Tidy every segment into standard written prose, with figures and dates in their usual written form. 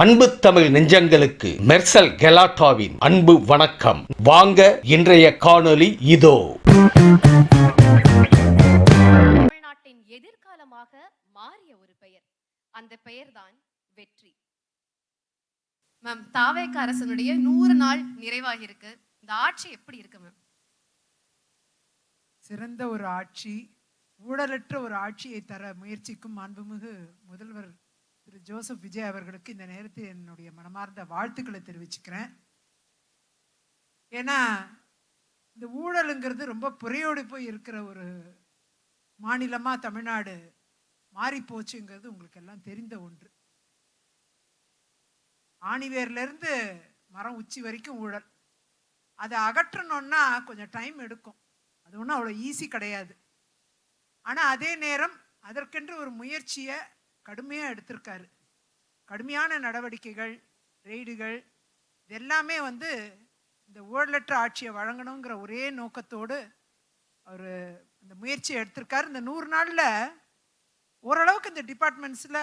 அன்பு தமிழ் நெஞ்சங்களுக்கு மெர்சல் கெலாட்டாவின் அன்பு வணக்கம். வாங்க இன்றைய காணொளி இதோ. தமிழ்நாட்டின் எதிர்காலமாக மாறிய ஒரு பெயர், அந்த பெயர்தான் வெற்றி. மேம், தாவேக அரசனுடைய 100 நாள் நிறைவாகி இருக்கு. இந்த ஆட்சி எப்படி இருக்கு மேம்? சிறந்த ஒரு ஆட்சி, ஊழலற்ற ஒரு ஆட்சியை தர முயற்சிக்கும் மாண்புமிகு முதல்வர் திரு ஜோசப் விஜய் அவர்களுக்கு இந்த நேரத்தில் என்னுடைய மனமார்ந்த வாழ்த்துக்களை தெரிவிச்சுக்கிறேன். ஏன்னா இந்த ஊழலுங்கிறது ரொம்ப புறையோடி போய் இருக்கிற ஒரு மாநிலமா தமிழ்நாடு மாறி போச்சுங்கிறது உங்களுக்கு எல்லாம் தெரிந்த ஒன்று. ஆணிவேர்ல இருந்து மரம் உச்சி வரைக்கும் ஊழல். அதை அகற்றணும்னா கொஞ்சம் டைம் எடுக்கும். அது ஒன்றும் அவ்வளோ ஈஸி கிடையாது. ஆனால் அதே நேரம் அதற்கென்று ஒரு முயற்சியை கடுமையாக எடுத்திருக்காரு. கடுமையான நடவடிக்கைகள், ரெய்டுகள், இது எல்லாமே இந்த ஊழலற்ற ஆட்சியை வழங்கணுங்கிற ஒரே நோக்கத்தோடு அவர் இந்த முயற்சியை எடுத்திருக்காரு. இந்த 100 நாளில் ஓரளவுக்கு இந்த டிபார்ட்மெண்ட்ஸில்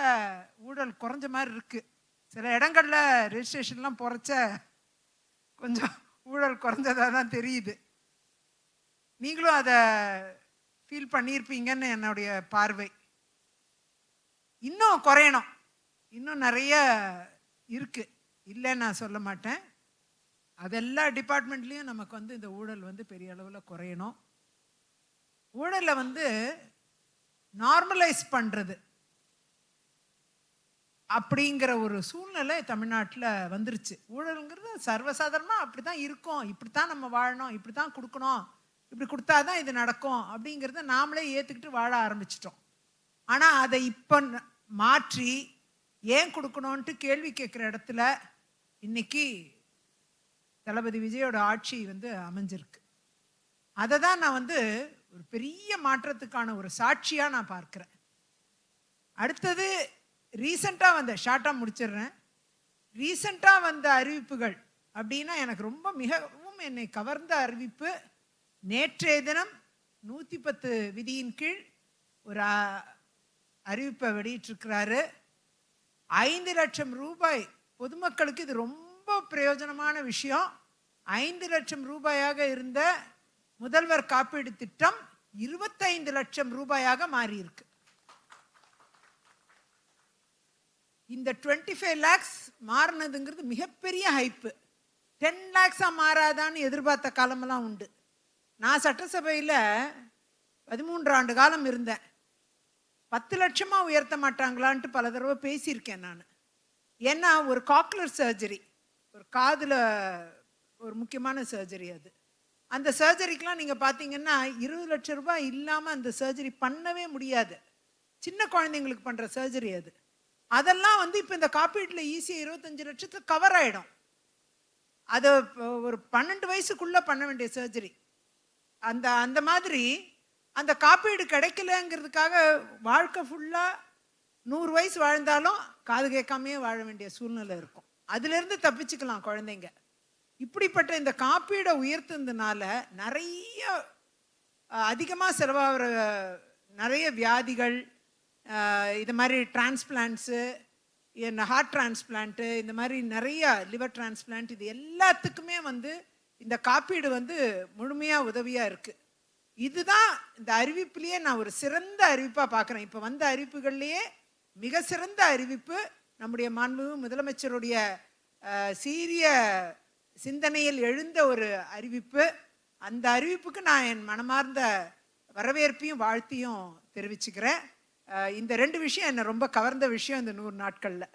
ஊழல் குறைஞ்ச மாதிரி இருக்குது. சில இடங்களில் ரெஜிஸ்ட்ரேஷன்லாம் போகிறச்ச கொஞ்சம் ஊழல் குறைஞ்சதாக தான் தெரியுது. நீங்களும் அதை ஃபீல் பண்ணியிருப்பீங்கன்னு என்னுடைய பார்வை. இன்னும் குறையணும், இன்னும் நிறைய இருக்குது, இல்லைன்னு நான் சொல்ல மாட்டேன். அதெல்லா டிபார்ட்மெண்ட்லேயும் நமக்கு இந்த ஊழல் பெரிய அளவில் குறையணும். ஊழலை நார்மலைஸ் பண்ணுறது அப்படிங்கிற ஒரு சூழ்நிலை தமிழ்நாட்டில் வந்துருச்சு. ஊழலுங்கிறது சர்வசாதாரணமாக அப்படி தான் இருக்கும், இப்படி தான் நம்ம வாழணும், இப்படி தான் கொடுக்கணும், இப்படி கொடுத்தாதான் இது நடக்கும் அப்படிங்கிறத நாமளே ஏற்றுக்கிட்டு வாழ ஆரம்பிச்சிட்டோம். ஆனால் அதை இப்போ மாற்றி ஏன் கொடுக்கணும்ன்ட்டு கேள்வி கேட்குற இடத்துல இன்னைக்கு தளபதி விஜயோட ஆட்சி அமைஞ்சிருக்கு. அதை தான் நான் ஒரு பெரிய மாற்றத்துக்கான ஒரு சாட்சியாக நான் பார்க்குறேன். அடுத்தது ரீசண்டாக ஷார்ட்டாக முடிச்சிடுறேன். ரீசண்டாக வந்த அறிவிப்புகள் அப்படின்னா எனக்கு ரொம்ப மிகவும் என்னை கவர்ந்த அறிவிப்பு, நேற்றைய தினம் 110 விதியின் கீழ் ஒரு அறிவிப்பை வெளியிட்டிருக்கிறாரு. 5 லட்சம் ரூபாய் பொதுமக்களுக்கு இது ரொம்ப பிரயோஜனமான விஷயம். 5 லட்சம் ரூபாயாக இருந்த முதல்வர் காப்பீடு திட்டம் 25 லட்சம் ரூபாயாக மாறி இருக்கு. இந்த 25 lakhs மாறினதுங்கிறது மிகப்பெரிய ஹைப்பு. 10 lakhs மாறாதான்னு எதிர்பார்த்த காலமெல்லாம் உண்டு. நான் சட்டசபையில் 13 ஆண்டு காலம் இருந்தேன். 10 லட்சமா உயர்த்த மாட்டாங்களான்ட்டு பல தடவை பேசியிருக்கேன் நான். ஏன்னா ஒரு காக்லர் சர்ஜரி, ஒரு காதில் ஒரு முக்கியமான சர்ஜரி, அது அந்த சர்ஜரிக்கெலாம் நீங்கள் பார்த்தீங்கன்னா 20 லட்சம் ரூபாய் இல்லாமல் அந்த சர்ஜரி பண்ணவே முடியாது. சின்ன குழந்தைங்களுக்கு பண்ணுற சர்ஜரி அது. அதெல்லாம் இப்போ இந்த காப்பீட்டில் ஈஸியாக 25 லட்சத்துக்கு கவர் ஆகிடும். அதை ஒரு 12 வயசுக்குள்ளே பண்ண வேண்டிய சர்ஜரி. அந்த மாதிரி அந்த காப்பீடு கிடைக்கலங்கிறதுக்காக வாழ்க்கை ஃபுல்லாக 100 வயசு வாழ்ந்தாலும் காது கேட்காமையே வாழ வேண்டிய சூழ்நிலை இருக்கும். அதுலேருந்து தப்பிச்சுக்கலாம் குழந்தைங்க. இப்படிப்பட்ட இந்த காப்பீடை உயர்த்துனதுனால நிறைய அதிகமாக செலவாகிற நிறைய வியாதிகள், இது மாதிரி டிரான்ஸ்பிளான்ட்ஸு, ஹார்ட் டிரான்ஸ்பிளான்ட்டு, இந்த மாதிரி நிறைய லிவர் டிரான்ஸ்பிளான்ட், இது எல்லாத்துக்குமே இந்த காப்பீடு முழுமையாக உதவியாக இருக்குது. இதுதான் இந்த அறிவிப்புலேயே நான் ஒரு சிறந்த அறிவிப்பாக பார்க்குறேன். இப்போ வந்த அறிவிப்புகள்லேயே மிக சிறந்த அறிவிப்பு நம்முடைய மாண்புமிகு முதலமைச்சருடைய சீரிய சிந்தனையில் எழுந்த ஒரு அறிவிப்பு. அந்த அறிவிப்புக்கு நான் என் மனமார்ந்த வரவேற்பையும் வாழ்த்தையும் தெரிவிச்சுக்கிறேன். இந்த 2 விஷயம் என்னை ரொம்ப கவர்ந்த விஷயம் இந்த 100 நாட்களில்.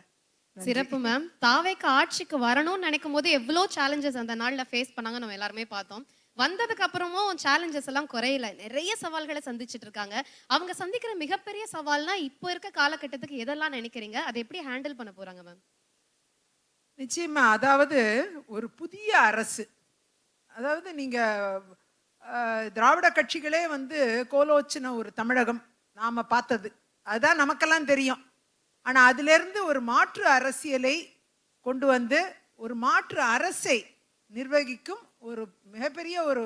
சிறப்பு மேம். தாவேக ஆட்சிக்கு வரணும்னு நினைக்கும் போது எவ்வளோ சேலஞ்சஸ் அந்த நாளில் ஃபேஸ் பண்ணாங்க நம்ம எல்லாருமே பார்த்தோம். வந்ததுக்கு அப்புறமும் சேலஞ்சஸ் எல்லாம் குறையல, நிறைய சவால்களை சந்திச்சுட்டு இருக்காங்க. அவங்க சந்திக்கிற மிகப்பெரிய சவால்னா இப்போ இருக்க காலகட்டத்துக்கு எதெல்லாம் நினைக்கிறீங்க, அதை எப்படி ஹேண்டில் பண்ண போறாங்க மேம்? நிச்சயமா, அதாவது ஒரு புதிய அரசு, அதாவது நீங்க திராவிட கட்சிகளே கோலோச்சின ஒரு தமிழகம் நாம பார்த்தது, அதுதான் நமக்கெல்லாம் தெரியும். ஆனா அதிலிருந்து ஒரு மாற்று அரசியலை கொண்டு ஒரு மாற்று அரசை நிர்வகிக்கும் ஒரு மிகப்பெரிய ஒரு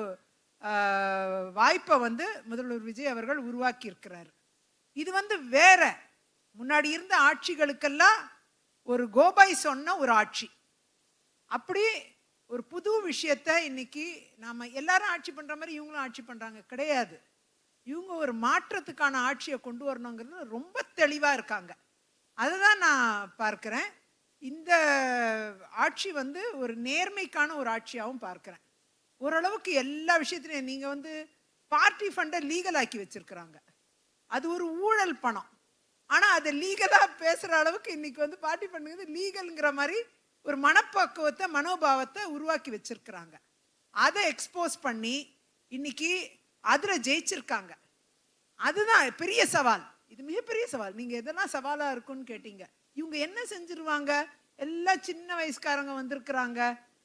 வாய்ப்பை முதல்வர் விஜய் அவர்கள் உருவாக்கி இருக்கிறார். இது வேற முன்னாடி இருந்த ஆட்சிகளுக்கெல்லாம் ஒரு கோபாய் சொன்ன ஒரு ஆட்சி. அப்படி ஒரு புது விஷயத்த இன்னைக்கு நாம எல்லாரும் ஆட்சி பண்ற மாதிரி இவங்களும் ஆட்சி பண்றாங்க கிடையாது. இவங்க ஒரு மாற்றத்துக்கான ஆட்சியை கொண்டு வரணுங்கிறது ரொம்ப தெளிவா இருக்காங்க. அதுதான் நான் பார்க்கிறேன். இந்த ஆட்சி வந்து ஒரு நேர்மைக்கான ஒரு ஆட்சியாகவும் பார்க்கிறேன். ஓரளவுக்கு எல்லா விஷயத்திலையும் நீங்க வந்து பார்ட்டி ஃபண்டை லீகல் ஆக்கி வச்சிருக்கிறாங்க. அது ஒரு ஊழல் பணம். ஆனா அதை லீகலா பேசுற அளவுக்கு இன்னைக்கு வந்து பார்ட்டி ஃபண்டுங்கிறது லீகல்ங்கிற மாதிரி ஒரு மனப்பக்குவத்தை மனோபாவத்தை உருவாக்கி வச்சிருக்கிறாங்க. அதை எக்ஸ்போஸ் பண்ணி இன்னைக்கு அதுல ஜெயிச்சிருக்காங்க. அதுதான் பெரிய சவால். இது மிகப்பெரிய சவால். நீங்க எதெல்லாம் சவாலா இருக்குன்னு கேட்டீங்க. இவங்க என்ன செஞ்சிருவாங்க? எல்லாம் சின்ன வயசுக்காரங்க வந்திருக்கிறாங்க.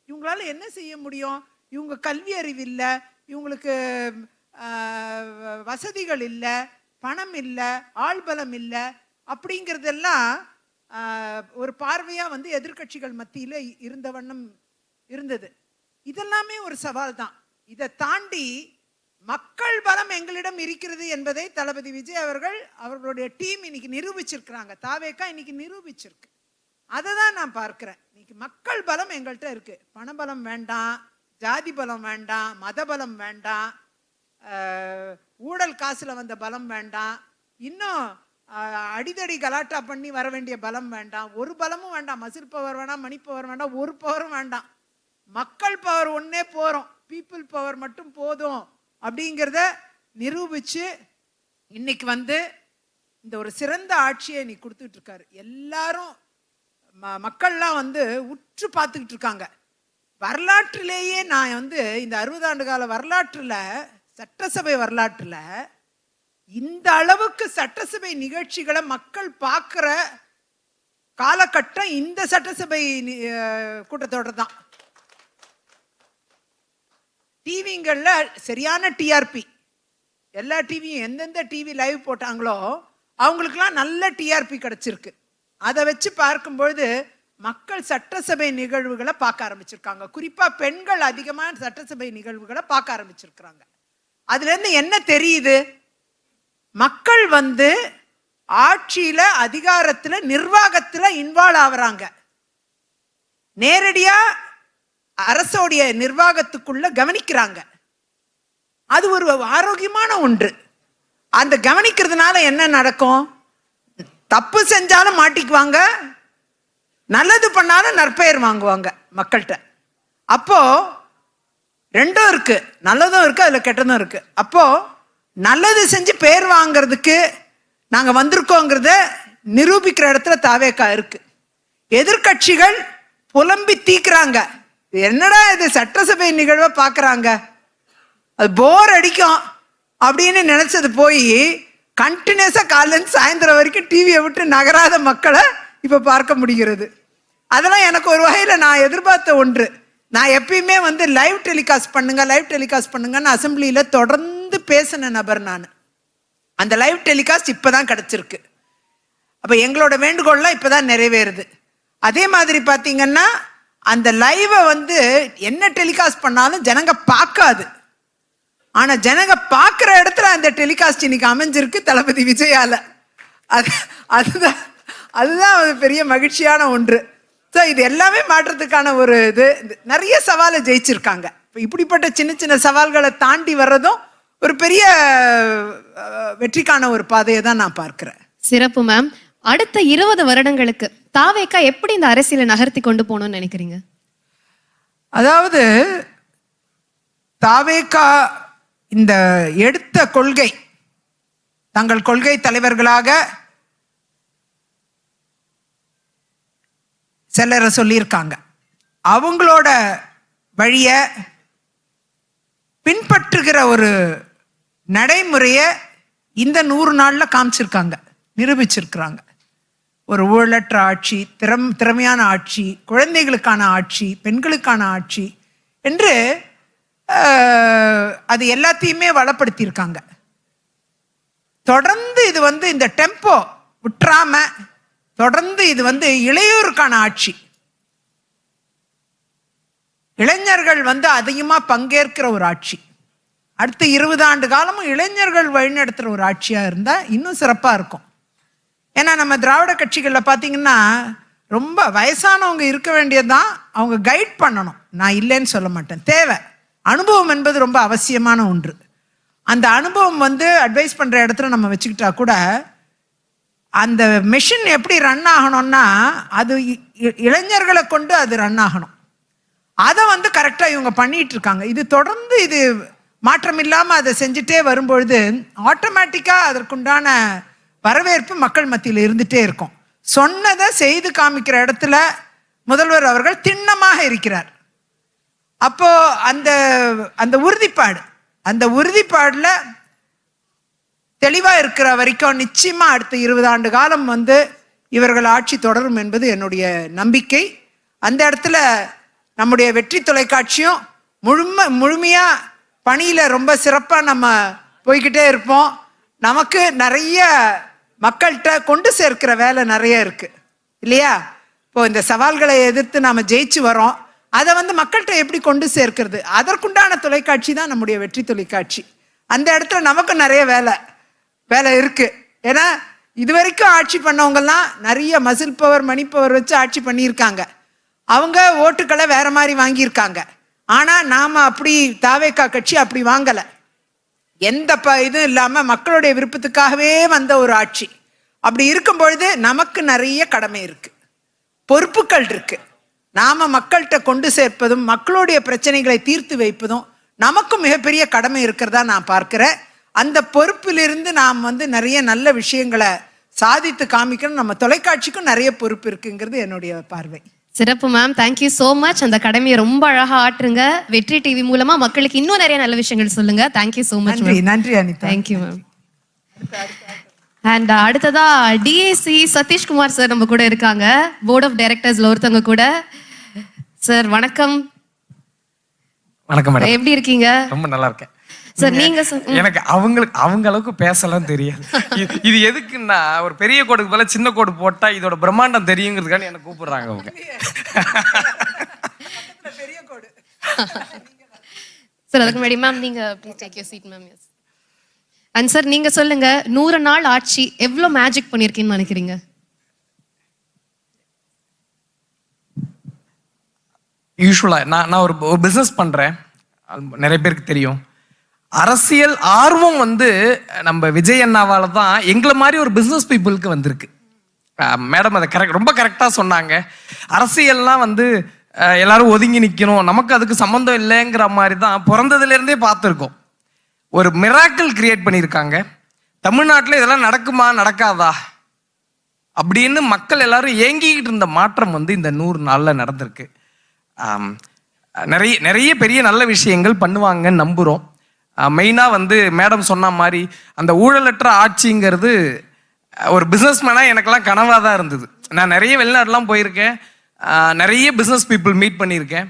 இவங்களால என்ன செய்ய முடியும்? இவங்க கல்வி அறிவு இல்லை, இவங்களுக்கு வசதிகள் இல்லை, பணம் இல்லை, ஆள்பலம் இல்லை, அப்படிங்கிறதெல்லாம் ஒரு பார்வையா வந்து எதிர்கட்சிகள் மத்தியில இருந்த வண்ணம் இருந்தது. இதெல்லாமே ஒரு சவால் தான். இதை தாண்டி மக்கள் பலம் எங்களிடம் இருக்கிறது என்பதை தளபதி விஜய் அவர்களுடைய டீம் இன்னைக்கு நிரூபிச்சிருக்கிறாங்க. தாவேக்கா இன்னைக்கு நிரூபிச்சிருக்கு. அதை தான் நான் பார்க்கிறேன். இன்னைக்கு மக்கள் பலம் எங்கள்கிட்ட இருக்கு. பணபலம் வேண்டாம், ஜாதி பலம் வேண்டாம், மத பலம் வேண்டாம், ஊழல் காசுல வந்த பலம் வேண்டாம், இன்னும் அடிதடி கலாட்டா பண்ணி வர வேண்டிய பலம் வேண்டாம். ஒரு பலமும் வேண்டாம். மசில் பவர் வேண்டாம், மணி பவர் வேண்டாம், ஒரு பவரும் வேண்டாம். மக்கள் பவர் ஒன்னே போறோம், பீப்புள் பவர் மட்டும் போதும் அப்படிங்கிறத நிரூபிச்சு இன்னைக்கு வந்து இந்த ஒரு சிறந்த ஆட்சியை நீ கொடுத்துட்டு இருக்காரு. எல்லாரும் மக்கள்லாம் வந்து உற்று பார்த்துக்கிட்டு இருக்காங்க. வரலாற்றிலேயே நான் வந்து இந்த 60 ஆண்டு கால வரலாற்றுல, சட்டசபை வரலாற்றுல இந்த அளவுக்கு சட்டசபை நிகழ்ச்சிகளை மக்கள் பார்க்கிற காலகட்டம் இந்த சட்டசபை கூட்டத்தொடர் தான். டிவிங்கள்ல சரியான டிஆர்பி. எல்லா டிவியும் எந்தெந்த டிவி லைவ் போட்டாங்களோ அவங்களுக்குலாம் நல்ல டிஆர்பி கிடைச்சிருக்கு. அதை வச்சு பார்க்கும்பொழுது மக்கள் சட்டசபை நிகழ்வுகளை பார்க்க ஆரம்பிச்சிருக்காங்க. குறிப்பா பெண்கள் அதிகமான சட்டசபை நிகழ்வுகளை பார்க்க ஆரம்பிச்சிருக்கிறாங்க. அதுல இருந்து என்ன தெரியுது? மக்கள் வந்து ஆட்சியில, அதிகாரத்துல, நிர்வாகத்துல இன்வால்வ் ஆகுறாங்க. நேரடியா அரசோடைய நிர்வாகத்துக்குள்ள கவனிக்கிறாங்க. அது ஒரு ஆரோக்கியமான ஒன்று. அந்த கவனிக்கிறதுனால என்ன நடக்கும்? தப்பு செஞ்சாலும் மாட்டிக்குவாங்க, நல்லது பண்ணாலும் நற்பெயர் வாங்குவாங்க மக்கள்கிட்ட. அப்போ ரெண்டும் இருக்கு, நல்லதும் இருக்கு, அதுல கெட்டதும் இருக்கு. அப்போ நல்லது செஞ்சு பேர் வாங்கிறதுக்கு நாங்க வந்திருக்கோங்கிறத நிரூபிக்கிற இடத்துல தாவேக்கா இருக்கு. எதிர்கட்சிகள் புலம்பி தீக்குறாங்க. என்னடா இது சட்டசபை நிகழ்வை பார்க்கறாங்க, அது போர் அடிக்கும் அப்படின்னு நினைச்சது போய் கண்டினியூஸா காலையில சாயந்தரம் வரைக்கும் டிவியை விட்டு நகராத மக்களை இப்ப பார்க்க முடிகிறது. அதெல்லாம் எனக்கு ஒரு வகையில நான் எதிர்பார்த்த ஒன்று. நான் எப்பயுமே வந்து லைவ் டெலிகாஸ்ட் பண்ணுங்கன்னு அசம்பிளியில தொடர்ந்து பேசின நபர் நான். அந்த லைவ் டெலிகாஸ்ட் இப்பதான் கிடைச்சிருக்கு. அப்ப எங்களோட வேண்டுகோள்லாம் இப்பதான் நிறைவேறுது. அதே மாதிரி பாத்தீங்கன்னா அந்த லைவை வந்து என்ன டெலிகாஸ்ட் பண்ணாலும் ஜனங்க பார்க்காது. ஆனா ஜனங்க பார்க்கிற இடத்துல அந்த டெலிகாஸ்ட் இன்னைக்கு அமைஞ்சிருக்கு தளபதி விஜயால. அதுதான் பெரிய மகிழ்ச்சியான ஒன்று. ஸோ இது எல்லாமே மாற்றத்துக்கான ஒரு இது. நிறைய சவாலை ஜெயிச்சிருக்காங்க. இப்படிப்பட்ட சின்ன சின்ன சவால்களை தாண்டி வர்றதும் ஒரு பெரிய வெற்றிக்கான ஒரு பாதையை தான் நான் பார்க்கிறேன். சிறப்பு மேம். அடுத்த 20 வருடங்களுக்கு தாவேக்கா எப்படி இந்த அரசியலை நகர்த்தி கொண்டு போகணும்னு நினைக்கிறீங்க? அதாவது தாவேக்கா இந்த எடுத்த கொள்கை, தங்கள் கொள்கை தலைவர்களாக சிலரை சொல்லியிருக்காங்க. அவங்களோட வழிய பின்பற்றுகிற ஒரு நடைமுறையை இந்த 100 நாள்ல காமிச்சிருக்காங்க, நிரூபிச்சிருக்கிறாங்க. ஒரு ஊழலற்ற ஆட்சி, திறமையான ஆட்சி, குழந்தைகளுக்கான ஆட்சி, பெண்களுக்கான ஆட்சி என்று அது எல்லாத்தையுமே வளப்படுத்தியிருக்காங்க. தொடர்ந்து இது வந்து இந்த டெம்போ விட்டுறாம தொடர்ந்து இது வந்து இளையோருக்கான ஆட்சி. இளைஞர்கள் வந்து அதிகமா பங்கேற்கிற ஒரு ஆட்சி. அடுத்த 20 ஆண்டு காலமும் இளைஞர்கள் வழிநடத்துற ஒரு ஆட்சியா இருந்தா இன்னும் சிறப்பா இருக்கும். ஏன்னா நம்ம திராவிட கட்சிகள்ல பாத்தீங்கன்னா ரொம்ப வயசானவங்க இருக்க வேண்டியதுதான், அவங்க கைட் பண்ணணும். நான் இல்லைன்னு சொல்ல மாட்டேன், தேவை. அனுபவம் என்பது ரொம்ப அவசியமான ஒன்று. அந்த அனுபவம் வந்து அட்வைஸ் பண்ணுற இடத்துல நம்ம வச்சுக்கிட்டா கூட, அந்த மெஷின் எப்படி ரன் ஆகணும்னா அது இளைஞர்களை கொண்டு அது ரன் ஆகணும். அதை வந்து கரெக்டாக இவங்க பண்ணிட்டு இருக்காங்க. இது தொடர்ந்து இது மாற்றம் இல்லாமல் அதை செஞ்சுட்டே வரும்பொழுது ஆட்டோமேட்டிக்காக அதற்குண்டான வரவேற்பு மக்கள் மத்தியில் இருந்துகிட்டே இருக்கும். சொன்னதை செய்து காமிக்கிற இடத்துல முதல்வர் அவர்கள் திண்ணமாக இருக்கிறார். அப்போ அந்த உறுதிப்பாடில் தெளிவாக இருக்கிற வரைக்கும் நிச்சயமாக அடுத்த 20 ஆண்டு காலம் வந்து இவர்கள் ஆட்சி தொடரும் என்பது என்னுடைய நம்பிக்கை. அந்த இடத்துல நம்முடைய வெற்றி தொலைக்காட்சியும் முழுமையாக பணியில் ரொம்ப சிறப்பாக நம்ம போய்கிட்டே இருப்போம். நமக்கு நிறைய மக்கள்கிட்ட கொண்டு சேர்க்கிற வேலை நிறைய இருக்குது இல்லையா? இப்போ இந்த சவால்களை எதிர்த்து நாம் ஜெயிச்சு வரோம். அதை வந்து மக்கள்கிட்ட எப்படி கொண்டு சேர்க்கிறது, அதற்குண்டான தொலைக்காட்சி தான் நம்முடைய வெற்றி தொலைக்காட்சி. அந்த இடத்துல நமக்கு நிறைய வேலை இருக்குது. ஏன்னா இது வரைக்கும் ஆட்சி பண்ணவங்கெல்லாம் நிறைய மசில் பவர் மணி பவர் வச்சு ஆட்சி பண்ணியிருக்காங்க. அவங்க ஓட்டுக்களை வேற மாதிரி வாங்கியிருக்காங்க. ஆனால் நாம் அப்படி தாவேகா கட்சி அப்படி வாங்கலை. எந்த இதுவும் இல்லாமல் மக்களுடைய விருப்பத்துக்காகவே வந்த ஒரு ஆட்சி. அப்படி இருக்கும் பொழுது நமக்கு நிறைய கடமை இருக்கு, பொறுப்புகள் இருக்கு. நாம மக்கள்கிட்ட கொண்டு சேர்ப்பதும் மக்களுடைய பிரச்சனைகளை தீர்த்து வைப்பதும் நமக்கும் மிகப்பெரிய கடமை இருக்கிறதா நான் பார்க்கிறேன். அந்த பொறுப்பிலிருந்து நாம் வந்து நிறைய நல்ல விஷயங்களை சாதித்து காமிக்கணும். நம்ம தொலைக்காட்சிக்கும் நிறைய பொறுப்பு இருக்குங்கிறது என்னுடைய பார்வை. சிறப்பு மேம், தேங்க்யூ ஸோ மச். அந்த கடமையை ரொம்ப அழகா ஆற்றுங்க. வெற்றி டிவி மூலமா மக்களுக்கு இன்னும் நிறைய நல்ல விஷயங்கள் சொல்லுங்க. Thank you so much. நன்றி அனிதா. Thank you ma'am. அண்ட் அடுத்ததா டிஏசி சதீஷ்குமார் சார் நம்ம கூட இருக்காங்க, போர்ட் ஆஃப் டைரக்டர்ஸ்ல ஒருத்தவங்க கூட. சார் வணக்கம். வணக்கம் மேடம், எப்படி இருக்கீங்க? ரொம்ப நல்லா இருக்கேன் சார். நீங்க எனக்கு அவங்க அளவுக்கு பேசலாம் தெரியாது. இது எதுக்குன்னா ஒரு பெரிய கோடுக்கு பதிலா சின்ன கோடு போட்டா இதோட பிரம்மாண்டம் தெரியுங்கிறதுக்கான என்ன கூப்பிடுறாங்க அவங்க. சார் அதுக்கு முன்னாடி மேம் நீங்க please take your seat ma'am. Yes. And sir நீங்க சொல்லுங்க, 100 நாள் ஆட்சி எவ்வளவு மேஜிக் பண்ணிருக்கீங்கன்னு நினைக்கிறீங்க? யூஸ்வலா நான் ஒரு பிசினஸ் பண்றேன், நிறைய பேருக்கு தெரியும். அரசியல் ஆர்வம் வந்து நம்ம விஜய் அண்ணாவால தான் எங்களை மாதிரி ஒரு பிசினஸ் பீப்புளுக்கு வந்திருக்கு. மேடம் அதை ரொம்ப கரெக்டாக சொன்னாங்க. அரசியல்லாம் வந்து எல்லாரும் ஒதுங்கி நிற்கணும், நமக்கு அதுக்கு சம்மந்தம் இல்லைங்கிற மாதிரி தான் பிறந்ததுலேருந்தே பார்த்துருக்கோம். ஒரு மிராக்கிள் கிரியேட் பண்ணியிருக்காங்க. தமிழ்நாட்டில் இதெல்லாம் நடக்குமா நடக்காதா அப்படின்னு மக்கள் எல்லாரும் ஏங்கிக்கிட்டு இருந்த மாற்றம் வந்து இந்த 100 நாளில் நடந்திருக்கு. நிறைய பெரிய நல்ல விஷயங்கள் பண்ணுவாங்கன்னு நம்புகிறோம். மெயினாக வந்து மேடம் சொன்ன மாதிரி அந்த ஊழலற்ற ஆட்சிங்கிறது ஒரு பிஸ்னஸ் மேனாக எனக்கெல்லாம் கனவாக தான் இருந்தது. நான் நிறைய வெளிநாடுலாம் போயிருக்கேன், நிறைய பிஸ்னஸ் பீப்புள் மீட் பண்ணியிருக்கேன்,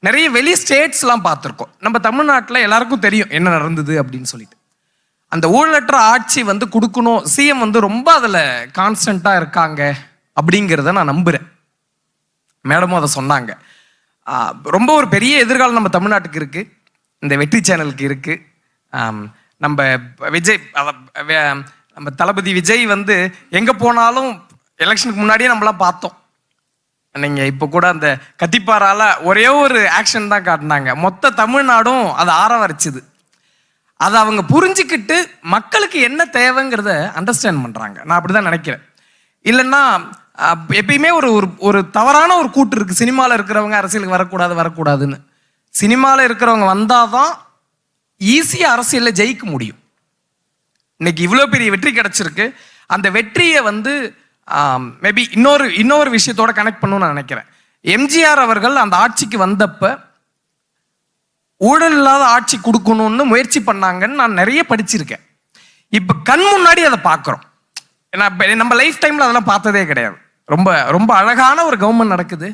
நிறைய வெளி ஸ்டேட்ஸ்லாம் பார்த்துருக்கோம். நம்ம தமிழ்நாட்டில் எல்லாருக்கும் தெரியும் என்ன நடந்தது அப்படின்னு சொல்லிட்டு. அந்த ஊழலற்ற ஆட்சி வந்து கொடுக்கணும், சிஎம் வந்து ரொம்ப அதில் கான்ஸ்டண்ட்டாக இருக்காங்க அப்படிங்கிறத நான் நம்புகிறேன். மேடமும் அதை சொன்னாங்க. ரொம்ப ஒரு பெரிய எதிர்காலம் நம்ம தமிழ்நாட்டுக்கு இருக்குது, இந்த வெற்றி சேனலுக்கு இருக்குது. நம்ம விஜய் நம்ம தளபதி விஜய் வந்து எங்கே போனாலும் எலெக்ஷனுக்கு முன்னாடியே நம்மளாம் பார்த்தோம். நீங்கள் இப்போ கூட அந்த கத்திப்பாரால ஒரே ஒரு ஆக்ஷன் தான் காட்டினாங்க, மொத்த தமிழ்நாடும் அதை ஆரவரிச்சுது. அதை அவங்க புரிஞ்சுக்கிட்டு மக்களுக்கு என்ன தேவைங்கிறத அண்டர்ஸ்டாண்ட் பண்ணுறாங்க. நான் அப்படி தான் நினைக்கிறேன். இல்லைன்னா எப்பயுமே ஒரு தவறான ஒரு கூட்டு இருக்குது, சினிமாவில் இருக்கிறவங்க அரசியலுக்கு வரக்கூடாதுன்னு. சினிமாவில் இருக்கிறவங்க வந்தால் தான் ஈஸியாக அரசியலில் ஜெயிக்க முடியும். இன்னைக்கு இவ்வளோ பெரிய வெற்றி கிடைச்சிருக்கு. அந்த வெற்றியை வந்து மேபி இன்னொரு விஷயத்தோட கனெக்ட் பண்ணணும்னு நான் நினைக்கிறேன். எம்ஜிஆர் அவர்கள் அந்த ஆட்சிக்கு வந்தப்ப ஊழல் இல்லாத ஆட்சி கொடுக்கணும்னு முயற்சி பண்ணாங்கன்னு நான் நிறைய படிச்சிருக்கேன். இப்போ கண் முன்னாடி அதை பார்க்குறோம். நம்ம லைஃப் டைமில் அதெல்லாம் பார்த்ததே கிடையாது. ரொம்ப ரொம்ப அழகான ஒரு கவர்மெண்ட் நடக்குது.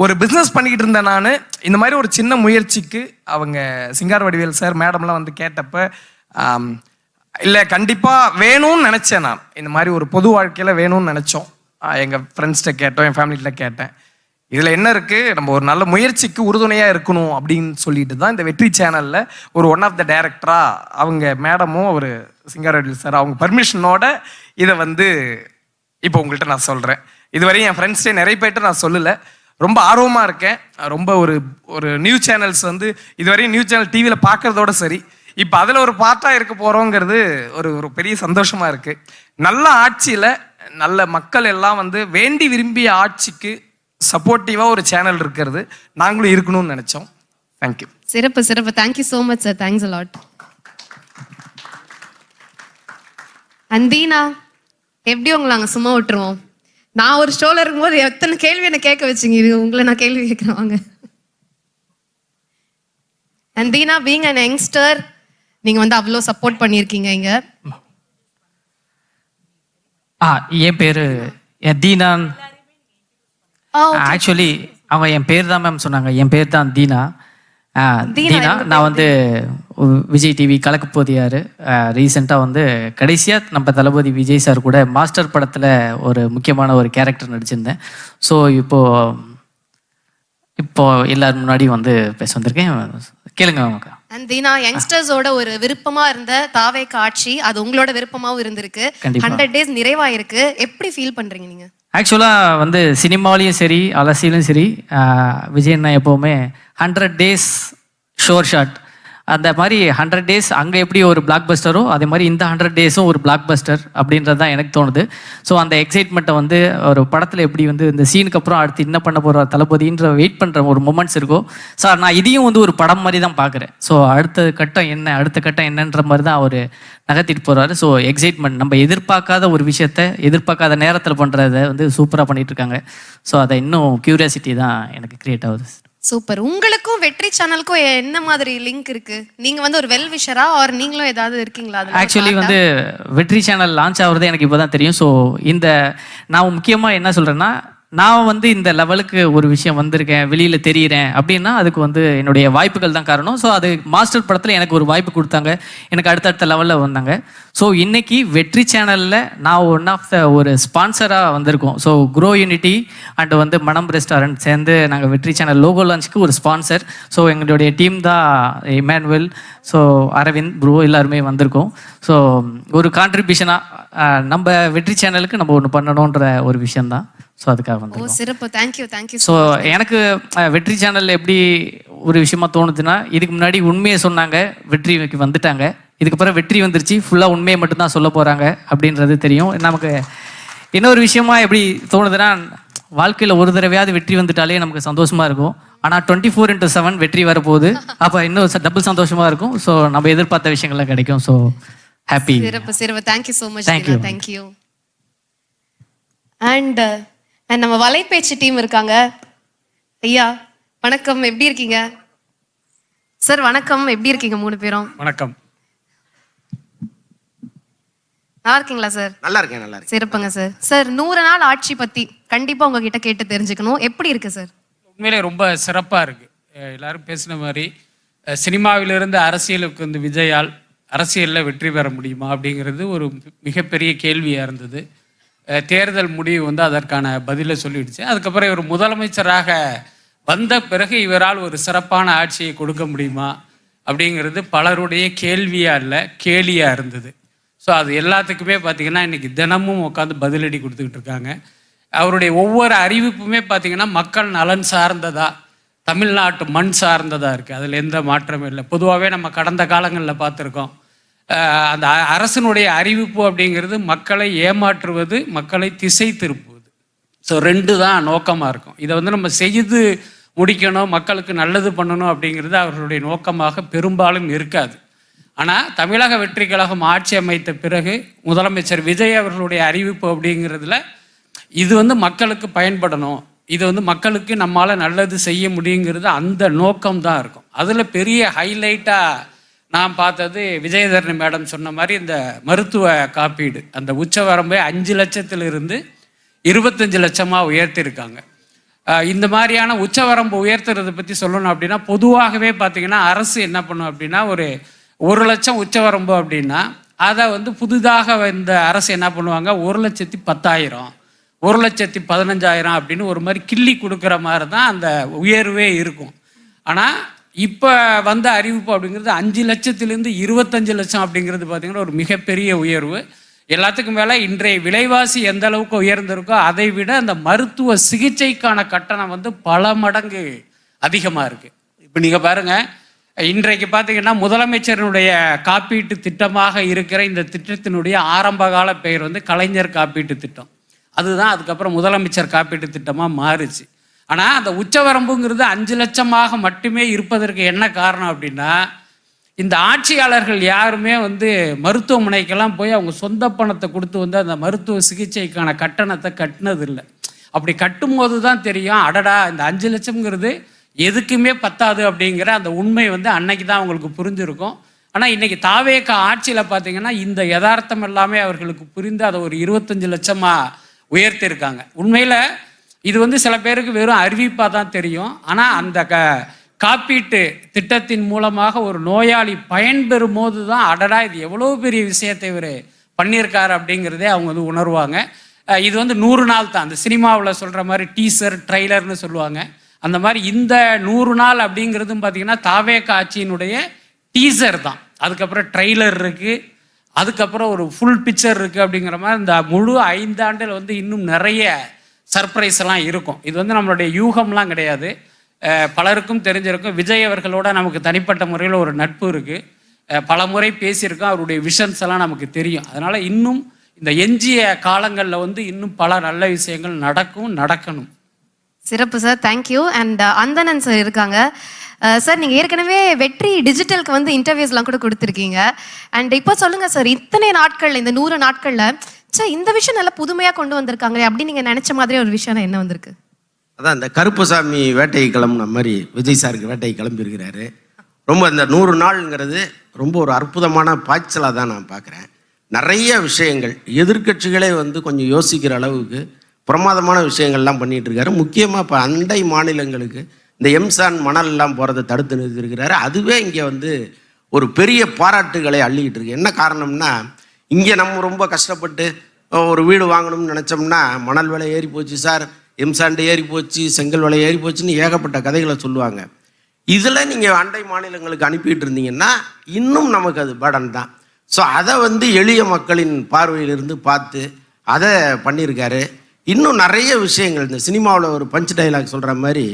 ஒரு பிஸ்னஸ் பண்ணிக்கிட்டு இருந்தேன் நான். இந்த மாதிரி ஒரு சின்ன முயற்சிக்கு அவங்க சிங்கார வடிவேல் சார் மேடம்லாம் வந்து கேட்டப்ப இல்லை கண்டிப்பாக வேணும்னு நினச்சேன். நான் இந்த மாதிரி ஒரு பொது வாழ்க்கையில் வேணும்னு நினச்சோம். எங்கள் ஃப்ரெண்ட்ஸ்கிட்ட கேட்டோம், என் ஃபேமிலிகிட்ட கேட்டேன். இதில் என்ன இருக்குது, நம்ம ஒரு நல்ல முயற்சிக்கு உறுதுணையாக இருக்கணும் அப்படின்னு சொல்லிட்டு தான் இந்த வெற்றி சேனலில் ஒரு ஒன் ஆஃப் த டைரக்டராக அவங்க மேடமும் ஒரு சிங்கார வடிவேல் சார் அவங்க பர்மிஷனோட இதை வந்து இப்போ உங்கள்கிட்ட நான் சொல்கிறேன். இதுவரையும் என் ஃப்ரெண்ட்ஸ்டே நிறைய பேர்ட்ட நான் சொல்லலை. ரொம்ப ஆர்வமாக இருக்கேன். ரொம்ப ஒரு நியூஸ் சேனல்ஸ் வந்து இதுவரையும் நியூஸ் சேனல் டிவியில் பார்க்குறதோட சரி, இப்போ அதில் ஒரு பார்ட்டாக இருக்க போகிறோங்கிறது ஒரு பெரிய சந்தோஷமாக இருக்குது. நல்ல ஆட்சியில் நல்ல மக்கள் எல்லாம் வந்து வேண்டி விரும்பிய ஆட்சிக்கு சப்போர்ட்டிவாக ஒரு சேனல் இருக்கிறது நாங்களும் இருக்கணும்னு நினச்சோம். தேங்க்யூ. சிறப்பு சிறப்பு. Thank you so much sir. Thanks a lot. அந்தீனா, எப்படி உங்களை நாங்கள் சும்மா விட்டுருவோம்? நான் ஒரு ஷோல இருக்கும்போது எத்தனை கேள்வி என்ன கேட்க வச்சுங்க. இது உங்களை நான் கேள்வி கேட்குறேன் வாங்க. அந்தீனா, பீங் அன் யங்ஸ்டர், நீங்க வந்து அவ்வளோ சப்போர்ட் பண்ணியிருக்கீங்க இங்க. என் பேரு தீனான். ஆக்சுவலி அவங்க என் பேர் தான் மேம் சொன்னாங்க. என் பேர் தான் தீனா. தீனா. நான் வந்து விஜய் டிவி கலக்கு போதியார் ரீசெண்டாக வந்து கடைசியாக நம்ம தளபதி விஜய் சார் கூட மாஸ்டர் படத்தில் ஒரு முக்கியமான ஒரு கேரக்டர் நடிச்சிருந்தேன். ஸோ இப்போ எல்லாரும் முன்னாடி வந்து பேச வந்திருக்கேன். கேளுங்க மேம். தீனா, யங்ஸ்டர்ஸோட ஒரு விருப்பமா இருந்த தாவேக ஆட்சி அது உங்களோட விருப்பமாவும் இருந்திருக்கு. 100 days நிறைவாயிருக்கு. எப்படி ஃபீல் பண்றீங்க நீங்க? ஆக்சுவலாக வந்து சினிமாலையும் சரி அலசியிலும் சரி விஜய் அண்ணா எப்போவுமே 100 days ஷோர் ஷாட் அந்த மாதிரி 100 days அங்கே எப்படி ஒரு பிளாக் பஸ்டரோ அதே மாதிரி இந்த 100 days-ம் ஒரு பிளாக் பஸ்டர் அப்படின்றது தான் எனக்கு தோணுது. ஸோ அந்த எக்ஸைட்மெண்ட்டை வந்து ஒரு படத்தில் எப்படி வந்து இந்த சீனுக்கு அப்புறம் அடுத்து என்ன பண்ண போகிற தளபதின்ற வெயிட் பண்ணுற ஒரு மொமெண்ட்ஸ் இருக்கும். சார் நான் இதையும் வந்து ஒரு படம் மாதிரி தான் பார்க்குறேன். ஸோ அடுத்த கட்டம் என்னன்ற மாதிரி தான் அவர் நகர்த்திட்டு போகிறாரு. ஸோ எக்ஸைட்மெண்ட், நம்ம எதிர்பார்க்காத ஒரு விஷயத்த எதிர்பார்க்காத நேரத்தில் பண்ணுறத வந்து சூப்பராக பண்ணிட்டு இருக்காங்க. ஸோ அதை இன்னும் க்யூரியாசிட்டி தான் எனக்கு கிரியேட் ஆகுது. சூப்பர். உங்களுக்கும் வெற்றி சேனலுக்கும் என்ன மாதிரி லிங்க் இருக்கு? நீங்க வந்து ஒரு வெல் விஷரா ஆர் நீங்களும் ஏதாவது இருக்கீங்களா? ஆக்சுவலி வந்து வெற்றி சேனல் லான்ச் ஆகுறது எனக்கு இப்போ தான் தெரியும். ஸோ இந்த நான் முக்கியமாக என்ன சொல்கிறேன்னா, நான் வந்து இந்த லெவலுக்கு ஒரு விஷயம் வந்திருக்கேன், வெளியில் தெரிகிறேன் அப்படின்னா அதுக்கு வந்து என்னுடைய வாய்ப்புகள் தான் காரணம். ஸோ அது மாஸ்டர் படத்தில் எனக்கு ஒரு வாய்ப்பு கொடுத்தாங்க, எனக்கு அடுத்தடுத்த லெவலில் வந்தாங்க. ஸோ இன்னைக்கு வெற்றி சேனலில் நான் ஒன் ஆஃப் த ஒரு ஸ்பான்சராக வந்திருக்கோம். ஸோ க்ரோ யூனிட்டி அண்ட் வந்து மனம் ரெஸ்டாரண்ட் சேர்ந்து நாங்கள் வெற்றி சேனல் லோகோ லான்ச்சுக்கு ஒரு ஸ்பான்சர். ஸோ எங்களுடைய டீம் தான் இமானுவேல், ஸோ அரவிந்த் ப்ரோ எல்லாருமே வந்திருக்கோம். ஸோ ஒரு கான்ட்ரிபியூஷனாக நம்ம வெற்றி சேனலுக்கு நம்ம ஒன்று பண்ணணுன்ற ஒரு விஷயந்தான். ஸோ அதுக்காக வந்து சிறப்பு. Thank you thank you. ஸோ எனக்கு வெற்றி சேனலில் எப்படி ஒரு விஷயமா தோணுதுன்னா, இதுக்கு முன்னாடி உண்மையை சொன்னாங்க, வெற்றிக்கு வந்துட்டாங்க. இதுக்கப்புறம் வெற்றி வந்துருச்சு, ஃபுல்லாக உண்மையை மட்டும்தான் சொல்ல போகிறாங்க அப்படின்றது தெரியும். நமக்கு இன்னொரு விஷயமா எப்படி தோணுதுன்னா, வாழ்க்கையில் ஒரு தடவையாவது வெற்றி வந்துட்டாலே நமக்கு சந்தோஷமாக இருக்கும். ஆனால் 24/7 வெற்றி வரப்போகுது, அப்போ இன்னும் டபுள் சந்தோஷமாக இருக்கும். ஸோ நம்ம எதிர்பார்த்த விஷயங்கள்லாம் கிடைக்கும். So happy. சிறப்பு சிறப்பு. Thank you so much. Thank you. And நம்ம வலைப்பேச்சு டீம் இருக்காங்க. ஐயா வணக்கம், எப்படி இருக்கீங்க? சார் வணக்கம், எப்படி இருக்கீங்க 3 பேரும்? வணக்கம். நல்லா இருக்கீங்களா சார்? நல்லா இருக்கேன், நல்லா இருக்கேன். சிறப்புங்க சார். சார் 100 நாள் ஆட்சி பத்தி கண்டிப்பா உங்ககிட்ட கேட்டு தெரிஞ்சுக்கணும். எப்படி இருக்கு சார்? உண்மையிலே ரொம்ப சிறப்பாக இருக்கு. எல்லாரும் பேசின மாதிரி சினிமாவிலிருந்து அரசியலுக்கு வந்து விஜயால் அரசியலில் வெற்றி பெற முடியுமா அப்படிங்கிறது ஒரு மிகப்பெரிய கேள்வியாக இருந்தது. தேர்தல் முடிவு வந்து அதற்கான பதிலை சொல்லிடுச்சு. அதுக்கப்புறம் இவர் முதலமைச்சராக வந்த பிறகு இவரால் ஒரு சிறப்பான ஆட்சியை கொடுக்க முடியுமா அப்படிங்கிறது பலருடைய கேள்வியாக இல்லை, கேலியாக இருந்தது. ஸோ அது எல்லாத்துக்குமே பார்த்திங்கன்னா இன்றைக்கி தினமும் உட்காந்து பதிலடி கொடுத்துக்கிட்டு இருக்காங்க. அவருடைய ஒவ்வொரு அறிவிப்புமே பார்த்திங்கன்னா மக்கள் நலன் சார்ந்ததாக, தமிழ்நாட்டு மண் சார்ந்ததாக இருக்குது. அதில் எந்த மாற்றமும் இல்லை. பொதுவாகவே நம்ம கடந்த காலங்களில் பார்த்துருக்கோம், அந்த அரசனுடைய அறிவிப்பு அப்படிங்கிறது மக்களை ஏமாற்றுவது, மக்களை திசை திருப்புவது. ஸோ 2 தான் நோக்கமாக இருக்கும். இதை வந்து நம்ம செய்து முடிக்கணும், மக்களுக்கு நல்லது பண்ணணும் அப்படிங்கிறது அவர்களுடைய நோக்கமாக பெரும்பாலும் இருக்காது. ஆனால் தமிழக வெற்றி கழகம் ஆட்சி அமைத்த பிறகு முதலமைச்சர் விஜய் அவர்களுடைய அறிவிப்பு அப்படிங்கிறதுல இது வந்து மக்களுக்கு பயன்படணும், இது வந்து மக்களுக்கு நம்மளால் நல்லது செய்ய முடியுங்கிறது அந்த நோக்கம்தான் இருக்கும். அதில் பெரிய ஹைலைட்டாக நான் பார்த்தது விஜயதரணி மேடம் சொன்ன மாதிரி இந்த மருத்துவ காப்பீடு, அந்த உச்சவரம்பை 5 லட்சத்திலிருந்து 25 லட்சமாக உயர்த்தியிருக்காங்க. இந்த மாதிரியான உச்சவரம்பு உயர்த்துறதை பற்றி சொல்லணும் அப்படின்னா, பொதுவாகவே பார்த்திங்கன்னா அரசு என்ன பண்ணும் அப்படின்னா, ஒரு 1 லட்சம் உச்சவரம்பு அப்படின்னா அதை வந்து புதிதாக இந்த அரசு என்ன பண்ணுவாங்க, 1,10,000 1,15,000 அப்படின்னு ஒரு மாதிரி கிள்ளி கொடுக்குற மாதிரி தான் அந்த உயர்வே இருக்கும். ஆனால் இப்போ வந்த அறிவிப்பு அப்படிங்கிறது 5 லட்சத்திலேருந்து 25 லட்சம் அப்படிங்கிறது பார்த்திங்கன்னா ஒரு மிகப்பெரிய உயர்வு. எல்லாத்துக்கும் மேலே இன்றைய விலைவாசி எந்த அளவுக்கு உயர்ந்திருக்கோ அதை விட அந்த மருத்துவ சிகிச்சைக்கான கட்டணம் வந்து பல மடங்கு அதிகமாக இருக்குது. இப்போ நீங்கள் பாருங்கள், இன்றைக்கு பார்த்தீங்கன்னா முதலமைச்சரினுடைய காப்பீட்டு திட்டமாக இருக்கிற இந்த திட்டத்தினுடைய ஆரம்பகால பெயர் வந்து கலைஞர் காப்பீட்டு திட்டம். அதுதான் அதுக்கப்புறம் முதலமைச்சர் காப்பீட்டு திட்டமாக மாறுச்சு. ஆனால் அந்த உச்சவரம்புங்கிறது 5 லட்சமாக மட்டுமே இருப்பதற்கு என்ன காரணம் அப்படின்னா, இந்த ஆட்சியாளர்கள் யாருமே வந்து மருத்துவமனைக்கெல்லாம் போய் அவங்க சொந்த பணத்தை கொடுத்து வந்து அந்த மருத்துவ சிகிச்சைக்கான கட்டணத்தை கட்டினதில்லை. அப்படி கட்டும்போது தான் தெரியும், அடடா இந்த 5 லட்சம்ங்கிறது எதுக்குமே பத்தாது அப்படிங்கிற அந்த உண்மை வந்து அன்னைக்கு தான் அவங்களுக்கு புரிஞ்சிருக்கும். ஆனால் இன்னைக்கு தாவேக ஆட்சியில் பார்த்தீங்கன்னா இந்த யதார்த்தம் எல்லாமே அவர்களுக்கு புரிந்து அதை ஒரு 25 லட்சமாக உயர்த்தியிருக்காங்க. உண்மையில் இது வந்து சில பேருக்கு வெறும் அறிவிப்பாக தான் தெரியும். ஆனால் அந்த காப்பீட்டு திட்டத்தின் மூலமாக ஒரு நோயாளி பயன்பெறும் போது தான் அடடா இது எவ்வளோ பெரிய விஷயத்தை இவர் பண்ணியிருக்காரு அப்படிங்கிறதே அவங்க வந்து உணர்வாங்க. இது வந்து 100 நாள் தான். அந்த சினிமாவில் சொல்கிற மாதிரி டீசர் ட்ரைலர்னு சொல்லுவாங்க. அந்த மாதிரி இந்த 100 நாள் அப்படிங்கிறதும் பார்த்தீங்கன்னா தாவேக ஆட்சியினுடைய டீசர் தான். அதுக்கப்புறம் ட்ரைலர் இருக்குது, அதுக்கப்புறம் ஒரு ஃபுல் பிக்சர் இருக்குது. அப்படிங்கிற மாதிரி இந்த முழு 5 ஆண்டில் வந்து இன்னும் நிறைய சர்ப்ரைஸ் எல்லாம் இருக்கும். இது வந்து நம்மளுடைய யூகம்லாம் கிடையாது. பலருக்கும் தெரிஞ்சிருக்கும், விஜய் அவர்களோட நமக்கு தனிப்பட்ட முறையில் ஒரு நட்பு இருக்குது. பல முறை பேசியிருக்கோம், அவருடைய விஷன்ஸ் எல்லாம் நமக்கு தெரியும். அதனால் இன்னும் இந்த எஞ்சிய காலங்களில் வந்து இன்னும் பல நல்ல விஷயங்கள் நடக்கணும். சிறப்பு sir, thank you. And Anthanan sir இருக்காங்க. சார், நீங்கள் ஏற்கனவே வெற்றி டிஜிட்டலுக்கு வந்து இன்டர்வியூஸ்லாம் கூட கொடுத்துருக்கீங்க. அண்ட் இப்போ சொல்லுங்கள் சார், இத்தனை நாட்களில் இந்த 100 நாட்களில் இந்த விஷயம் நல்லா புதுமையாக கொண்டு வந்திருக்காங்களே அப்படின்னு நீங்கள் நினச்ச மாதிரி ஒரு விஷயம் என்ன வந்திருக்கு? அதான் இந்த கருப்புசாமி வேட்டையை கிளம்புன மாதிரி விஜய் சாருக்கு வேட்டையை கிளம்பியிருக்கிறாரு. ரொம்ப இந்த 100 நாள்ங்கிறது ரொம்ப ஒரு அற்புதமான பாய்ச்சலாக தான் நான் பார்க்குறேன். நிறைய விஷயங்கள் எதிர்க்கட்சிகளே வந்து கொஞ்சம் யோசிக்கிற அளவுக்கு பிரமாதமான விஷயங்கள்லாம் பண்ணிகிட்டு இருக்காரு. முக்கியமாக இப்போ அண்டை மாநிலங்களுக்கு இந்த எம்சான் மணல்லாம் போகிறத தடுத்து நிறுத்திருக்கிறாரு. அதுவே இங்கே வந்து ஒரு பெரிய பாராட்டுகளை அள்ளிக்கிட்டு இருக்கு. என்ன காரணம்னா, இங்கே நம்ம ரொம்ப கஷ்டப்பட்டு ஒரு வீடு வாங்கணும்னு நினச்சோம்னா மணல் விலை ஏறி போச்சு சார், எம்சாண்டு ஏறி போச்சு, செங்கல் விலை ஏறி போச்சுன்னு ஏகப்பட்ட கதைகளை சொல்லுவாங்க. இதில் நீங்கள் அண்டை மாநிலங்களுக்கு அனுப்பிட்டு இருந்தீங்கன்னா இன்னும் நமக்கு அது பர்டன் தான். ஸோ அதை வந்து எளிய மக்களின் பார்வையிலிருந்து பார்த்து அதை பண்ணியிருக்காரு. இன்னும் நிறைய விஷயங்கள் இந்த சினிமாவில் ஒரு பஞ்ச் டைலாக் சொல்கிற மாதிரி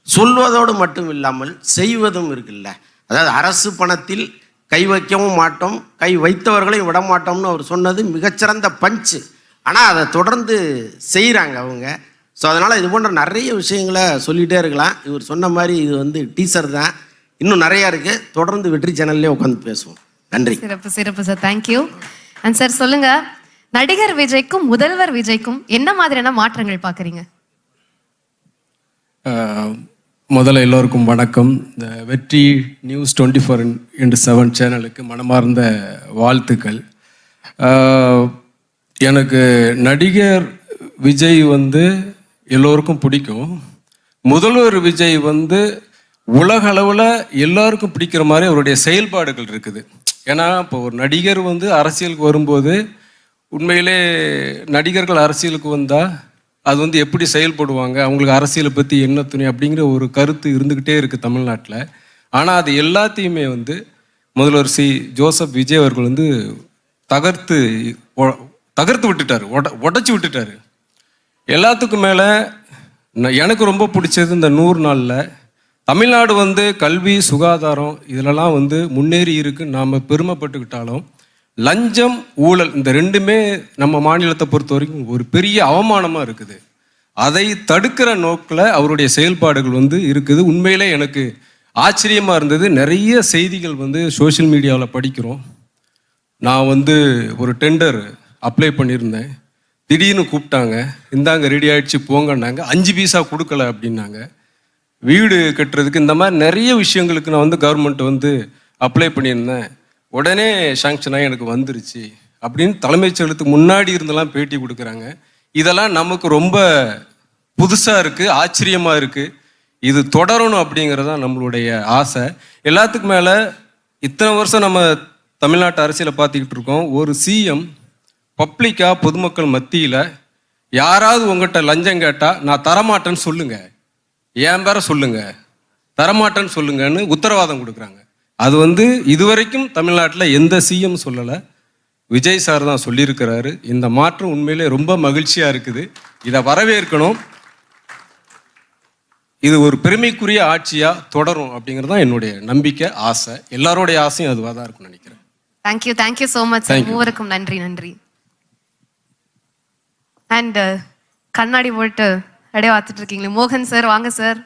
சொல்வதோடு மட்டும் இல்லாமல் செய்வதும் இருக்குல்ல. அதாவது அரசு பணத்தில் கை வைக்கவும் மாட்டோம், கை வைத்தவர்களையும் விட மாட்டோம்னு அவர் சொன்னது மிகச்சிறந்த பஞ்சு. ஆனால் அதை தொடர்ந்து செய்கிறாங்க அவங்க. ஸோ அதனால் இது போன்ற நிறைய விஷயங்களை சொல்லிகிட்டே இருக்கலாம். இவர் சொன்ன மாதிரி இது வந்து டீசர் தான், இன்னும் நிறையா இருக்குது. தொடர்ந்து வெற்றி சேனல்லே உட்காந்து பேசுவோம். நன்றி. சிறப்பு சார், தேங்க்யூ. அண்ட் சார் சொல்லுங்கள், நடிகர் விஜய்க்கும் முதல்வர் விஜய்க்கும் என்ன மாதிரியான மாற்றங்கள் பார்க்குறீங்க? முதல்ல எல்லோருக்கும் வணக்கம். இந்த வெற்றி நியூஸ் 24/7 சேனலுக்கு மனமார்ந்த வாழ்த்துக்கள். எனக்கு நடிகர் விஜய் வந்து எல்லோருக்கும் பிடிக்கும். முதல்வர் விஜய் வந்து உலக அளவில் எல்லாருக்கும் பிடிக்கிற மாதிரி அவருடைய செயல்பாடுகள் இருக்குது. ஏன்னா இப்போ ஒரு நடிகர் வந்து அரசியலுக்கு வரும்போது உண்மையிலே நடிகர்கள் அரசியலுக்கு வந்தால் அது வந்து எப்படி செயல்படுவாங்க, அவங்களுக்கு அரசியலை பற்றி என்ன துணை அப்படிங்கிற ஒரு கருத்து இருந்துக்கிட்டே இருக்குது தமிழ்நாட்டில். ஆனால் அது எல்லாத்தையுமே வந்து முதல்வர் ஜோசப் விஜய் அவர்கள் வந்து தகர்த்து விட்டுட்டார், உடச்சி விட்டுட்டார். எல்லாத்துக்கும் மேலே எனக்கு ரொம்ப பிடிச்சது இந்த 100 நாளில் தமிழ்நாடு வந்து கல்வி, சுகாதாரம் இதிலெல்லாம் வந்து முன்னேறி இருக்குன்னு நாம் பெருமைப்பட்டுக்கிட்டாலும் லஞ்சம், ஊழல் இந்த ரெண்டுமே நம்ம மாநிலத்தை பொறுத்த வரைக்கும் ஒரு பெரிய அவமானமாக இருக்குது. அதை தடுக்கிற நோக்கில் அவருடைய செயல்பாடுகள் வந்து இருக்குது. உண்மையிலே எனக்கு ஆச்சரியமாக இருந்தது. நிறைய செய்திகள் வந்து சோஷியல் மீடியாவில் படிக்கிறோம். நான் வந்து ஒரு டெண்டர் அப்ளை பண்ணியிருந்தேன். திடீர்னு கூப்பிட்டாங்க, இந்தாங்க ரெடி ஆகிடுச்சு போங்கன்னாங்க. 5 பைசா கொடுக்கல அப்படின்னாங்க. வீடு கட்டுறதுக்கு இந்த மாதிரி நிறைய விஷயங்களுக்கு நான் வந்து கவர்மெண்ட் வந்து அப்ளை பண்ணியிருந்தேன். உடனே சாங்ஷன் ஆகி எனக்கு வந்துருச்சு அப்படின்னு தலைமைச் செயலகத்துக்கு முன்னாடி இருந்தெல்லாம் பேட்டி கொடுக்குறாங்க. இதெல்லாம் நமக்கு ரொம்ப புதுசாக இருக்குது, ஆச்சரியமாக இருக்குது. இது தொடரணும் அப்படிங்கிறது தான் நம்மளுடைய ஆசை. எல்லாத்துக்கும் மேலே இத்தனை வருஷம் நம்ம தமிழ்நாட்டு அரசியலை பார்த்துக்கிட்டு இருக்கோம். ஒரு சிஎம் பப்ளிக்காக பொதுமக்கள் மத்தியில் யாராவது உங்கள்கிட்ட லஞ்சம் கேட்டால் நான் தரமாட்டேன்னு சொல்லுங்கள், என் பேரை சொல்லுங்கள், தரமாட்டேன்னு சொல்லுங்கன்னு உத்தரவாதம் கொடுக்குறாங்க. அது வந்து இதுவரைக்கும் தமிழ்நாட்டில் எந்த சிஎம் சொல்லலை. விஜய் சார் தான் சொல்லியிருக்கிறாரு. இந்த மாற்றம் உண்மையிலே ரொம்ப மகிழ்ச்சியாக இருக்குது. இதை வரவேற்கணும். இது ஒரு பெருமைக்குரிய ஆட்சியாக தொடரும் அப்படிங்கிறது தான் என்னுடைய நம்பிக்கை, ஆசை. எல்லாரோடைய ஆசையும் அதுவாக தான் இருக்கும்னு நினைக்கிறேன். Thank you so much sir. மூவருக்கும் நன்றி. அண்ட் கண்ணாடி போட்டு அப்படியே பார்த்துட்டு இருக்கீங்களே மோகன் சார், வாங்க சார்.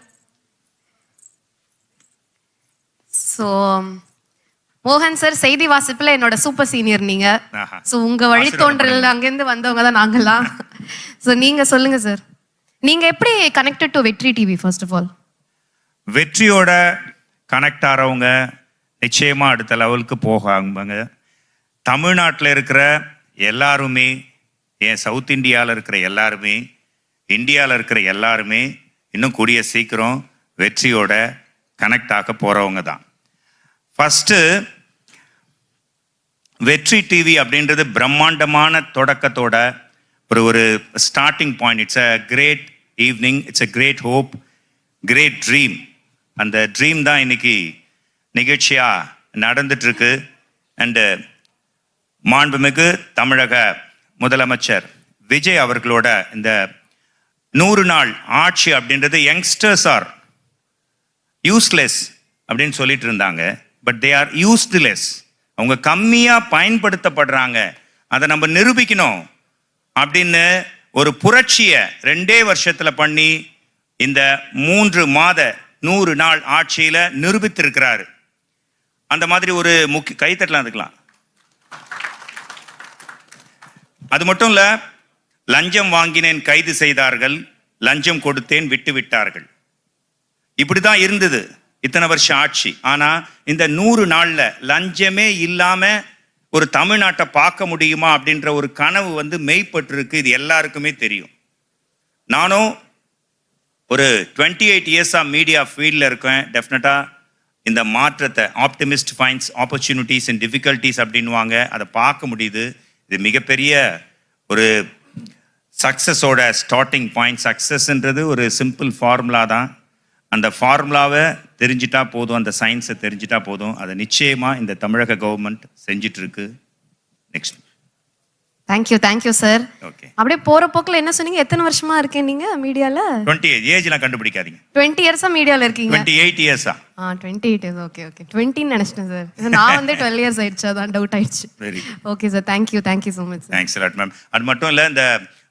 ஸோ மோகன் சார், செய்தி வாசிப்புல என்னோட சூப்பர் சீனியர் நீங்க. ஸோ உங்க வழித்தோன்றல் அங்கேருந்து வந்தவங்க தான் நாங்கெல்லாம். ஸோ நீங்க சொல்லுங்க சார், நீங்க எப்படி connected to Vetri TV? First of all, வெற்றியோட கனெக்ட் ஆகிறவங்க நிச்சயமா அடுத்த லெவலுக்கு போகாங்க. தமிழ்நாட்டில் இருக்கிற எல்லாருமே, ஏன் சவுத் இந்தியாவில் இருக்கிற எல்லாருமே, இந்தியாவில் இருக்கிற எல்லாருமே இன்னும் கூடிய சீக்கிரம் வெற்றியோட கனெக்ட் ஆக போகிறவங்க தான். ஃபஸ்ட்டு வெற்றி டிவி அப்படின்றது பிரம்மாண்டமான தொடக்கத்தோட ஒரு starting point. It's a great evening, it's a great hope, great dream. அந்த ட்ரீம் தான் இன்னைக்கு நிகழ்ச்சியாக நடந்துட்டுருக்கு. அண்டு மாண்புமிகு தமிழக முதலமைச்சர் விஜய் அவர்களோட இந்த 100 நாள் ஆட்சி அப்படின்றது யங்ஸ்டர்ஸ் ஆர் யூஸ்லெஸ் அப்படின்னு சொல்லிட்டு இருந்தாங்க. But they are useless. அவங்க கம்மியாக பயன்படுத்தப்படுறாங்க, அதை நம்ம நிரூபிக்கணும் அப்படின்னு ஒரு புரட்சியை 2 வருஷத்தில் பண்ணி இந்த 3 மாத 100 நாள் ஆட்சியில் நிரூபித்திருக்கிறாரு. அந்த மாதிரி ஒரு முக்கிய கைத்தட்டலாம் இருக்கலாம். அது மட்டும் இல்லை, லஞ்சம் வாங்கினேன் கைது செய்தார்கள், லஞ்சம் கொடுத்தேன் விட்டு விட்டார்கள். இப்படி தான் இருந்தது இத்தனை வருஷம் ஆட்சி. ஆனால் இந்த 100 நாளில் லஞ்சமே இல்லாமல் ஒரு தமிழ்நாட்டை பார்க்க முடியுமா அப்படின்ற ஒரு கனவு மெய்ப்பட்டிருக்கு. இது எல்லாருக்குமே தெரியும். நானும் ஒரு 28 இயர்ஸாக மீடியா ஃபீல்டில் இருக்கேன். டெஃபினட்டாக இந்த மாற்றத்தை, optimist finds opportunities and difficulties அப்படின்வாங்க, அதை பார்க்க முடியுது. இது மிகப்பெரிய ஒரு சக்ஸஸோட ஸ்டார்டிங் பாயிண்ட். சக்ஸஸ்ன்றது ஒரு சிம்பிள் ஃபார்முலா தான். அந்த ஃபார்முலாவை தெரிஞ்சிட்டா போதும், அந்த சயின்ஸை தெரிஞ்சிட்டா போதும். அதை நிச்சயமாக இந்த தமிழக கவர்மெண்ட் செஞ்சிட்ருக்கு. நெக்ஸ்ட். Thank you sir. ஓகே. அப்படியே போற போக்குல என்ன சொன்னீங்க? எத்தனை வருஷமா இருக்கீங்க நீங்க மீடியால? 28 ஏஜ்லாம் கண்டுபிடிக்காதீங்க. 20 இயர்ஸா மீடியால இருக்கீங்க? 28 இயர்ஸா? 28 இயர்ஸ். ஓகே 20 நினைச்சிட்டேன் சார். நான் 12 இயர்ஸ் ஆயிடுச்சு, அதான் டவுட் ஆயிடுச்சு. Very okay sir, thank you so much. Thanks lot ma'am. அது மட்டும் இல்லை, இந்த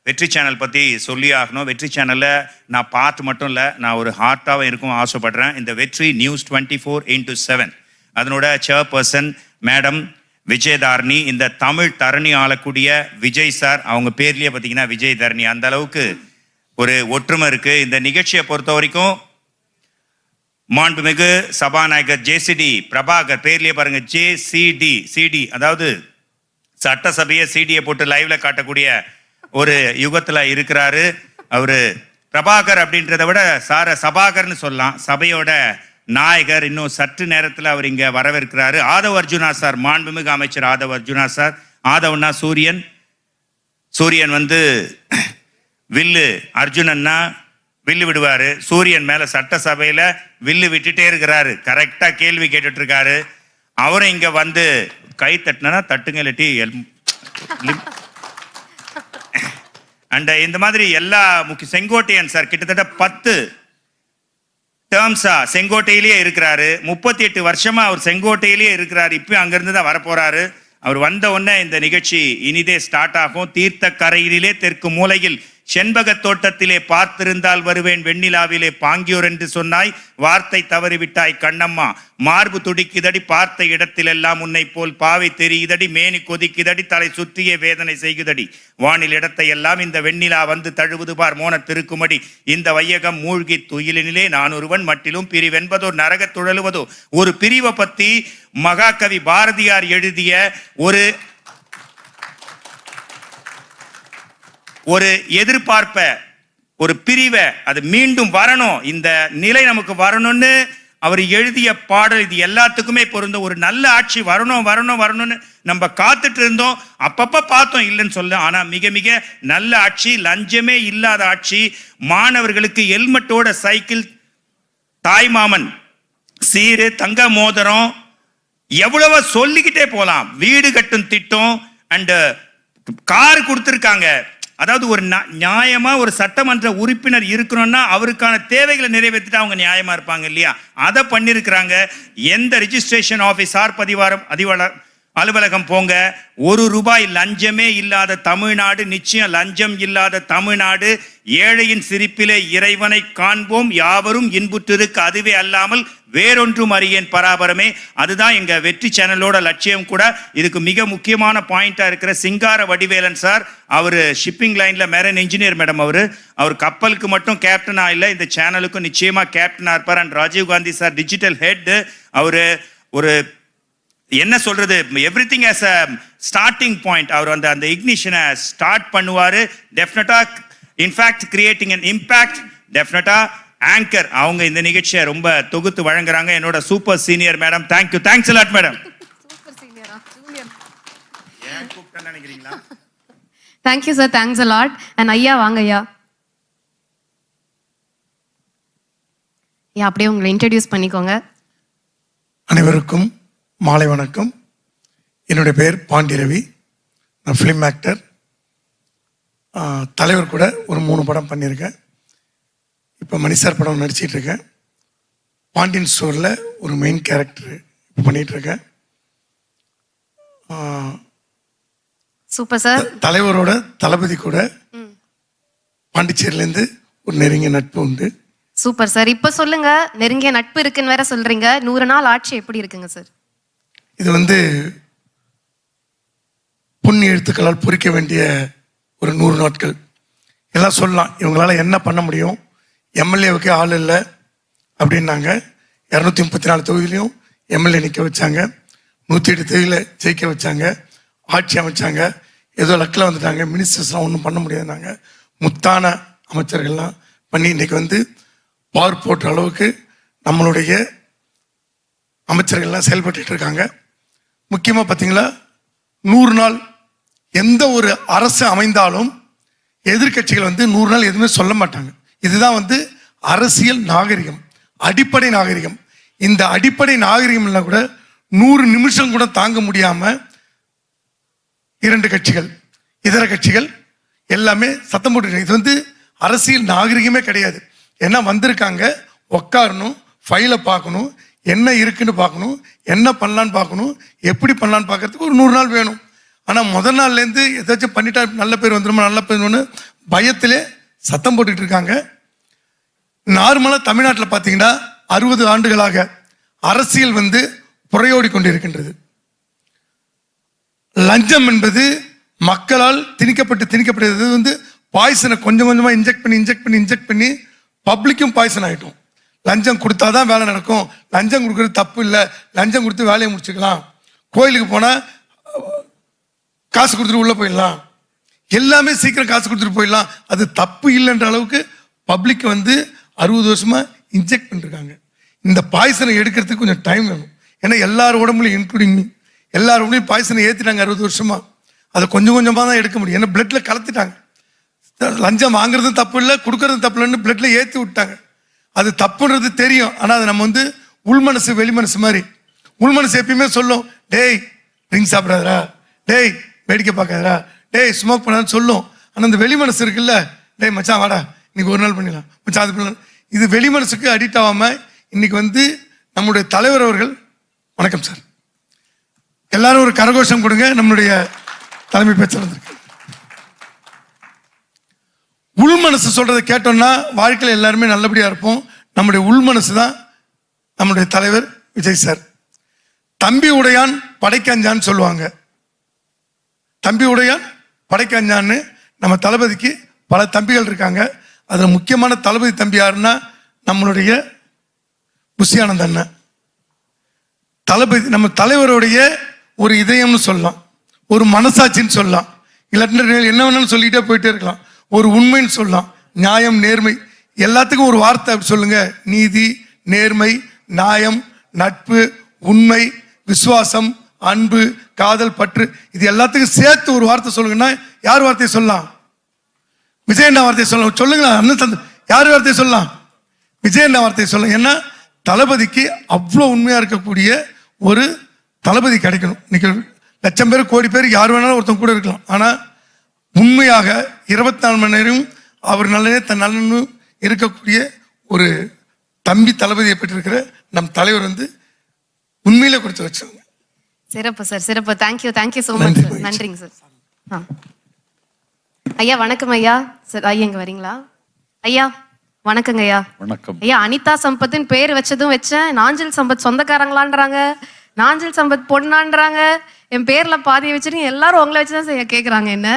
வெற்றி சேனல் பற்றி சொல்லி ஆகணும். வெற்றி சேனலில் நான் பார்த்து மட்டும் இல்லை, நான் ஒரு ஹார்ட்டாகவும் இருக்கும் ஆசைப்படுறேன். இந்த வெற்றி நியூஸ் 24/7 அதனோட சேர்பர்சன் மேடம் விஜயதாரணி, இந்த தமிழ் தரணி ஆளக்கூடிய விஜய் சார், அவங்க பேர்லேயே பார்த்தீங்கன்னா விஜய் தரணி, அந்த அளவுக்கு ஒரு ஒற்றுமை இருக்குது. இந்த நிகழ்ச்சியை பொறுத்த வரைக்கும் மாண்புமிகு சபாநாயகர் ஜேசிடி பிரபாகர், பேர்லேயே பாருங்க ஜேசிடி, அதாவது சட்டசபையை சிடியை போட்டு லைவ்ல காட்டக்கூடிய ஒரு யுகத்தில் இருக்கிறாரு அவர். பிரபாகர் அப்படின்றத விட சபாகர்னு சொல்லலாம், சபையோட நாயகர். இன்னும் சற்று நேரத்தில் அவர் இங்கே வரவிருக்கிறாரு. ஆதவ் அர்ஜுனா சார், மாண்புமிகு அமைச்சர் ஆதவ் அர்ஜுனா சார். ஆதவ்னா சூரியன், சூரியன் வில்லு, அர்ஜுனன்னா வில்லு விடுவார். சூரியன் மேலே சட்டசபையில் வில்லு விட்டுட்டே இருக்கிறாரு, கரெக்டாக கேள்வி கேட்டுட்டு இருக்காரு. அவரும் இங்கே கை தட்டினா தட்டுங்க, இல்லாட்டி அண்ட் இந்த மாதிரி எல்லா செங்கோட்டையன் சார் கிட்டத்தட்ட 10 டேர்ம்ஸா செங்கோட்டையிலேயே இருக்கிறாரு. 38 வருஷமா அவர் செங்கோட்டையிலேயே இருக்கிறாரு. இப்போ அங்கிருந்து தான் வரப்போறாரு. அவர் வந்த உடனே இந்த நிகழ்ச்சி இனிதே ஸ்டார்ட் ஆகும். தீர்த்த கரையிலே தெற்கு மூலையில் செண்பக தோட்டத்திலே பார்த்திருந்தால் வருவேன், வெண்ணிலாவிலே பாங்கியோர் என்று சொன்னாய், வார்த்தை தவறிவிட்டாய் கண்ணம்மா, மார்பு துடிக்குதடி பார்த்த இடத்திலெல்லாம் உன்னை போல் பாவை தெரியுதடி, மேனி கொதிக்குதடி, தலை சுற்றிய வேதனை செய்குதடி, வானில் இடத்தை எல்லாம் இந்த வெண்ணிலா தழுவுது பார் மோன திருக்குமடி, இந்த வையகம் மூழ்கி துயிலினிலே நான் ஒருவன் மட்டிலும் பிரிவென்பதோ நரக துழலுவதோ. ஒரு பிரிவை பத்தி மகாகவி பாரதியார் எழுதிய ஒரு எதிர்பார்ப்ப, ஒரு பிரிவை, அது மீண்டும் வரணும், இந்த நிலை நமக்கு வரணும்னு அவர் எழுதிய பாடல். இது எல்லாத்துக்குமே பொருந்த. ஒரு நல்ல ஆட்சி வரணும்னு நம்ம காத்துட்டு இருந்தோம். அப்பப்ப பார்த்தோம், இல்லைன்னு சொல்ல. ஆனா மிக மிக நல்ல ஆட்சி, லஞ்சமே இல்லாத ஆட்சி, மாணவர்களுக்கு ஹெல்மெட்டோட சைக்கிள், தாய்மாமன் சீரு, தங்க மோதிரம், எவ்வளவோ சொல்லிக்கிட்டே போலாம். வீடு கட்டும் திட்டம் அண்ட் கார் கொடுத்துருக்காங்க. அதாவது ஒரு நியாயமா ஒரு சட்டமன்ற உறுப்பினர் இருக்கணும்னா அவருக்கான தேவைகளை நிறைவேற்றிட்டு அவங்க நியாயமா இருப்பாங்க இல்லையா? அதை பண்ணிருக்கிறாங்க. எந்த ரெஜிஸ்ட்ரேஷன் ஆஃபீஸ் பதிவாளர் அலுவலகம் போங்க, ₹1 லஞ்சமே இல்லாத தமிழ்நாடு, நிச்சயம் லஞ்சம் இல்லாத தமிழ்நாடு. ஏழையின் சிரிப்பிலே இறைவனை காண்போம், யாவரும் இன்புற்றிருக்கு, அதுவே அல்லாமல் வேறொன்றும் அறியேன் பராபரமே. அதுதான் எங்க வெற்றி சேனலோட லட்சியம் கூட. இதுக்கு மிக முக்கியமான பாயிண்டா இருக்கிற சிங்கார வடிவேலன் சார், அவர் ஷிப்பிங் லைன்ல மெரைன் இன்ஜினியர் மேடம், அவர் கப்பலுக்கு மட்டும் கேப்டனா இல்லை, இந்த சேனலுக்கும் நிச்சயமா கேப்டனா இருப்பார். And Rajiv Gandhi sir digital head, அவரு ஒரு என்ன சொல்றது, everything as a starting point. அவர் அந்த இக்னிஷனை ஸ்டார்ட் பண்ணுவாரு. Definitely in fact creating an impact. Definitely anchor அவங்க இந்த நிகழ்ச்சியை ரொம்ப தொகுத்து வழங்குறாங்க. என்னோட super senior madam, thank you, thanks a lot madam. Super சீனியரா ஜூனியர்? ஏன் கூப்பிட்டேன்னு நினைக்கிறீங்களா? Thank you sir, thanks a lot. And ஐயா வாங்க ஐயா. ஐயா அப்படியே உங்களை இன்ட்ரடியூஸ் பண்ணிக்கோங்க. அனைவருக்கும் மாலை வணக்கம். என்னுடைய பெயர் பாண்டி ரவி. நான் ஃபிலிம் ஆக்டர். தலைவர் கூட ஒரு 3 படம் பண்ணியிருக்கேன். இப்போ மணிசார் படம் நடிச்சிட்டு இருக்கேன். பாண்டியன் ஸ்டோரில் ஒரு மெயின் கேரக்டர் இப்போ பண்ணிகிட்ருக்கேன். Super sir. தலைவரோட தளபதி கூட பாண்டிச்சேரியிலேருந்து ஒரு நெருங்கிய நட்பு உண்டு. Super sir. இப்போ சொல்லுங்க, நெருங்கிய நட்பு இருக்குன்னு வேற சொல்றீங்க, 100 நாள் ஆட்சி எப்படி இருக்குங்க சார்? இது பொன் எழுத்துக்களால் பொறிக்க வேண்டிய ஒரு 100 நாட்கள். எல்லாம் சொல்லலாம், இவங்களால என்ன பண்ண முடியும், எம்எல்ஏவுக்கு ஆள் இல்லை அப்படின்னாங்க. 234 தொகுதியிலையும் எம்எல்ஏ நிற்க வச்சாங்க, 108 தொகுதியில் ஜெயிக்க வச்சாங்க, ஆட்சி அமைச்சாங்க. ஏதோ லக்கில் வந்துட்டாங்க. மினிஸ்டர்ஸ்லாம் ஒன்றும் பண்ண முடியாதுனாங்க. முத்தான அமைச்சர்கள்லாம் பண்ணி இன்னைக்கு பவர் போட்டுற அளவுக்கு நம்மளுடைய அமைச்சர்கள்லாம் செயல்பட்டு இருக்காங்க. முக்கியமாக பார்த்தீங்களா, 100 நாள் எந்த ஒரு அரசு அமைந்தாலும் எதிர்கட்சிகள் 100 நாள் எதுவுமே சொல்ல மாட்டாங்க. இதுதான் அரசியல் நாகரிகம், அடிப்படை நாகரிகம். இந்த அடிப்படை நாகரிகம் இல்லை கூட 100 நிமிஷம் கூட தாங்க முடியாம 2 கட்சிகள், இதர கட்சிகள் எல்லாமே சத்தம் போட்டு. இது அரசியல் நாகரிகமே கிடையாது. ஏன்னா வந்திருக்காங்க, உட்காரணும், ஃபைலை பார்க்கணும், என்ன இருக்குன்னு பார்க்கணும், என்ன பண்ணலான்னு பார்க்கணும், எப்படி பண்ணலான்னு பார்க்கறதுக்கு ஒரு 100 நாள் வேணும். ஆனால் முதல் நாள்லேருந்து ஏதாச்சும் பண்ணிட்டா நல்ல பேர் வந்துடுமா, நல்ல பேர் பயத்திலே சத்தம் போட்டுக்கிட்டு இருக்காங்க. நார்மலாக தமிழ்நாட்டில் பார்த்தீங்கன்னா 60 ஆண்டுகளாக அரசியல் புறையோடி கொண்டு இருக்கின்றது. லஞ்சம் என்பது மக்களால் திணிக்கப்பட்டது பாய்சனை கொஞ்சம் கொஞ்சமாக இன்ஜெக்ட் பண்ணி பப்ளிக்கும் பாய்சன் ஆகிட்டோம். லஞ்சம் கொடுத்தாதான் வேலை நடக்கும், லஞ்சம் கொடுக்கறது தப்பு இல்லை, லஞ்சம் கொடுத்து வேலையை முடிச்சுக்கலாம், கோயிலுக்கு போனால் காசு கொடுத்துட்டு உள்ளே போயிடலாம், எல்லாமே சீக்கிரம் காசு கொடுத்துட்டு போயிடலாம், அது தப்பு இல்லைன்ற அளவுக்கு பப்ளிக் 60 வருஷமா இன்ஜெக்ட் பண்ணிருக்காங்க. இந்த பாய்சனை எடுக்கிறதுக்கு கொஞ்சம் டைம் வேணும். ஏன்னா எல்லார் உடம்புலையும் இன்க்ளூடிங் எல்லார் உடம்புலையும் பாய்சனை ஏற்றிட்டாங்க 60 வருஷமா. அதை கொஞ்சம் கொஞ்சமாக தான் எடுக்க முடியும். ஏன்னா பிளட்ல கலந்துட்டாங்க. லஞ்சம் வாங்குறதும் தப்பு இல்லை, கொடுக்கறதும் தப்பு இல்லைன்னு பிளட்ல ஏற்றி விட்டாங்க. அது தப்புன்றது தெரியும். ஆனால் அது நம்ம உள்மனசு வெளிமனசு மாதிரி. உள்மனசு எப்பயுமே சொல்லும், டேய் ட்ரிங்க் சாப்பிடாதரா, டேய் வேடிக்கை பார்க்காதரா, டேய் ஸ்மோக் பண்ணான்னு சொல்லும். ஆனால் அந்த வெளிமனசு இருக்குல்ல, டேய் மச்சான் வாடா இன்னைக்கு ஒரு நாள் பண்ணிடலாம் மச்சான் அது பண்ணலாம். இது வெளிமனசுக்கு அடிக்ட் ஆகாமல் இன்னைக்கு நம்முடைய தலைவர் அவர்கள், வணக்கம் சார், எல்லாரும் ஒரு கரகோஷம் கொடுங்க. நம்மளுடைய தலைமை பேச்சர் வந்திருக்கு. உள்மனசு சொல்றதை கேட்டோம்னா வாழ்க்கையில் எல்லாருமே நல்லபடியா இருப்போம். நம்முடைய உள்மனசு தான் நம்முடைய தலைவர் விஜய் சார். தம்பி உடையான் படைக்கஞ்சான்னு சொல்லுவாங்க. தம்பி உடையான் படைக்கஞ்சான்னு நம்ம தளபதிக்கு பல தம்பிகள் இருக்காங்க. அதுல முக்கியமான தளபதி தம்பி யாருன்னா நம்மளுடைய புஷியானந்த் அண்ணன். தளபதி நம்ம தலைவருடைய ஒரு இதயம்னு சொல்லலாம், ஒரு மனசாட்சின்னு சொல்லலாம், இல்லாட்டி என்ன வேணாலும் சொல்லிட்டே போயிட்டே இருக்கலாம். ஒரு உண்மைன்னு சொல்லலாம், நியாயம் நேர்மை, எல்லாத்துக்கும் ஒரு வார்த்தை அப்படி சொல்லுங்க. நீதி, நேர்மை, நியாயம், நட்பு, உண்மை, விசுவாசம், அன்பு, காதல், பற்று, இது எல்லாத்துக்கும் சேர்த்து ஒரு வார்த்தை சொல்லுங்கன்னா யார் வார்த்தையை சொல்லலாம்? விஜயண்ணா வார்த்தையை சொல்லலாம். சொல்லுங்களா அண்ணன் தந்து, யார் வார்த்தையை சொல்லலாம்? விஜயண்ணா வார்த்தையை சொல்லலாம். ஏன்னா தளபதிக்கு அவ்வளோ உண்மையா இருக்கக்கூடிய ஒரு தளபதி கிடைக்கணும். இன்னைக்கு லட்சம் பேர் கோடி பேர் யார் வேணாலும் ஒருத்தன் கூட இருக்கலாம். ஆனால் உண்மையாக 24 மணி நேரம் அவர் நல்லனே தன் நல்லனும் இருக்கக்கூடிய ஒரு தம்பி தளபதியை பெற்றிருக்கிற நம் தலைவர் வந்து உண்மையிலே கொடுத்து வச்சவங்க. சிறப்பு சார், சிறப்பு. Thank you so much sir. நன்றிங்க சார். ஐயா வணக்கம் ஐயா. சார் ஐயா இங்க வரீங்களா? ஐயா வணக்கங்க ஐயா. வணக்கம் ஐயா. அனிதா சம்பத்தின் பேர் வச்சதும் வச்சேன். நாஞ்சில் சம்பத் சொந்தக்காரங்களான்றாங்க, நாஞ்சில் சம்பத் பொண்ணான்றாங்க, என் பேர்ல பாதியை வச்சிருக்கீங்க. எல்லாரும் உங்களை வச்சுதான் ஐயா கேட்குறாங்க என்ன.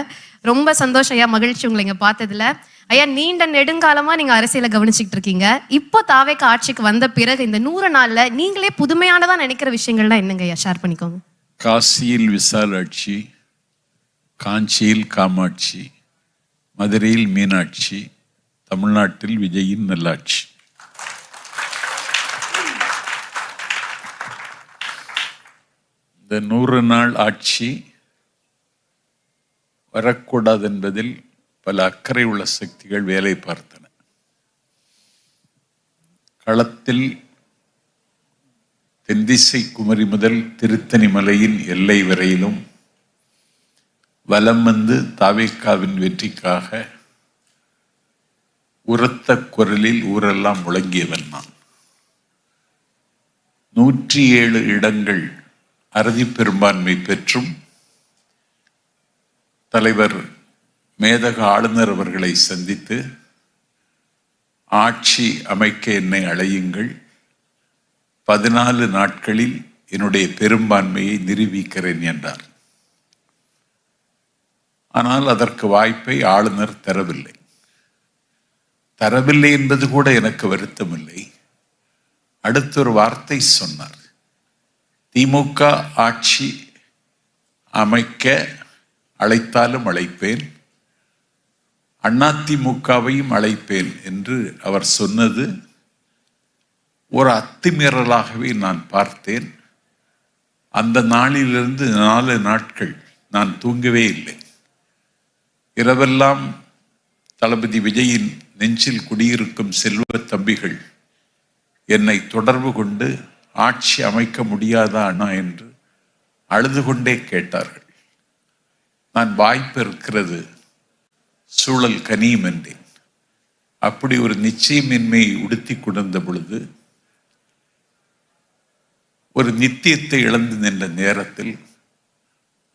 ரொம்ப சந்தோஷம் ஐயா, மகிழ்ச்சி உங்களை இங்க பார்த்ததுல. ஐயா நீண்ட நெடுங்காலமா நீங்க அரசியலை கவனிச்சுட்டு இருக்கீங்க. இப்போ தாவேக ஆட்சிக்கு வந்த பிறகு இந்த 100 நாள்ல நீங்களே புதுமையானதா நினைக்கிற விஷயங்கள்லாம் என்னங்க ஐயா, ஷேர் பண்ணிக்கோங்க. காசியில் விசாலாட்சி, காஞ்சியில் காமாட்சி, மதுரையில் மீனாட்சி, தமிழ்நாட்டில் விஜயின் நல்லாட்சி. இந்த 100 நாள் ஆட்சி வரக்கூடாது என்பதில் பல அக்கறை உள்ள சக்திகள் வேலை பார்த்தன. களத்தில் தென்திசை குமரி முதல் திருத்தணி மலையின் எல்லை வரையிலும் வலம் வந்து தாவேகாவின் வெற்றிக்காக உரத்த குரலில் ஊரெல்லாம் முழங்கியவன் நான். 107 இடங்கள் அறுதி பெரும்பான்மை பெற்றும் தலைவர் மேதக ஆளுநர் அவர்களை சந்தித்து ஆட்சி அமைக்க என்னை அழையுங்கள், 14 நாட்களில் என்னுடைய பெரும்பான்மையை நிரூபிக்கிறேன் என்றார். ஆனால் அதற்கு வாய்ப்பை ஆளுநர் தரவில்லை. தரவில்லை என்பது கூட எனக்கு வருத்தமில்லை. அடுத்த ஒரு வார்த்தை சொன்னார், திமுக ஆட்சி அமைக்க அழைத்தாலும் அழைப்பேன், அதிமுகவையும் அழைப்பேன் என்று அவர் சொன்னது ஒரு அத்துமீறலாகவே நான் பார்த்தேன். அந்த நாளிலிருந்து 4 நாட்கள் நான் தூங்கவே இல்லை. இரவெல்லாம் தளபதி விஜயின் நெஞ்சில் குடியிருக்கும் செல்வ தம்பிகள் என்னை தொடர்பு கொண்டு ஆட்சி அமைக்க முடியாதா அண்ணா என்று அழுது கொண்டே கேட்டார்கள். நான் வாய்ப்பு இருக்கிறது, சூழல் கனியும் என்றேன். அப்படி ஒரு நிச்சயமின்மையை உடுத்தி கொண்டிருந்த பொழுது, ஒரு நித்தியத்தை இழந்து நின்ற நேரத்தில்,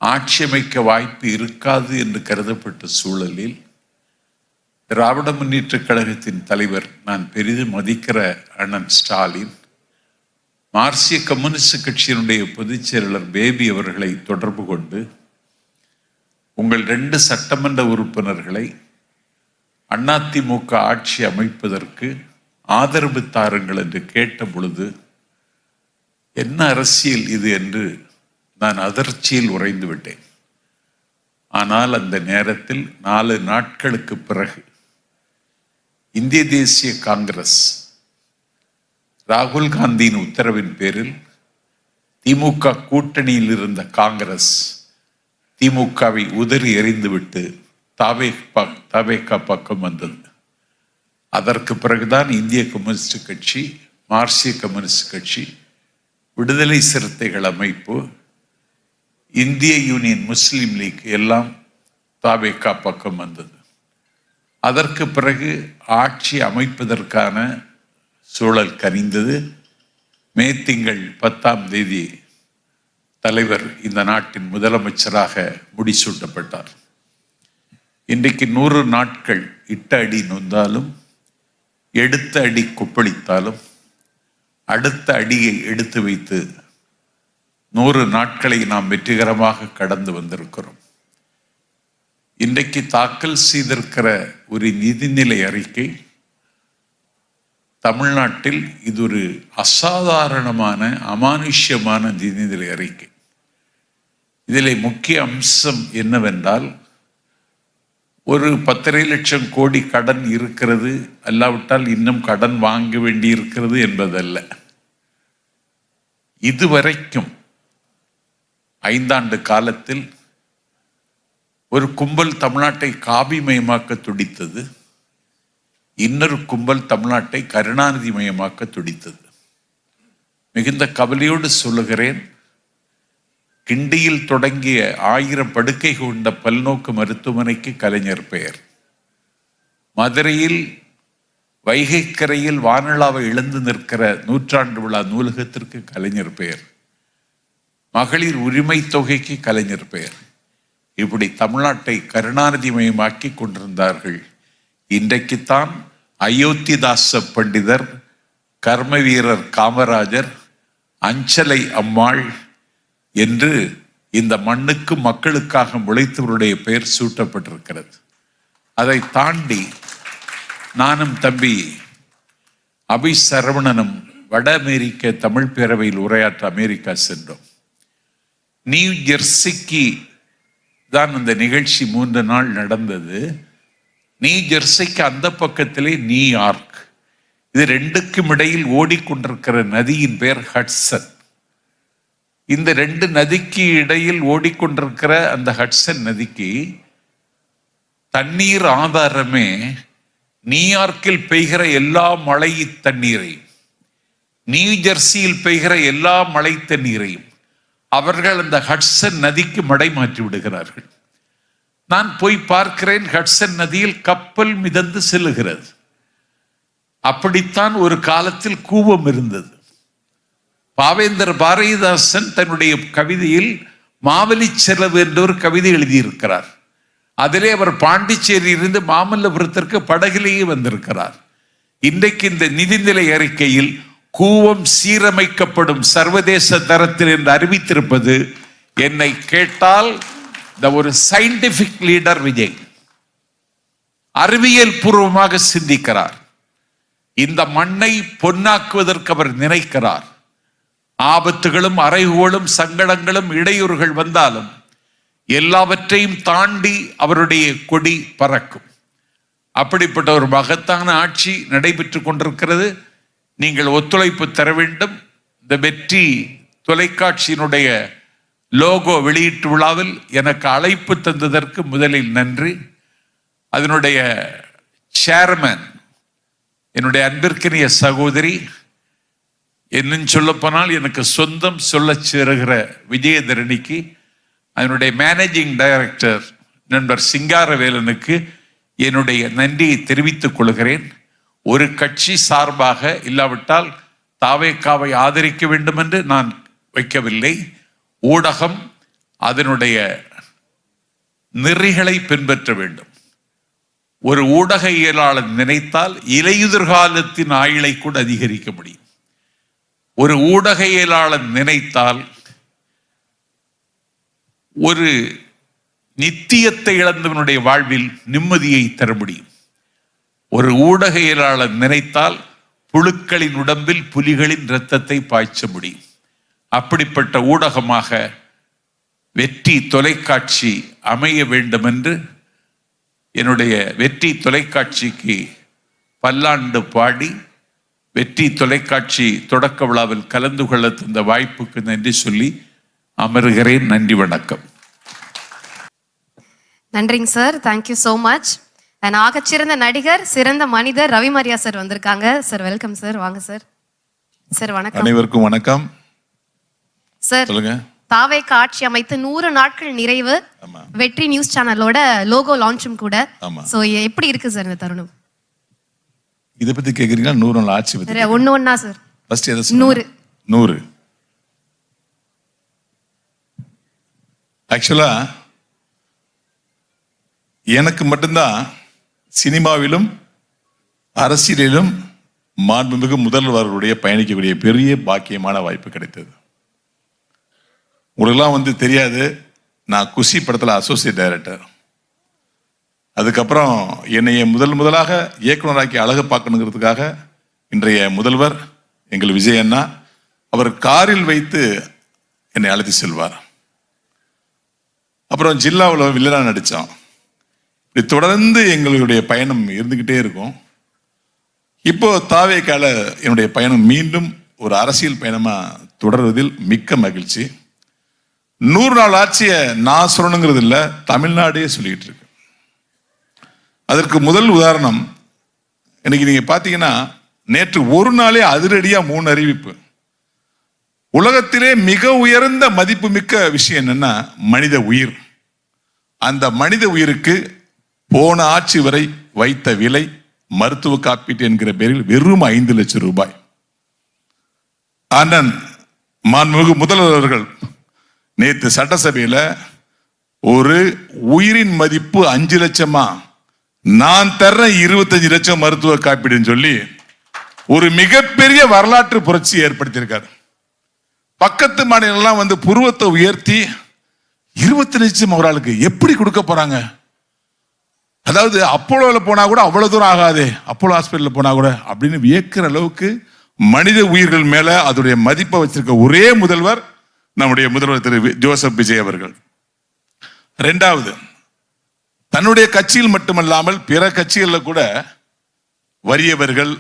ஆட்சி அமைக்க வாய்ப்பு இருக்காது என்று கருதப்பட்ட சூழலில் திராவிட முன்னேற்ற கழகத்தின் தலைவர், நான் பெரிதும் மதிக்கிற அண்ணன் ஸ்டாலின், மார்க்சிய கம்யூனிஸ்ட் கட்சியினுடைய பொதுச் செயலாளர் பேபி அவர்களை தொடர்பு கொண்டு, உங்கள் 2 சட்டமன்ற உறுப்பினர்களை அதிமுக ஆட்சி அமைப்பதற்கு ஆதரவு தாருங்கள் என்று கேட்ட பொழுது, என்ன அரசியல் இது என்று நான் அதிர்ச்சியில் உறைந்து விட்டேன். ஆனால் அந்த நேரத்தில் 4 நாட்களுக்கு பிறகு இந்திய தேசிய காங்கிரஸ் ராகுல் காந்தியின் உத்தரவின் பேரில் திமுக கூட்டணியில் இருந்த காங்கிரஸ் திமுகவை உதறி எறிந்துவிட்டு தாவேகா பக்கம் வந்தது. அதற்கு பிறகுதான் இந்திய கம்யூனிஸ்ட் கட்சி, மார்க்சிய கம்யூனிஸ்ட் கட்சி, விடுதலை சிறுத்தைகள் அமைப்பு, இந்திய யூனியன் முஸ்லீம் லீக் எல்லாம் தாவேகா பக்கம் வந்தது. அதற்கு பிறகு ஆட்சி அமைப்பதற்கான சூழல் கனிந்தது. மே திங்கள் 10ஆம் தேதி தலைவர் இந்த நாட்டின் முதலமைச்சராக முடிசூட்டப்பட்டார். இன்றைக்கு 100 நாட்கள் இட்ட அடி நொந்தாலும், எடுத்த அடி கொப்பளித்தாலும், அடுத்த அடியை எடுத்து வைத்து 100 நாட்களை நாம் வெற்றிகரமாக கடந்து வந்திருக்கிறோம். இன்றைக்கு தாக்கல் செய்திருக்கிற ஒரு நிதிநிலை அறிக்கை தமிழ்நாட்டில் இது ஒரு அசாதாரணமான அமானுஷ்யமான நிதிநிலை அறிக்கை. இதில் முக்கிய அம்சம் என்னவென்றால், ஒரு 10.5 லட்சம் கோடி கடன் இருக்கிறது, அல்லாவிட்டால் இன்னும் கடன் வாங்க வேண்டி இருக்கிறது என்பதல்ல. இதுவரைக்கும் 5 ஆண்டு காலத்தில் ஒரு கும்பல் தமிழ்நாட்டை காபிமயமாக்க துடித்தது, இன்னொரு கும்பல் தமிழ்நாட்டை கருணாநிதி மயமாக்க துடித்தது. மிகுந்த கவலையோடு சொல்லுகிறேன், கிண்டியில் தொடங்கிய 1000 படுக்கை கொண்ட பல்நோக்கு மருத்துவமனைக்கு கலைஞர் பெயர். மதுரையில் வைகைக்கரையில் வானளாவை இழந்து நிற்கிற 100ஆண்டு விழா நூலகத்திற்கு கலைஞர் பெயர். மகளிர் உரிமை தொகைக்கு கலைஞர் பெயர். இப்படி தமிழ்நாட்டை கருணாநிதிமயமாக்கி கொண்டிருந்தார்கள். இன்றைக்குத்தான் அயோத்திதாச பண்டிதர், கர்ம வீரர் காமராஜர், அஞ்சலை அம்மாள் என்று இந்த மண்ணுக்கு மக்களுக்காக உழைத்தவருடைய பெயர் சூட்டப்பட்டிருக்கிறது. அதை தாண்டி நானும் தம்பி அபி சரவணனும் வட அமெரிக்க தமிழ் பேரவையில் உரையாற்ற அமெரிக்கா சென்றோம். நியூ ஜெர்சிக்கு தான் அந்த நிகழ்ச்சி 3 நாள் நடந்தது. நியூ ஜெர்சிக்கு அந்த பக்கத்திலே நியூயார்க். இது 2க்கும் இடையில் ஓடிக்கொண்டிருக்கிற நதியின் பெயர் ஹட்சன். இந்த 2 நதிக்கு இடையில் ஓடிக்கொண்டிருக்கிற அந்த ஹட்சன் நதிக்கு தண்ணீர் ஆதாரமே நியூயார்க்கில் பெய்கிற எல்லா மழை தண்ணீரையும், நியூ ஜெர்சியில் பெய்கிற எல்லா மழை தண்ணீரையும் அவர்கள் அந்த ஹட்சன் நதிக்கு மடை மாற்றி விடுகிறார்கள். நான் போய் பார்க்கிறேன், ஹட்சன் நதியில் கப்பல் மிதந்து செல்லுகிறது. அப்படித்தான் ஒரு காலத்தில் கூவம் இருந்தது. பாவேந்தர் பாரதிதாசன் தன்னுடைய கவிதையில் மாவலி செலவு என்ற ஒரு கவிதை எழுதியிருக்கிறார். அதிலே அவர் பாண்டிச்சேரியிலிருந்து மாமல்லபுரத்திற்கு படகிலேயே வந்திருக்கிறார். இன்றைக்கு இந்த நிதிநிலை அறிக்கையில் கூவம் சீரமைக்கப்படும் சர்வதேச தரத்தில் என்று அறிவித்திருப்பது என்னை கேட்டால் ஒரு சயின்டிபிக் லீடர் விஜய் அறிவியல் பூர்வமாக சிந்திக்கிறார். இந்த மண்ணை பொன்னாக்குவதற்கு அவர் நினைக்கிறார். ஆபத்துகளும் அறைகோளும் சங்கடங்களும் இடையூறுகள் வந்தாலும் எல்லாவற்றையும் தாண்டி அவருடைய கொடி பறக்கும். அப்படிப்பட்ட ஒரு மகத்தான ஆட்சி நடைபெற்று கொண்டிருக்கிறது. நீங்கள் ஒத்துழைப்பு தர வேண்டும். இந்த வெற்றி தொலைக்காட்சியினுடைய லோகோ வெளியீட்டு விழாவில் எனக்கு அழைப்பு தந்ததற்கு முதலில் நன்றி. அதனுடைய சேர்மன் என்னுடைய அன்பிற்கினிய சகோதரி, என்னும் சொல்லப்போனால் எனக்கு சொந்தம் சொல்ல சேருகிற விஜயதரணிக்கு, அதனுடைய மேனேஜிங் டைரக்டர் நண்பர் சிங்காரவேலனுக்கு என்னுடைய நன்றியை தெரிவித்துக் கொள்கிறேன். ஒரு கட்சி சார்பாக இல்லாவிட்டால் தாவேக்காவை ஆதரிக்க வேண்டும் என்று நான் வைக்கவில்லை. ஊடகம் அதனுடைய நெறிகளை பின்பற்ற வேண்டும். ஒரு ஊடகவியலாளர் நினைத்தால் இலையுதிர்காலத்தின் ஆயுளை கூட அதிகரிக்க முடியும். ஒரு ஊடகவியலாளர் நினைத்தால் ஒரு நித்தியத்தை இழந்தவனுடைய வாழ்வில் நிம்மதியை தர முடியும். ஒரு ஊடகவியலாளர் நினைத்தால் புழுக்களின் உடம்பில் புலிகளின் இரத்தத்தை பாய்ச்ச முடியும். அப்படிப்பட்ட ஊடகமாக வெற்றி தொலைக்காட்சி அமைய வேண்டும் என்று என்னுடைய வெற்றி தொலைக்காட்சிக்கு பல்லாண்டு பாடி வெற்றி தொலைக்காட்சி தொடக்க விழாவில் கலந்து கொள்ள தந்த வாய்ப்புக்கு நன்றி சொல்லி அமருகிறேன். நன்றி, வணக்கம். நன்றிங்க sir, thank you so much. And ஆகச்சிறந்த நடிகர், சிறந்த மனிதர் ரவி மரியா சார் வந்திருக்காங்க. சார் வெல்கம் சார், வாங்க சார். சார் வணக்கம். அனைவருக்கும் வணக்கம் சார். சொல்லுங்க. தாவேக்கா ஆட்சி அமைத்து 100 நாட்கள் நிறைவு. வெற்றி நியூஸ் சேனலோட லோகோ லான்ச்சும் கூட. சோ எப்படி இருக்கு சார் இந்த தருணம்? இதை பத்தி கேக்குறீங்களா 100 நாள் ஆட்சி பத்தி? ஒண்ணா சார். ஃபர்ஸ்ட் எதை 100 ஆக்சுவலா எனக்கு மட்டும்தான் சினிமாவிலும் அரசியலிலும் மாண்புமிகு முதல்வர்களுடைய பயணிக்கக்கூடிய பெரிய பாக்கியமான வாய்ப்பு கிடைத்தது. உங்களுக்கெல்லாம் தெரியாது, நான் குஷி படத்தில் அசோசியேட் டைரக்டர். அதுக்கப்புறம் என்னைய முதலாக இயக்குனராக்கி அழகு பார்க்கணுங்கிறதுக்காக இன்றைய முதல்வர் எங்கள் விஜய் அண்ணா அவர் காரில் வைத்து என்னை அழைத்து செல்வார். அப்புறம் ஜில்லாவில் வில்லனா நடித்தோம். இப்படி தொடர்ந்து எங்களுடைய பயணம் இருந்துக்கிட்டே இருக்கும். இப்போ தாவேக்கால என்னுடைய பயணம் மீண்டும் ஒரு அரசியல் பயணமாக தொடர்வதில் மிக்க மகிழ்ச்சி. 100 நாள் ஆட்சியை நான் சொல்லணுங்கிறது இல்லை, தமிழ்நாடே சொல்லிட்டு இருக்கு. அதற்கு முதல் உதாரணம், இன்னைக்கு நீங்க பார்த்தீங்கன்னா நேற்று ஒரு நாளே அதிரடியாக 3 அறிவிப்பு. உலகத்திலே மிக உயர்ந்த மதிப்புமிக்க விஷயம் என்னன்னா மனித உயிர். அந்த மனித உயிருக்கு போன ஆட்சி வரை வைத்த விலை மருத்துவ காப்பீட்டு என்கிற பேரில் வெறும் 5 லட்சம் ரூபாய். அண்ணன் மாண்புமிகு முதல்வர் அவர்கள் நேற்று சட்டசபையில ஒரு உயிரின் மதிப்பு 5 லட்சமா, நான் தர்றேன் 25 லட்சம் மருத்துவ காப்பீடுன்னு சொல்லி ஒரு மிகப்பெரிய வரலாற்று புரட்சி ஏற்படுத்தியிருக்காரு. பக்கத்து மாநிலங்கள்லாம் வந்து புருவத்தை உயர்த்தி 20 லட்சம் அவர்களுக்கு எப்படி கொடுக்க போறாங்க? அதாவது அப்போலோவில் போனா கூட அவ்வளவு தூரம் ஆகாது, அப்போலோ ஹாஸ்பிட்டல் போனா கூட அப்படின்னு வியக்கிற அளவுக்கு மனித உயிர்கள் மேல அதோடைய மதிப்பை வச்சிருக்க ஒரே முதல்வர் நம்முடைய முதல்வர் திரு ஜோசப் விஜய் அவர்கள். இரண்டாவது, தன்னுடைய கட்சியில் மட்டுமல்லாமல் பிற கட்சிகளில் கூட வறியவர்கள்,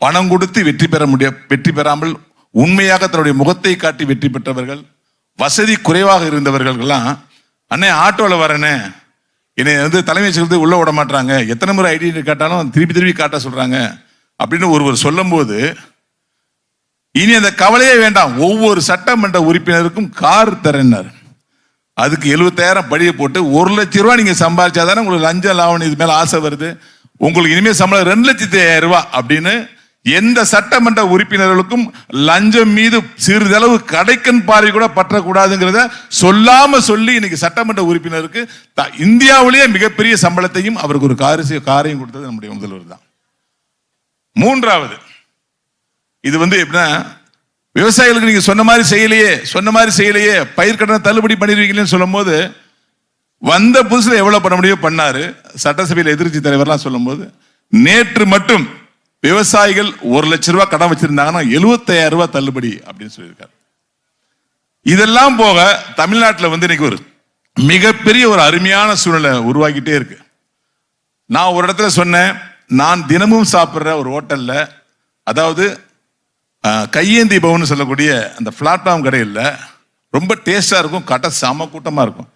பணம் கொடுத்து வெற்றி பெறாமல் உண்மையாக தன்னுடைய முகத்தை காட்டி வெற்றி பெற்றவர்கள், வசதி குறைவாக இருந்தவர்கள் எல்லாம், அண்ணே ஆட்டோவில் வரேனே, என்னை வந்து தலைமைச் செயலகத்தை உள்ள விட மாட்டாங்க, எத்தனை முறை ஐடி காட்டாலும் திருப்பி காட்ட சொல்றாங்க அப்படின்னு ஒருவர் சொல்லும் போது, இனி அந்த கவலையே வேண்டாம், ஒவ்வொரு சட்டமன்ற உறுப்பினருக்கும் கார் தரேன்னார். அதுக்கு 70,000 படியை போட்டு 1 லட்சம் ரூபாய் நீங்க சம்பாதிச்சாதானே உங்களுக்கு லஞ்சம் லாவணி இது மேல ஆசை வருது, உங்களுக்கு இனிமேல் சம்பளம் 2,05,000 ரூபாய் அப்படின்னு எந்த சட்டமன்ற உறுப்பினர்களுக்கும் லஞ்சம் மீது சிறிதளவு கடைக்கன் பார்வை கூட பற்றக்கூடாதுங்கிறத சொல்லாம சொல்லி இன்னைக்கு சட்டமன்ற உறுப்பினருக்கு இந்தியாவிலேயே மிகப்பெரிய சம்பளத்தையும் அவருக்கு ஒரு காரையும் கொடுத்தது நம்முடைய முதல்வர் தான். மூன்றாவது, இது வந்து எப்படின்னா, விவசாயிகளுக்கு நீங்க சொன்ன மாதிரி செய்யலையே பயிர்க்கடனை தள்ளுபடி பண்ணிருவீங்களேன்னு சொல்லும் போது, வந்த புதுசுல எவ்வளவு பண்ண முடியும் பண்ணாரு. சட்டசபையில் எதிர்க்கட்சி தலைவர்லாம் சொல்லும் போது, நேற்று மட்டும் விவசாயிகள் 1 லட்சம் ரூபாய் கடன் வச்சிருந்தாங்கன்னா 75,000 ரூபாய் தள்ளுபடி அப்படின்னு சொல்லியிருக்காரு. இதெல்லாம் போக தமிழ்நாட்டில் வந்து இன்னைக்கு ஒரு மிகப்பெரிய ஒரு அருமையான சூழ்நிலை உருவாக்கிட்டே இருக்கு. நான் ஒரு இடத்துல சொன்னேன், நான் தினமும் சாப்பிட்ற ஒரு ஹோட்டல்ல, அதாவது கையேந்தி பவன் சொல்லக்கூடிய அந்த பிளாட்ஃபார்ம் கடையில் ரொம்ப டேஸ்டா இருக்கும், கடை செம கூட்டமா இருக்கும்.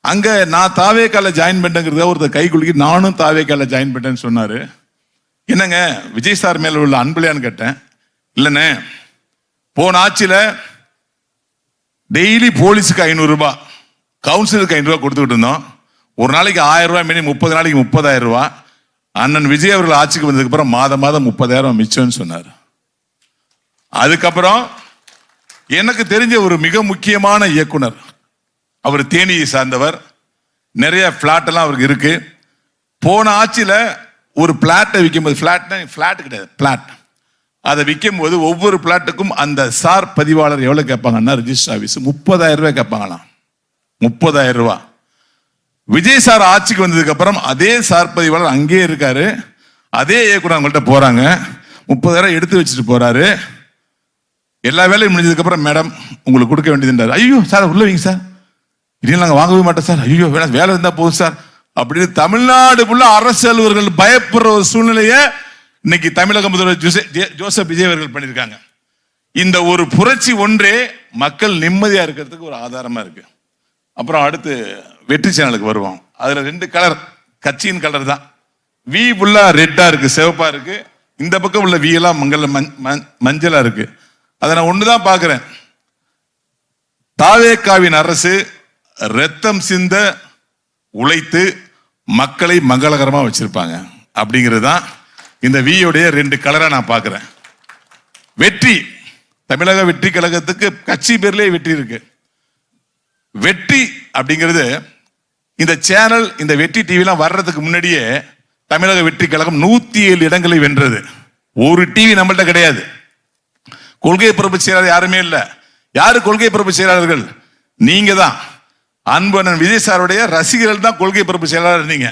அங்க நான் தாவேக்கால ஜாயின் பண்ணேங்கிறத ஒருத்தர் கை குலுக்கி நானும் தாவேக்கால ஜாயின் பண்ணேன்னு சொன்னாரு. என்னங்க விஜய் சார் மேல உள்ள அன்புலையான்னு கேட்டேன். இல்லைண்ணே, போன ஆட்சியில டெய்லி போலீஸுக்கு 500 ரூபாய், கவுன்சிலருக்கு 500 ரூபாய் கொடுத்துக்கிட்டு இருந்தோம். ஒரு நாளைக்கு 1000 ரூபாய் மினி, 30 நாளைக்கு 30,000 ரூபாய். அண்ணன் விஜய் அவர்கள் ஆட்சிக்கு வந்ததுக்கு அப்புறம் மாதம் 30,000 மிச்சம்னு சொன்னார். அதுக்கப்புறம் எனக்கு தெரிஞ்ச ஒரு மிக முக்கியமான இயக்குனர், அவர் தேனியை சார்ந்தவர், நிறைய பிளாட் எல்லாம் அவருக்கு இருக்கு. போன ஆட்சியில ஒரு பிளாட்டை விற்கும் போது, பிளாட் கிடையாது, பிளாட் அதை விற்கும் போது ஒவ்வொரு பிளாட்டுக்கும் அந்த சார் பதிவாளர் எவ்வளவு கேட்பாங்கன்னா, ரிஜிஸ்டர் ஆபீஸ் 30,000 ரூபாய் கேட்பாங்களாம். 30,000 ரூபாய். விஜய் சார் ஆட்சிக்கு வந்ததுக்கு அப்புறம் அதே சார் பதிவாளர் அங்கேயே இருக்காரு, அதே இயக்குனர் அவங்கள்ட்ட போறாங்க, 30,000 எடுத்து வச்சுட்டு போறாரு. எல்லா வேலையும் முடிஞ்சதுக்கு அப்புறம், மேடம் உங்களுக்கு கொடுக்க வேண்டியதுன்றாரு. ஐயோ சார் உள்ள வைங்க சார், இனியும் நாங்கள் வாங்கவே மாட்டோம் சார், ஐயோ வேலை இருந்தா போதும் சார் அப்படின்னு தமிழ்நாடு ஃபுல்லா அரசு அலுவலர்கள் பயப்படுற ஒரு சூழ்நிலையை இன்னைக்கு தமிழக முதல்வர் ஜோசப் விஜய் அவர்கள் பண்ணியிருக்காங்க. இந்த ஒரு புரட்சி ஒன்றே மக்கள் நிம்மதியா இருக்கிறதுக்கு ஒரு ஆதாரமா இருக்கு. அப்புறம் அடுத்து வெற்றி சேனலுக்கு வருவோம். அதுல 2 கலர், கட்சியின் கலர் தான். வி ஃபுல்லா ரெட்டா இருக்கு, சிவப்பா இருக்கு. இந்த பக்கம் உள்ள வி எல்லாம் மஞ்சளா இருக்கு. அதை நான் ஒண்ணுதான் பாக்குறேன், தாவேக்காவின் அரசு ரத்தம் சிந்த உழைத்து மக்களை மங்களகரமா வச்சிருப்பாங்க அப்படிங்கிறது தான் இந்த வியோடைய 2 கலரா நான் பார்க்கிறேன். வெற்றி, தமிழக வெற்றி கழகத்துக்கு கட்சி பேர்லயே வெற்றி இருக்கு. வெற்றி அப்படிங்கிறது இந்த சேனல், இந்த வெற்றி டிவிலாம் வர்றதுக்கு முன்னாடியே தமிழக வெற்றி கழகம் 107 இடங்களை வென்றது. ஒரு டிவி நம்மள்ட்ட கிடையாது. கொள்கை பரப்பு செயலாளர் யாருமே இல்லை. யாரு கொள்கை பரப்பு செயலாளர்கள்? நீங்க தான். அன்பண்ணன் விஜய் சாருடைய ரசிகர்கள் தான் கொள்கை பரப்பு செயலாளர். நீங்க,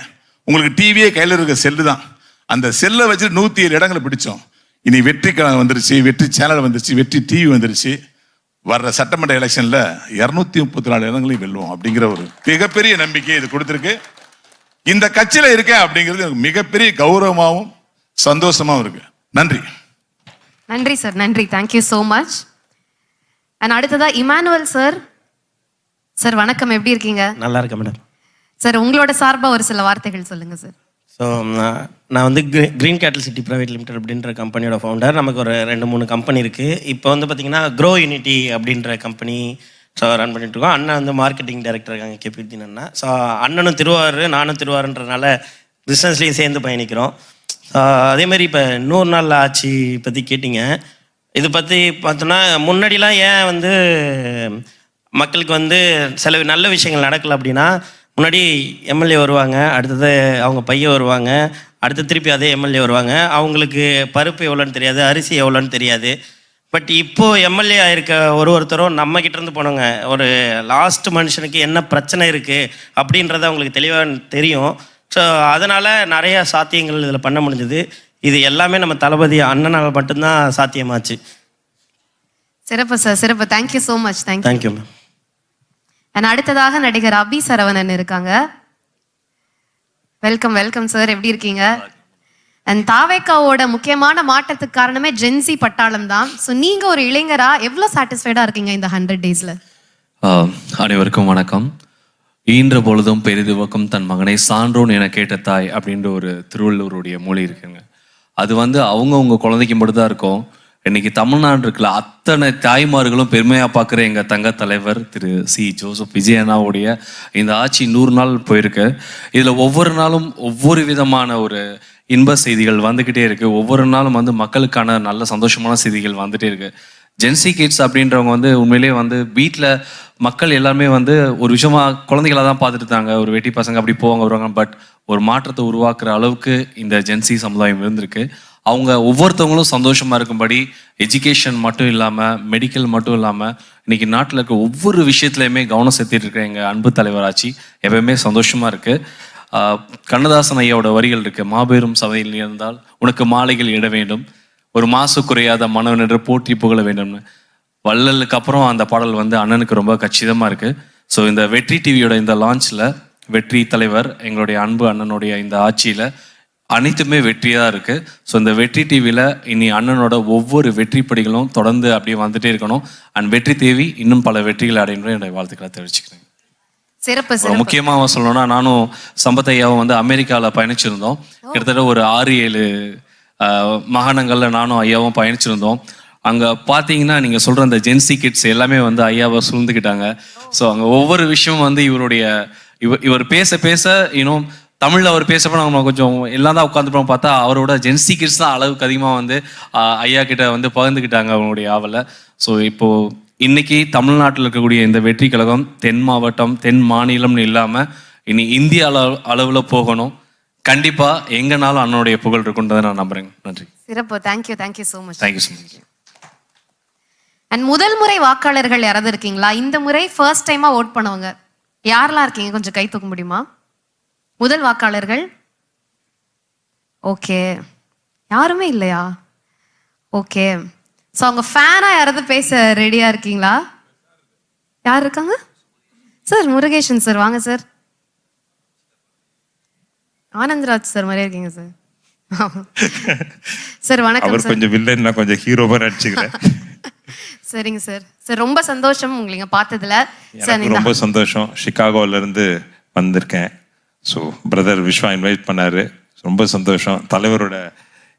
உங்களுக்கு டிவியே கையில் இருக்க செல்லு தான். அந்த செல்லை வச்சு 107 இடங்களை பிடிச்சோம். இனி வெற்றி கழகம் வந்துருச்சு, வெற்றி சேனல் வந்துருச்சு, வெற்றி டிவி வந்துருச்சு. வர்ற சட்டமன்ற எலெக்ஷன்ல 234 இடங்களையும் வெல்லுவோம் அப்படிங்கிற ஒரு மிகப்பெரிய நம்பிக்கை இது கொடுத்திருக்கு. இந்த கட்சியில இருக்கேன் அப்படிங்கிறது எனக்கு மிகப்பெரிய கௌரவமாகவும் சந்தோஷமாவும் இருக்கு. நன்றி. நன்றி சார், நன்றி. Thank you so much. அண்ட் அடுத்ததா இமானுவல் சார். சார் வணக்கம், எப்படி இருக்கீங்க? நல்லா இருக்கேன் மேடம். சார் உங்களோட சார்பா ஒரு சில வார்த்தைகள் சொல்லுங்க சார். ஸோ நான் வந்து க்ரீன் கேட்டில் சிட்டி ப்ரைவேட் லிமிடெட் அப்படின்ற கம்பெனியோட ஃபவுண்டர். நமக்கு ஒரு 2-3 கம்பெனி இருக்குது. இப்போ வந்து பார்த்திங்கன்னா க்ரோ யூனிட்டி அப்படின்ற கம்பெனி ஸோ ரன் பண்ணிகிட்ருக்கோம். அண்ணன் வந்து மார்க்கெட்டிங் டைரக்டர் இருக்காங்க, கேபிடின் அண்ணா. ஸோ அண்ணனும் திருவாரூர், நானும் திருவாரூன்றனால பிஸ்னஸ்லேயும் சேர்ந்து பயணிக்கிறோம். அதேமாதிரி இப்போ 100 நாள் ஆட்சி பற்றி கேட்டிங்க. இது பற்றி பார்த்தோன்னா முன்னாடிலாம் ஏன் வந்து மக்களுக்கு வந்து சில நல்ல விஷயங்கள் நடக்கலை அப்படின்னா, முன்னாடி எம்எல்ஏ வருவாங்க, அடுத்தது அவங்க பையன் வருவாங்க, அடுத்து திருப்பி அதே எம்எல்ஏ வருவாங்க. அவங்களுக்கு பருப்பு எவ்வளோன்னு தெரியாது, அரிசி எவ்வளோன்னு தெரியாது. பட் இப்போது எம்எல்ஏ ஆயிருக்க ஒருத்தரும் நம்மக்கிட்டேருந்து போனவங்க, ஒரு லாஸ்ட் மனுஷனுக்கு என்ன பிரச்சனை இருக்குது அப்படின்றத அவங்களுக்கு தெளிவாக தெரியும். ஸோ அதனால் நிறைய சாத்தியங்கள் இதில் பண்ண முடிஞ்சது. இது எல்லாமே நம்ம தளபதி அண்ணனால் மட்டும்தான் சாத்தியமாச்சு. சிறப்பு சார், சிறப்பு. Thank you so much. Thank you ma'am. And அடுத்ததாக நடிகர் அபி சரவணன் இருக்காங்க. வெல்கம் வெல்கம் சார், எப்படி இருக்கீங்க? அண்ட் தாவேக்காவோட முக்கியமான மாற்றத்துக்கு காரணமே ஜென்சி பட்டாளம் தான். ஸோ நீங்க ஒரு இளைஞரா எவ்வளோ சாட்டிஸ்ஃபைடா இருக்கீங்க இந்த 100 daysல? அனைவருக்கும் வணக்கம். ஈன்ற பொழுதும் பெரிதுவக்கும் தன் மகனை சான்றோன் என கேட்ட தாய் அப்படின்ற ஒரு திருவள்ளுவருடைய மொழி இருக்குங்க. அது வந்து அவங்கவுங்க குழந்தைக்கு மட்டும் தான் இருக்கும். இன்னைக்கு தமிழ்நாடு இருக்குல்ல, அத்தனை தாய்மார்களும் பெருமையாக பார்க்குற எங்கள் தங்க தலைவர் திரு சி ஜோசப் விஜயண்ணாவுடைய இந்த ஆட்சி 100 நாள் போயிருக்கு. இதில் ஒவ்வொரு நாளும் ஒவ்வொரு விதமான ஒரு இன்ப செய்திகள் வந்துக்கிட்டே இருக்குது. ஒவ்வொரு நாளும் வந்து மக்களுக்கான நல்ல சந்தோஷமான செய்திகள் வந்துகிட்டே இருக்குது. ஜென்சி கிட்ஸ் அப்படின்றவங்க வந்து உண்மையிலேயே வந்து வீட்டில் மக்கள் எல்லாருமே வந்து ஒரு விஷயமா குழந்தைகளாக தான் பார்த்துட்டு இருந்தாங்க. ஒரு வெட்டி பசங்க அப்படி போவாங்க வருவாங்க. பட் ஒரு மாற்றத்தை உருவாக்குற அளவுக்கு இந்த ஜென்சி சமுதாயம் இருந்திருக்கு. அவங்க ஒவ்வொருத்தவங்களும் சந்தோஷமாக இருக்கும்படி எஜுகேஷன் மட்டும் இல்லாமல், மெடிக்கல் மட்டும் இல்லாமல், இன்றைக்கி நாட்டில் இருக்க ஒவ்வொரு விஷயத்துலையுமே கவனம் செலுத்திட்டு இருக்க எங்கள் அன்பு தலைவராட்சி எப்பவுமே சந்தோஷமாக இருக்குது. கண்ணதாசன் ஐயாவோட வரிகள் இருக்குது. மாபெரும் சபையில் இருந்தால் உனக்கு மாலைகள் இட வேண்டும், ஒரு மாசு குறையாத மனவென்று போற்றி புகழ வேண்டும்னு. வள்ளலுக்கு அப்புறம் அந்த பாடல் வந்து அண்ணனுக்கு ரொம்ப கச்சிதமாக இருக்குது. ஸோ இந்த வெற்றி டிவியோட இந்த லான்ச்சில் வெற்றி தலைவர் எங்களுடைய அன்பு அண்ணனுடைய இந்த ஆட்சியில் அனைத்துமே வெற்றியாக இருக்குது. ஸோ இந்த வெற்றி டிவியில் இனி அண்ணனோட ஒவ்வொரு வெற்றி படிகளும் தொடர்ந்து அப்படியே வந்துட்டே இருக்கணும். அண்ட் வெற்றி தேவி இன்னும் பல வெற்றிகள் அடையணும் என்னுடைய வாழ்த்துக்களை தெரிவிச்சுக்கிறேன். சிறப்பு. முக்கியமாக சொல்லணும்னா, நானும் சம்பத் ஐயாவும் வந்து அமெரிக்காவில் பயணிச்சிருந்தோம். கிட்டத்தட்ட ஒரு 6-7 மாகாணங்களில் நானும் ஐயாவும் பயணிச்சிருந்தோம். அங்கே பார்த்தீங்கன்னா நீங்கள் சொல்கிற அந்த ஜென்சி கிட்ஸ் எல்லாமே வந்து ஐயாவை சூழ்ந்துக்கிட்டாங்க. ஸோ அங்கே ஒவ்வொரு விஷயமும் வந்து இவர் பேச பேச இன்னும் தமிழில் அவர் பேசப்போ நம்ம கொஞ்சம் எல்லாம் தான் உட்காந்துப்போம். பார்த்தா அவரோட ஜென்சி கிட்ஸ் தான் அளவுக்கு அதிகமாக வந்து ஐயா கிட்ட வந்து பகிர்ந்துக்கிட்டாங்க அவங்களுடைய ஆவலை. ஸோ இப்போது இன்னைக்கு தமிழ்நாட்டில் இருக்கக்கூடிய இந்த வெற்றி கழகம் தென் மாவட்டம், தென் மாநிலம்னு இல்லாமல் இனி இந்திய அளவில் போகணும். கண்டிப்பாக எங்கனாலும் அண்ணனுடைய புகழ் இருக்குன்றதை நான் நம்புறேங்க. நன்றி. சிறப்பு. Thank you, thank you so much. Thank you so much. And முதல் முறை வாக்காளர்கள் யாராவது இருக்கீங்களா? இந்த முறை ஃபர்ஸ்ட் டைமாக ஓட் பண்ணவங்க யாரெல்லாம் இருக்கீங்க? கொஞ்சம் கை தூக்க முடியுமா? முதல் வாக்காளர்கள். ஓகே, யாருமே இல்லையா? ஓகே. ஸோ அவங்க ஃபேனாக யாராவது பேச ரெடியாக இருக்கீங்களா? யார் இருக்காங்க? சார் முருகேஷன் சார், வாங்க சார். ஆனந்த்ராஜ் சார் மாதிரியே இருக்கீங்க சார். சார் வணக்கம். அவர் கொஞ்சம் வில்லன், நான் கொஞ்சம் ஹீரோவா நடிச்சுக்கிறேன். சரிங்க சார். சார் ரொம்ப சந்தோஷம் உங்களை பார்த்ததுல. எனக்கு ரொம்ப சந்தோஷம். சிகாகோல இருந்து வந்திருக்கேன். ஸோ பிரதர் விஸ்வா இன்வைட் பண்ணாரு, ரொம்ப சந்தோஷம். தலைவரோட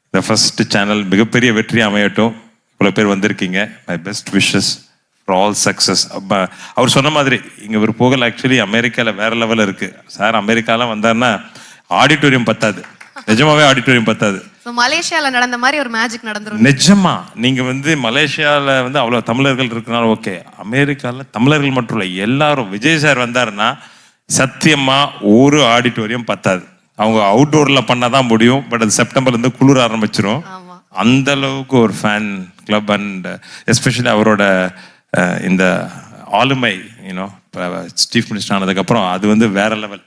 இந்த ஃபர்ஸ்ட் சேனல் மிகப்பெரிய வெற்றி அமையட்டும். இவ்வளோ பேர் வந்திருக்கீங்க. My best wishes for all success. அவர் சொன்ன மாதிரி இங்கே ஒரு புகழ் ஆக்சுவலி அமெரிக்காவில் வேற லெவலில் இருக்குது. சார் அமெரிக்காலாம் வந்தாருன்னா ஆடிட்டோரியம் பத்தாது, நிஜமாவே ஆடிட்டோரியம் பத்தாது. மலேசியால நடந்த மாதிரி ஒரு மேஜிக் நடந்துரும். நிஜமா நீங்க வந்து மலேசியால வந்து அவ்வளவு தமிழர்கள் இருக்கனால ஓகே, அமெரிக்கால தமிழர்கள் மட்டும் இல்லை, எல்லாரும் விஜய் சார் வந்தாருன்னா சத்தியமா ஒரு ஆடிட்டோரியம் பத்தாது. அவங்க அவுட்டோர்ல பண்ணாதான் முடியும். பட் அது செப்டம்பர்ல இருந்து குளிர ஆரம்பிச்சிரும். அந்த அளவுக்கு ஒரு ஃபேன் கிளப். அண்ட் எஸ்பெஷலி அவரோட இந்த ஆளுமை யூனோ சீஃப் மினிஸ்டர் ஆனதுக்கப்புறம் அது வந்து வேற லெவல்.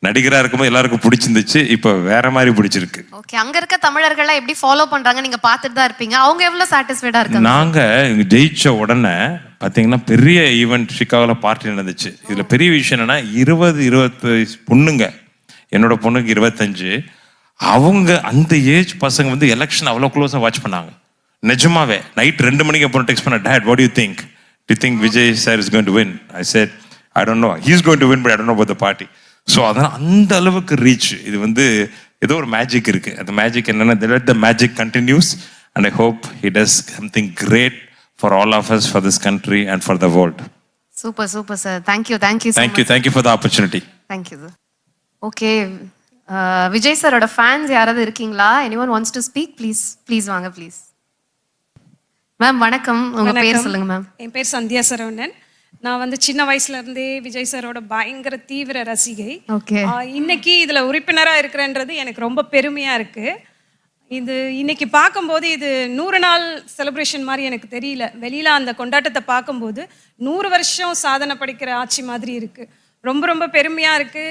நடிகராக இருக்கும்போது எல்லாருக்கும் பிடிச்சிருந்துச்சு, இப்போ வேற மாதிரி பிடிச்சிருக்கு. ஓகே, அங்க இருக்க தமிழர்கள்லாம் எப்படி ஃபாலோ பண்றாங்க நீங்க பார்த்துட்டு தான் இருப்பீங்க. அவங்க எவ்வளவு சாட்டிஸ்ஃபைடா இருக்காங்க? நாங்க ஜெயிச்ச உடனே பாத்தீங்கன்னா பெரிய ஈவெண்ட் சிகாகோல பார்ட்டி நடந்துச்சு. இதுல பெரிய விஷயம் என்னன்னா 20-25 பொண்ணுங்க, என்னோட பொண்ணுக்கு 25, அவங்க அந்த ஏஜ் பசங்க வந்து எலெக்ஷன் அவ்வளோ க்ளோஸாக வாட்ச் பண்ணாங்க. நிஜமாவே நைட் 2 மணிக்கு அப்புறம் டெக்ஸ்ட் பண்ண, date what you think, to think Vijay sir is going to win? I set I don't know, he is going to win but I don't know about the party. So அதனால் அந்த அளவுக்கு reach. இது வந்து ஏதோ ஒரு magic இருக்கு. அந்த magic என்னன்னா, let the magic continues and I hope he does something great for all of us, for this country and for the world. Super super sir. Thank you thank you so much. Thank you for the opportunity. Thank you sir. Okay, Vijay சாரோட fans யாராவது இருக்கீங்களா? anyone wants to speak? Please வாங்க please. Ma'am வணக்கம், உங்க பேர் சொல்லுங்க ma'am. என் பேர் சந்தியா சரவணன். நான் வந்து சின்ன வயசுல இருந்தே விஜய் சாரோட பயங்கர தீவிர ரசிகை. ஓகே. இன்னைக்கு இதுல உறுப்பினரா இருக்கிறேன்றது எனக்கு ரொம்ப பெருமையா இருக்கு. இது இன்னைக்கு பார்க்கும்போது இது 100 நாள் செலிப்ரேஷன் மாதிரி எனக்கு தெரியல. வெளியில அந்த கொண்டாட்டத்தை பார்க்கும்போது 100 வருஷம் சாதனை படிக்கிற ஆட்சி மாதிரி இருக்கு. ரொம்ப ரொம்ப பெருமையா இருக்கு.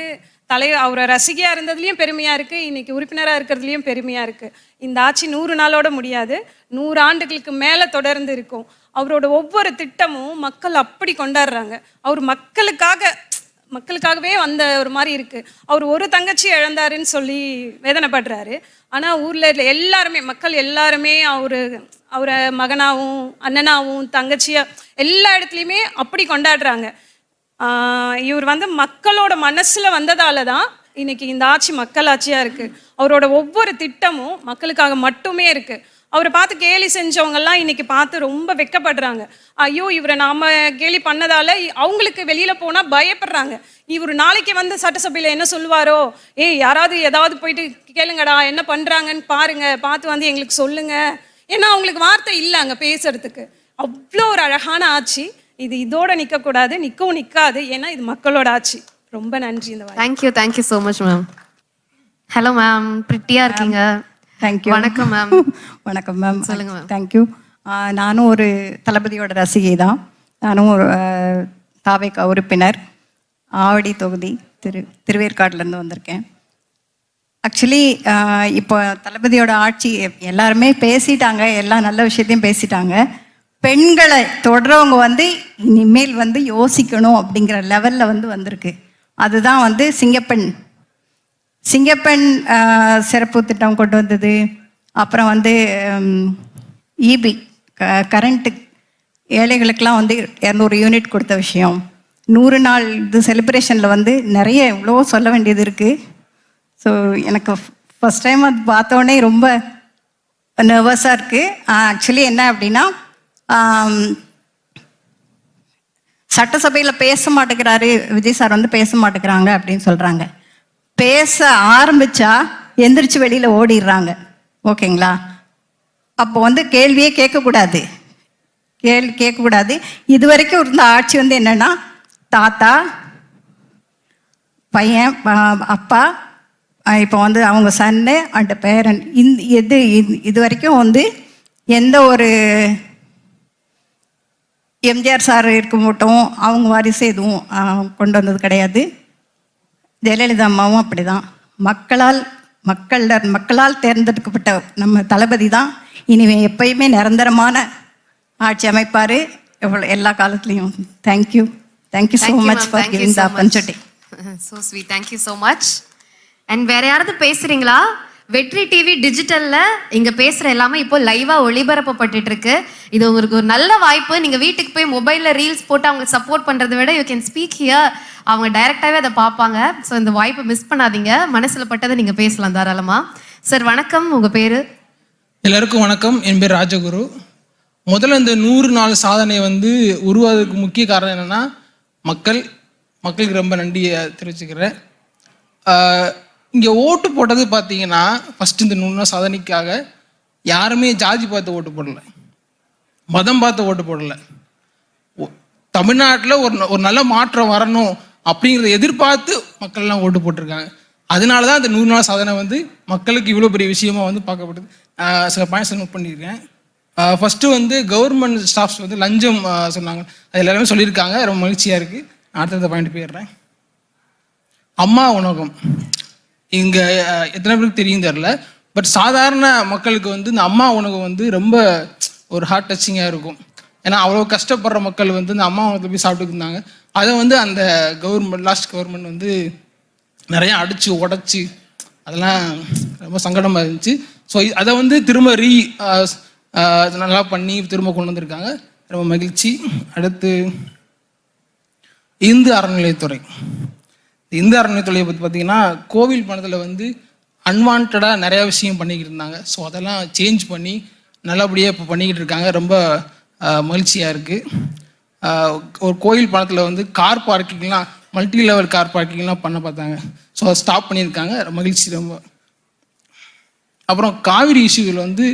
அவரை ரசிகையா இருந்ததுலயும் பெருமையா இருக்கு, இன்னைக்கு உறுப்பினரா இருக்கிறதுலயும் பெருமையா இருக்கு. இந்த ஆட்சி 100 நாளோட முடியாது, 100 ஆண்டுகளுக்கு மேல தொடர்ந்து இருக்கும். அவரோட ஒவ்வொரு திட்டமும் மக்கள் அப்படி கொண்டாடுறாங்க. அவர் மக்களுக்காகவே வந்த ஒரு மாதிரி இருக்கு. அவர் ஒரு தங்கச்சி இழந்தாருன்னு சொல்லி வேதனைப்படுறாரு. ஆனா ஊர்ல எல்லாருமே, மக்கள் எல்லாருமே அவரை மகனாவும் அண்ணனாவும் தங்கச்சியா எல்லா இடத்துலையுமே அப்படி கொண்டாடுறாங்க. இவர் வந்து மக்களோட மனசுல வந்ததால தான் இன்னைக்கு இந்த ஆட்சி மக்கள் ஆட்சியா இருக்கு. அவரோட ஒவ்வொரு திட்டமும் மக்களுக்காக மட்டுமே இருக்கு. அவரை பார்த்து கேலி செஞ்சவங்கெல்லாம் இன்னைக்கு பார்த்து ரொம்ப வெக்கப்படுறாங்க. ஐயோ, இவரை நாம கேலி பண்ணதால அவங்களுக்கு வெளியில போனா பயப்படுறாங்க. இவர் நாளைக்கு வந்து சட்டசபையில என்ன சொல்லுவாரோ, யாராவது ஏதாவது போயிட்டு கேளுங்கடா என்ன பண்றாங்கன்னு பாருங்க, பார்த்து வந்து எங்களுக்கு சொல்லுங்க. ஏன்னா அவங்களுக்கு வார்த்தை இல்லை அங்க பேசுறதுக்கு. அவ்வளோ ஒரு அழகான ஆட்சி. இது இதோட நிக்க கூடாது, நிக்கவும் நிக்காது. ஏன்னா இது மக்களோட ஆட்சி. ரொம்ப நன்றி. இந்த thank you so much ma'am. Hello ma'am, பிரிட்டியா இருக்கீங்க. தேங்க்யூ. வணக்கம் மேம். வணக்கம் மேம். சொல்லுங்க மேம். தேங்க்யூ. நானும் ஒரு தளபதியோட ரசிகை தான். நானும் ஒரு தாவேகா உறுப்பினர். ஆவடி தொகுதி திருவேற்காடுலேருந்து வந்திருக்கேன். ஆக்சுவலி இப்போ தளபதியோட ஆட்சி எல்லாருமே பேசிட்டாங்க, எல்லா நல்ல விஷயத்தையும் பேசிட்டாங்க. பெண்களை தொடரவங்க வந்து இனிமேல் வந்து யோசிக்கணும் அப்படிங்கிற லெவலில் வந்து வந்திருக்கு. அதுதான் வந்து சிங்கப்பெண் சிறப்பு திட்டம் கொண்டு வந்தது. அப்புறம் வந்து இபி கரண்ட்டு ஏழைகளுக்கெல்லாம் வந்து 200 யூனிட் கொடுத்த விஷயம். 100 நாள் இது செலிப்ரேஷனில் வந்து நிறைய எவ்வளோ சொல்ல வேண்டியது இருக்குது. ஸோ எனக்கு ஃபஸ்ட் டைம் அது பார்த்தோன்னே ரொம்ப நர்வஸாக இருக்குது. ஆக்சுவலி என்ன அப்படின்னா, சட்டசபையில் பேச மாட்டேங்கிறாரு விஜய் சார், வந்து பேச மாட்டேங்கிறாங்க அப்படின்னு சொல்கிறாங்க. பேச ஆரம்பித்தா எந்திரிச்சு வெளியில் ஓடிடுறாங்க. ஓகேங்களா? அப்போ வந்து கேள்வியே கேட்கக்கூடாது. இது வரைக்கும் இருந்த ஆட்சி வந்து என்னென்னா, தாத்தா பையன் அப்பா, இப்போ வந்து அவங்க சன்னு அண்ட் பேரன். இது வரைக்கும் வந்து எந்த ஒரு எம்ஜிஆர் சார் இருக்க மட்டும் அவங்க வாரிசு எதுவும் கொண்டு வந்தது கிடையாது. ஜெயலலிதா அம்மாவும் அப்படி தான். மக்களால் தேர்ந்தெடுக்கப்பட்ட நம்ம தளபதி தான் இனிமே எப்பயுமே நிரந்தரமான ஆட்சி அமைப்பார் எல்லா காலத்துலேயும். Thank you so much for giving the opportunity. So sweet. Thank you so much. And வேற யாராவது பேசுறீங்களா? வெற்றி டிவி டிஜிட்டல்ல இங்க பேசுற எல்லாமே இப்போ லைவா ஒளிபரப்பப்பட்டு இருக்கு. இது உங்களுக்கு ஒரு நல்ல வாய்ப்பு. நீங்க வீட்டுக்கு போய் மொபைல்ல ரீல்ஸ் போட்டு அவங்க சப்போர்ட் பண்றதை விட யூ கேன் ஸ்பீக் ஹியர். அவங்க டைரக்டாவே அதை பார்ப்பாங்க. ஸோ இந்த வாய்ப்பை மிஸ் பண்ணாதீங்க. மனசுல பட்டதை நீங்க பேசலாம் தாராளமா. சார் வணக்கம், உங்க பேரு? எல்லாருக்கும் வணக்கம். என் பேர் ராஜகுரு. முதல்ல இந்த 100 நாள் சாதனை வந்து உருவாவதுக்கு முக்கிய காரணம் என்னன்னா, மக்களுக்கு ரொம்ப நன்றியை தெரிவிச்சுக்கிறேன். இங்கே ஓட்டு போட்டது பார்த்தீங்கன்னா, ஃபஸ்ட்டு இந்த 100 நாள் சாதனைக்காக யாருமே ஜாதி பார்த்து ஓட்டு போடலை, மதம் பார்த்து ஓட்டு போடலை. தமிழ்நாட்டில் ஒரு நல்ல மாற்றம் வரணும் அப்படிங்கிறத எதிர்பார்த்து மக்கள்லாம் ஓட்டு போட்டிருக்காங்க. அதனால தான் அந்த 100 நாள் சாதனை வந்து மக்களுக்கு இவ்வளோ பெரிய விஷயமா வந்து பார்க்கப்படுது. சில பாயிண்ட்ஸ் நோட் பண்ணியிருக்கேன். ஃபஸ்ட்டு வந்து கவர்மெண்ட் ஸ்டாஃப்ஸ் வந்து லஞ்சம் சொன்னாங்க. அது எல்லாருமே சொல்லியிருக்காங்க. ரொம்ப மகிழ்ச்சியாக இருக்குது. அடுத்த பாயிண்ட் போயிடுறேன். அம்மா உணவகம் இங்கே எத்தனை பேருக்கு தெரியும் தெரில. பட் சாதாரண மக்களுக்கு வந்து இந்த அம்மா உணவு வந்து ரொம்ப ஒரு ஹார்ட் டச்சிங்காக இருக்கும். ஏன்னா அவ்வளோ கஷ்டப்படுற மக்கள் வந்து இந்த அம்மா உணவகத்தில் போய் சாப்பிட்டுட்டு இருந்தாங்க. அதை வந்து அந்த லாஸ்ட் கவர்மெண்ட் வந்து நிறையா அடித்து உடச்சி அதெல்லாம் ரொம்ப சங்கடமாக இருந்துச்சு. ஸோ அதை வந்து திரும்ப நல்லா பண்ணி திரும்ப கொண்டு வந்திருக்காங்க. ரொம்ப மகிழ்ச்சி. அடுத்து இந்து அறநிலையத்துறை. இந்து அறநிலையத்துறையை பற்றி பார்த்தீங்கன்னா, கோவில் பணத்தில் வந்து அன்வான்டாக நிறையா விஷயம் பண்ணிக்கிட்டு இருந்தாங்க. ஸோ அதெல்லாம் சேஞ்ச் பண்ணி நல்லபடியாக இப்போ பண்ணிக்கிட்டு இருக்காங்க. ரொம்ப மகிழ்ச்சியாக இருக்குது. ஒரு கோயில் பணத்தில் வந்து கார் பார்க்கிங்லாம் மல்டி லெவல் கார் பார்க்கிங்லாம் பண்ண பார்த்தாங்க. ஸோ அதை ஸ்டாப் பண்ணியிருக்காங்க. மகிழ்ச்சி ரொம்ப. அப்புறம் காவிரி இஷ்யூவில் வந்து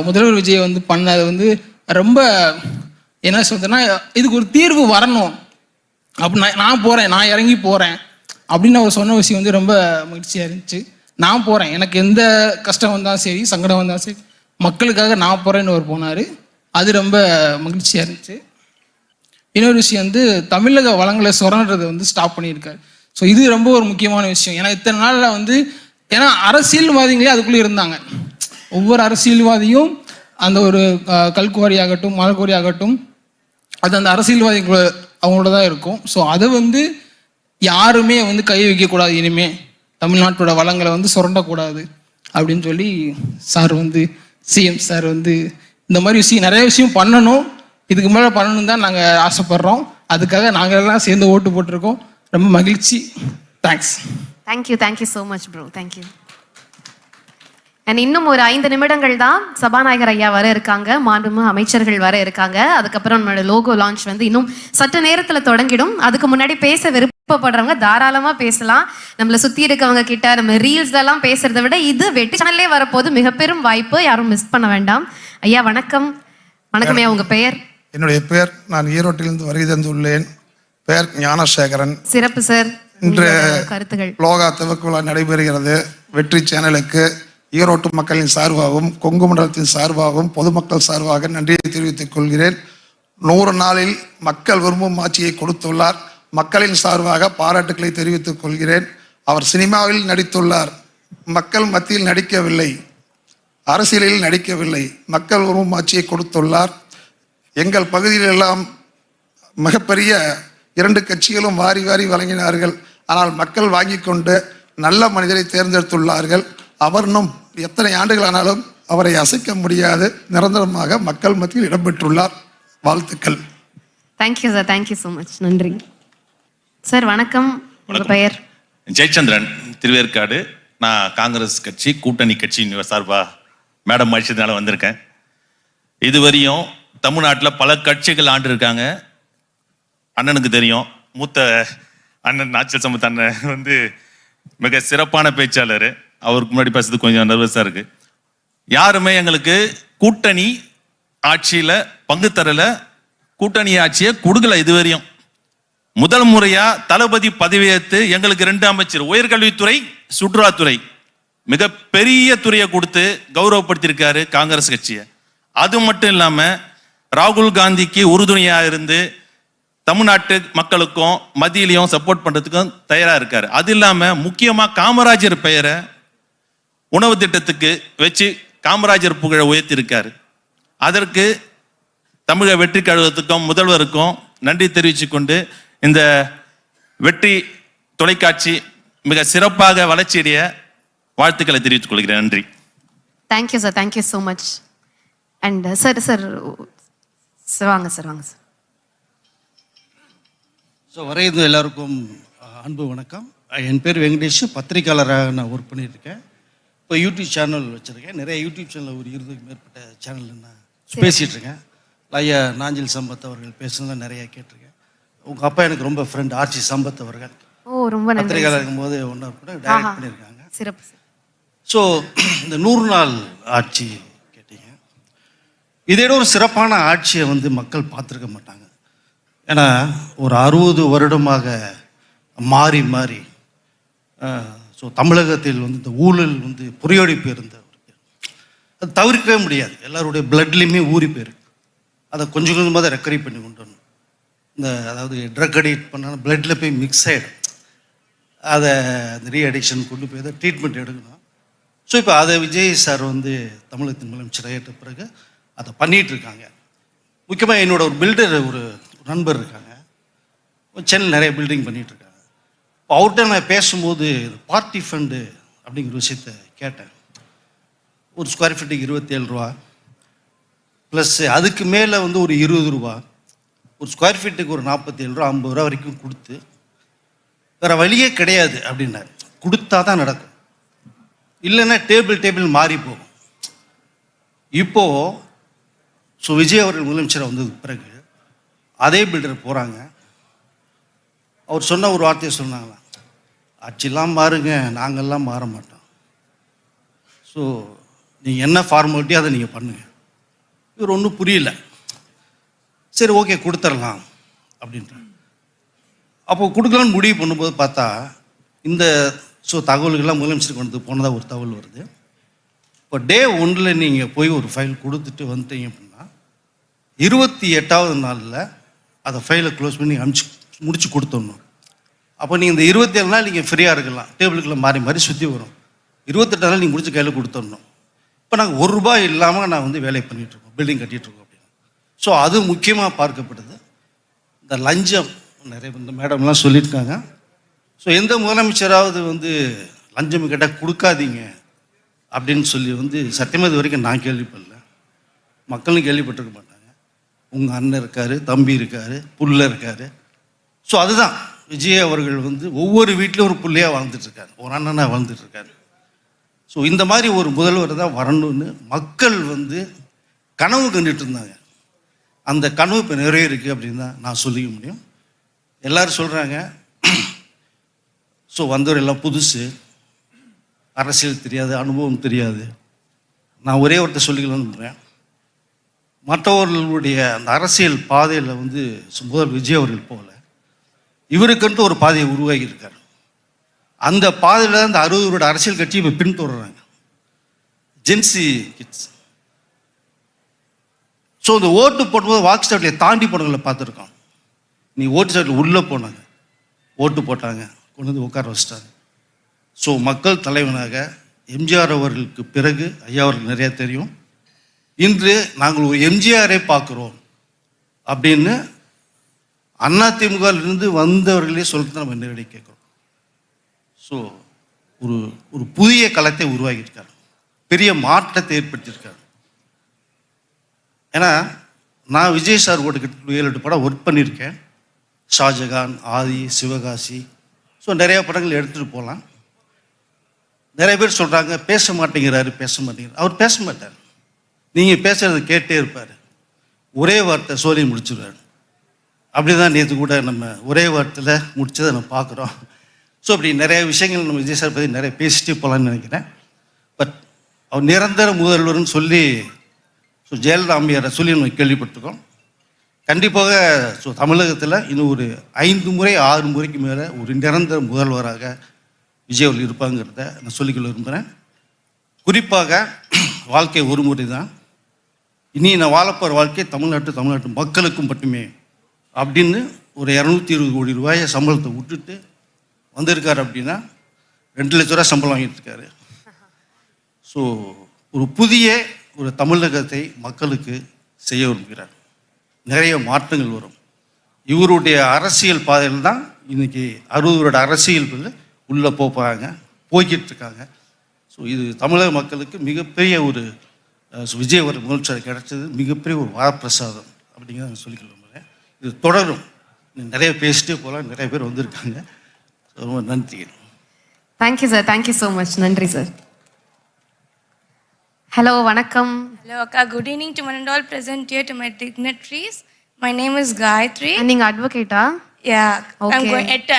முதல்வர் விஜய் வந்து பண்ணது வந்து ரொம்ப என்ன சொல்றதுன்னா, இதுக்கு ஒரு தீர்வு வரணும் அப்படி நான் போகிறேன், நான் இறங்கி போகிறேன் அப்படின்னு அவர் சொன்ன விஷயம் வந்து ரொம்ப மகிழ்ச்சியாக இருந்துச்சு. நான் போகிறேன், எனக்கு எந்த கஷ்டம் வந்தாலும் சரி, சங்கடம் வந்தாலும் சரி, மக்களுக்காக நான் போகிறேன்னு அவர் போனார். அது ரொம்ப மகிழ்ச்சியாக இருந்துச்சு. இன்னொரு விஷயம் வந்து தமிழக வளங்களை சுரண்டுறதை வந்து ஸ்டாப் பண்ணியிருக்காரு. ஸோ இது ரொம்ப ஒரு முக்கியமான விஷயம். ஏன்னா இத்தனை நாளில் வந்து ஏன்னா அரசியல்வாதிகளே அதுக்குள்ளே இருந்தாங்க. ஒவ்வொரு அரசியல்வாதியும் அந்த ஒரு கல்குவாரி ஆகட்டும், மலக்குவாரி ஆகட்டும், அது அந்த அரசியல்வாதிகள அவங்களோட தான் இருக்கும். ஸோ அதை வந்து யாருமே வந்து கை வைக்கக்கூடாது, இனிமே தமிழ்நாட்டோட வளங்களை வந்து சுரண்டக்கூடாது அப்படின்னு சொல்லி சார் வந்து சிஎம் சார் வந்து இந்த மாதிரி விஷயம் நிறைய விஷயம் பண்ணணும், இதுக்கு மேலே பண்ணணும் தான் நாங்கள் ஆசைப்படுறோம். அதுக்காக நாங்கள் எல்லாம் சேர்ந்து ஓட்டு போட்டிருக்கோம். ரொம்ப மகிழ்ச்சி. Thanks. Thank you so much bro. Thank you. And இன்னும் ஒரு 5 நிமிடங்கள் தான் சபாநாயகர் ஐயா வர இருக்காங்க, மாண்புமிகு அமைச்சர்கள் வர இருக்காங்க. அதுக்கப்புறம் நம்மளோட லோகோ லான்ச் வந்து இன்னும் சற்று நேரத்தில் தொடங்கிடும். அதுக்கு முன்னாடி பேச விருப்பப்படுறவங்க தாராளமாக பேசலாம். நம்மளை சுற்றி இருக்கவங்க கிட்ட நம்ம ரீல்ஸ்லாம் பேசுறதை விட இது வெற்றி சேனல்லே வரப்போது மிக பெரும் வாய்ப்பு, யாரும் மிஸ் பண்ண வேண்டாம். ஐயா வணக்கம். வணக்கம் ஐயா, உங்க பெயர்? என்னுடைய பெயர், நான் ஈரோட்டிலிருந்து வருகை தந்துள்ளேன். பெயர் ஞானசேகரன். சிறப்பு சார். இன்று கருத்துகள் லோகா துவக்க விழா நடைபெறுகிறது. வெற்றி சேனலுக்கு ஈரோட்டு மக்களின் சார்பாகவும் கொங்கு மண்டலத்தின் சார்பாகவும் பொதுமக்கள் சார்பாக நன்றியை தெரிவித்துக் கொள்கிறேன். 100 நாளில் மக்கள் விரும்பும் ஆட்சியை கொடுத்துள்ளார். மக்களின் சார்பாக பாராட்டுக்களை தெரிவித்துக் கொள்கிறேன். அவர் சினிமாவில் நடித்துள்ளார், மக்கள் மத்தியில் நடிக்கவில்லை, அரசியலில் நடிக்கவில்லை, மக்கள் விரும்பும் ஆட்சியை கொடுத்துள்ளார். எங்கள் பகுதியிலெல்லாம் மிகப்பெரிய 2 கட்சிகளும் வாரி வாரி வழங்கினார்கள். ஆனால் மக்கள் வாங்கி கொண்டு நல்ல மனிதரை தேர்ந்தெடுத்துள்ளார்கள். அவர் இன்னும் எத்தனை ஆண்டுகள் ஆனாலும் அவரை அசைக்க முடியாது, நிரந்தரமாக மக்கள் மத்தியில் இடம்பெற்றுள்ளார். வாழ்த்துக்கள். Thank you sir. Thank you so much. நன்றி சார். வணக்கம். உங்க பெயர்? ஜெயச்சந்திரன், திருவேற்காடு. நான் காங்கிரஸ் கட்சி கூட்டணி கட்சி சார்பா மேடம் அழைச்சதுனால வந்திருக்கேன். இதுவரையும் தமிழ்நாட்டில் பல கட்சிகள் ஆண்டு இருக்காங்க. அண்ணனுக்கு தெரியும், மூத்த அண்ணன் நாச்சல் சம்பத் அண்ணன் வந்து மிக சிறப்பான பேச்சாளர். அவருக்கு முன்னாடி பேசுறது கொஞ்சம் நர்வஸாக இருக்கு. யாருமே எங்களுக்கு கூட்டணி ஆட்சியில் பங்கு தரல, கூட்டணி ஆட்சியை கொடுக்கல. இதுவரையும் முதல் முறையா தளபதி பதவியேற்று எங்களுக்கு 2 அமைச்சர், உயர்கல்வித்துறை, சுற்றுலாத்துறை, மிக பெரிய துறையை கொடுத்து கௌரவப்படுத்தியிருக்காரு காங்கிரஸ் கட்சியை. அது மட்டும் இல்லாம ராகுல் காந்திக்கு உறுதுணையா இருந்து தமிழ்நாட்டு மக்களுக்கும் மத்தியிலையும் சப்போர்ட் பண்றதுக்கும் தயாரா இருக்காரு. அது இல்லாம முக்கியமா காமராஜர் பெயரை உணவு திட்டத்துக்கு வச்சு காமராஜர் புகழை உயர்த்தி இருக்காரு. அதற்கு தமிழக வெற்றி கழகத்துக்கும் முதல்வருக்கும் நன்றி தெரிவித்துக் கொண்டு இந்த வெற்றி தொலைக்காட்சி மிக சிறப்பாக வளர்ச்சியடைய வாழ்த்துக்களை தெரிவித்துக் கொள்கிறேன். நன்றி. Thank you sir. Thank you so much. And sir வாங்க சார். ஸோ வரைந்து எல்லாருக்கும் அன்பு வணக்கம். என் பேர் வெங்கடேஷ், பத்திரிக்கையாளராக நான் ஒர்க் பண்ணியிருக்கேன். இப்போ யூடியூப் சேனல் வச்சுருக்கேன். நிறைய யூடியூப் சேனலில் ஒரு 20க்கு மேற்பட்ட சேனலில் நான் பேசிகிட்டு இருக்கேன். ஐயா நாஞ்சில் சம்பத் அவர்கள் பேசுனதை நிறையா கேட்டிருக்கேன். உங்கள் அப்பா எனக்கு ரொம்ப ஃப்ரெண்ட், ஆர்ச்சி சம்பத் அவர்கள். ரொம்ப பத்திரிகையாளர் இருக்கும்போது ஒன்றா கூட டைரக்ட் பண்ணியிருக்காங்க. சிறப்பு. ஸோ இந்த 100 நாள் ஆட்சி கேட்டீங்க, இதோட ஒரு சிறப்பான ஆட்சியை வந்து மக்கள் பார்த்துருக்க மாட்டாங்க. ஏன்னா ஒரு 60 வருடமாக மாறி மாறி ஸோ தமிழகத்தில் வந்து இந்த ஊழல் வந்து புரியோடி போயிருந்த அது தவிர்க்கவே முடியாது. எல்லாருடைய பிளட்லேயுமே ஊறி போயிருக்கு. அதை கொஞ்சம் கொஞ்சமாக தான் ரெக்கவரி பண்ணி கொண்டு வரணும். இந்த அதாவது ட்ரக் அடிக்ட் பண்ணால் பிளட்டில் போய் மிக்ஸ் ஆகிடும். அதை அந்த ரீஅடிக்ஷன் கொண்டு போய் தான் ட்ரீட்மெண்ட் எடுக்கணும். ஸோ இப்போ அதை விஜய் சார் வந்து தமிழகத்தின் முதலமைச்சர் ஏற்ற பிறகு அதை பண்ணிகிட்ருக்காங்க. முக்கியமாக என்னோட ஒரு பில்டர் ஒரு நண்பர் இருக்காங்க, சென்னையில் நிறைய பில்டிங் பண்ணிகிட்ருக்காங்க. இப்போ அவர்கிட்ட நான் பேசும்போது பார்ட்டி ஃபண்டு அப்படிங்கிற விஷயத்த கேட்டேன். ஒரு ஸ்கொயர் ஃபீட்டுக்கு 27 ரூபா ப்ளஸ் அதுக்கு மேலே வந்து ஒரு 20 ரூபா, ஒரு ஸ்கொயர் ஃபீட்டுக்கு ஒரு 47 ரூபா 50 ரூபா வரைக்கும் கொடுத்து வேறு வழியே கிடையாது அப்படின்னாரு. கொடுத்தா தான் நடக்கும். இல்லைன்னா டேபிள் மாறி போகும். இப்போது ஸோ விஜய் அவர்கள் முதலமைச்சர் வந்ததுக்கு பிறகு அதே பில்டர் போகிறாங்க. அவர் சொன்ன ஒரு வார்த்தையை சொன்னாங்களா, ஆட்சிலாம் மாறுங்க, நாங்கள்லாம் மாற மாட்டோம். ஸோ நீங்கள் என்ன ஃபார்மாலிட்டி அதை நீங்கள் பண்ணுங்கள். இவர் ஒன்றும் புரியல. சரி ஓகே கொடுத்துடலாம் அப்படின்ட்டு. அப்போ கொடுக்கலான்னு முடிவு பண்ணும்போது பார்த்தா இந்த தகவல்கள்லாம் முதலமைச்சருக்கு வந்து போனதாக ஒரு தகவல் வருது. இப்போ டே 1 நீங்கள் போய் ஒரு ஃபைல் கொடுத்துட்டு வந்துட்டீங்க அப்படின்னா 28வது நாளில் அதை ஃபைலை க்ளோஸ் பண்ணி முடிச்சு கொடுத்துடணும். அப்போ நீங்கள் இந்த 27 நாள் நீங்கள் ஃப்ரீயாக இருக்கலாம், டேபிளுக்குள்ள மாறி சுற்றி வரும். 28 நாள் நீங்கள் முடிச்சு கையில் கொடுத்துடணும். இப்போ நாங்கள் ₹1 இல்லாமல் நான் வந்து வேலை பண்ணிகிட்ருக்கோம், பில்டிங் கட்டிகிட்ருக்கோம் அப்படின்னு. ஸோ அது முக்கியமாக பார்க்கப்படுது. இந்த லஞ்சம் நிறைய இந்த மேடம்லாம் சொல்லியிருக்காங்க. ஸோ எந்த முதலமைச்சராவது வந்து லஞ்சம் கேட்டால் கொடுக்காதீங்க அப்படின்னு சொல்லி வந்து சத்தியமாக இது வரைக்கும் நான் கேள்விப்படல, மக்களும் கேள்விப்பட்டிருக்க மாட்டாங்க. உங்கள் அண்ணன் இருக்கார், தம்பி இருக்கார், புள்ள இருக்கார். ஸோ அதுதான் விஜய் அவர்கள் வந்து ஒவ்வொரு வீட்டிலும் ஒரு பிள்ளையாக வாழ்ந்துட்டுருக்காரு, ஒரு அண்ணனாக வாழ்ந்துட்டுருக்காரு. ஸோ இந்த மாதிரி ஒரு முதல்வர் தான் வரணும்னு மக்கள் வந்து கனவு கண்டுட்டு இருந்தாங்க. அந்த கனவு இப்போ நிறைவேறிருக்கு அப்படின்னு தான் நான் சொல்லிக்க முடியும். எல்லோரும் சொல்கிறாங்க ஸோ வந்தவர் எல்லாம் புதுசு, அரசியல் தெரியாது, அனுபவம் தெரியாது. நான் ஒரே ஒருத்தர் சொல்லிக்கலாம்னு நம்புகிறேன். மற்றவர்களுடைய அந்த அரசியல் பாதையில் வந்து முதல் விஜய் அவர்கள் போகல, இவருக்கென்று ஒரு பாதையை உருவாகி இருக்கார். அந்த பாதையில் அந்த 60 வருட அரசியல் கட்சி இப்போ பின்தொடர்றாங்க ஜென்சி கிட்ஸ். ஸோ இந்த ஓட்டு போடும்போது வாக்கு சாவடியை தாண்டி போனவங்களை பார்த்துருக்கோம். நீ ஓட்டு சாவடியில் உள்ளே போனாங்க, ஓட்டு போட்டாங்க, கொண்டு வந்து உட்கார வச்சிட்டாங்க. ஸோ மக்கள் தலைவனாக எம்ஜிஆர் அவர்களுக்கு பிறகு ஐயா அவர்கள் நிறையா தெரியும். இன்று நாங்கள் ஒரு எம்ஜிஆரை பார்க்குறோம் அப்படின்னு அதிமுகவிலிருந்து வந்தவர்களே சொல்லிட்டு நம்ம நேரடி கேட்குறோம். ஸோ ஒரு புதிய களத்தை உருவாக்கியிருக்காரு, பெரிய மாற்றத்தை ஏற்படுத்தியிருக்காரு. ஏன்னா நான் விஜய் சார் கூட 7-8 படம் ஒர்க் பண்ணியிருக்கேன். ஷாஜகான், ஆதி, சிவகாசி. ஸோ நிறையா படங்கள் எடுத்துகிட்டு போகலாம். நிறைய பேர் சொல்கிறாங்க பேச மாட்டேங்கிறாரு. அவர் பேச மாட்டார், நீங்கள் பேசுகிறத கேட்டே இருப்பார். ஒரே வார்த்தை சொல்லி முடிச்சுடுவார். அப்படி தான் நேற்று கூட நம்ம ஒரே வார்த்தையில் முடிச்சதை நம்ம பார்க்குறோம். ஸோ அப்படி நிறைய விஷயங்கள் நம்ம விஜய் சார் பற்றி நிறைய பேசிட்டு போகலான்னு நினைக்கிறேன். பட் அவர் நிரந்தர முதல்வர்னு சொல்லி ஜெயலலிதா அம்மையாரை சொல்லி நம்ம கேள்விப்பட்டிருக்கோம். கண்டிப்பாக தமிழகத்தில் இன்னும் ஒரு 5 முறை 6 முறைக்கு மேலே ஒரு நிரந்தர முதல்வராக விஜய் அவர்கள் இருப்பாங்கிறத நான் சொல்லிக்கொள்ள விரும்புகிறேன். குறிப்பாக வாழ்க்கை ஒரு முறை தான், இனி நான் வாழப்போகிற வாழ்க்கை தமிழ்நாட்டு மக்களுக்கும் மட்டுமே அப்படின்னு ஒரு 220 கோடி ரூபாயை சம்பளத்தை விட்டுட்டு வந்திருக்காரு. அப்படின்னா 2 லட்ச ரூபா சம்பளம் வாங்கிட்டு இருக்காரு. ஸோ ஒரு புதிய ஒரு தமிழகத்தை மக்களுக்கு செய்ய விரும்புகிறார். நிறைய மாற்றங்கள் வரும். இவருடைய அரசியல் பாதையில் தான் இன்னைக்கு 60 வருட அரசியல் உள்ளே போகிறாங்க, போய்கிட்டு இருக்காங்க. ஸோ இது தமிழக மக்களுக்கு மிகப்பெரிய ஒரு விஜய் ஒரு முதலமைச்சர் கிடைச்சது மிகப்பெரிய ஒரு வரப்பிரசாதம் அப்படிங்கிறத நான் சொல்லிக்க விரும்புகிறேன். இது தொடரும். நிறைய பேசிட்டே போகலாம், நிறைய பேர் வந்திருக்காங்க. ரொம்ப நன்றி. Thank you sir, thank you so much. நன்றி சார். ஹலோ, வணக்கம். Hello, Akka. Good evening to one and all present here, to my dignitaries. My name is Gayatri. நீங்க அட்வொகேட்டா? Yeah, Okay. I'm going at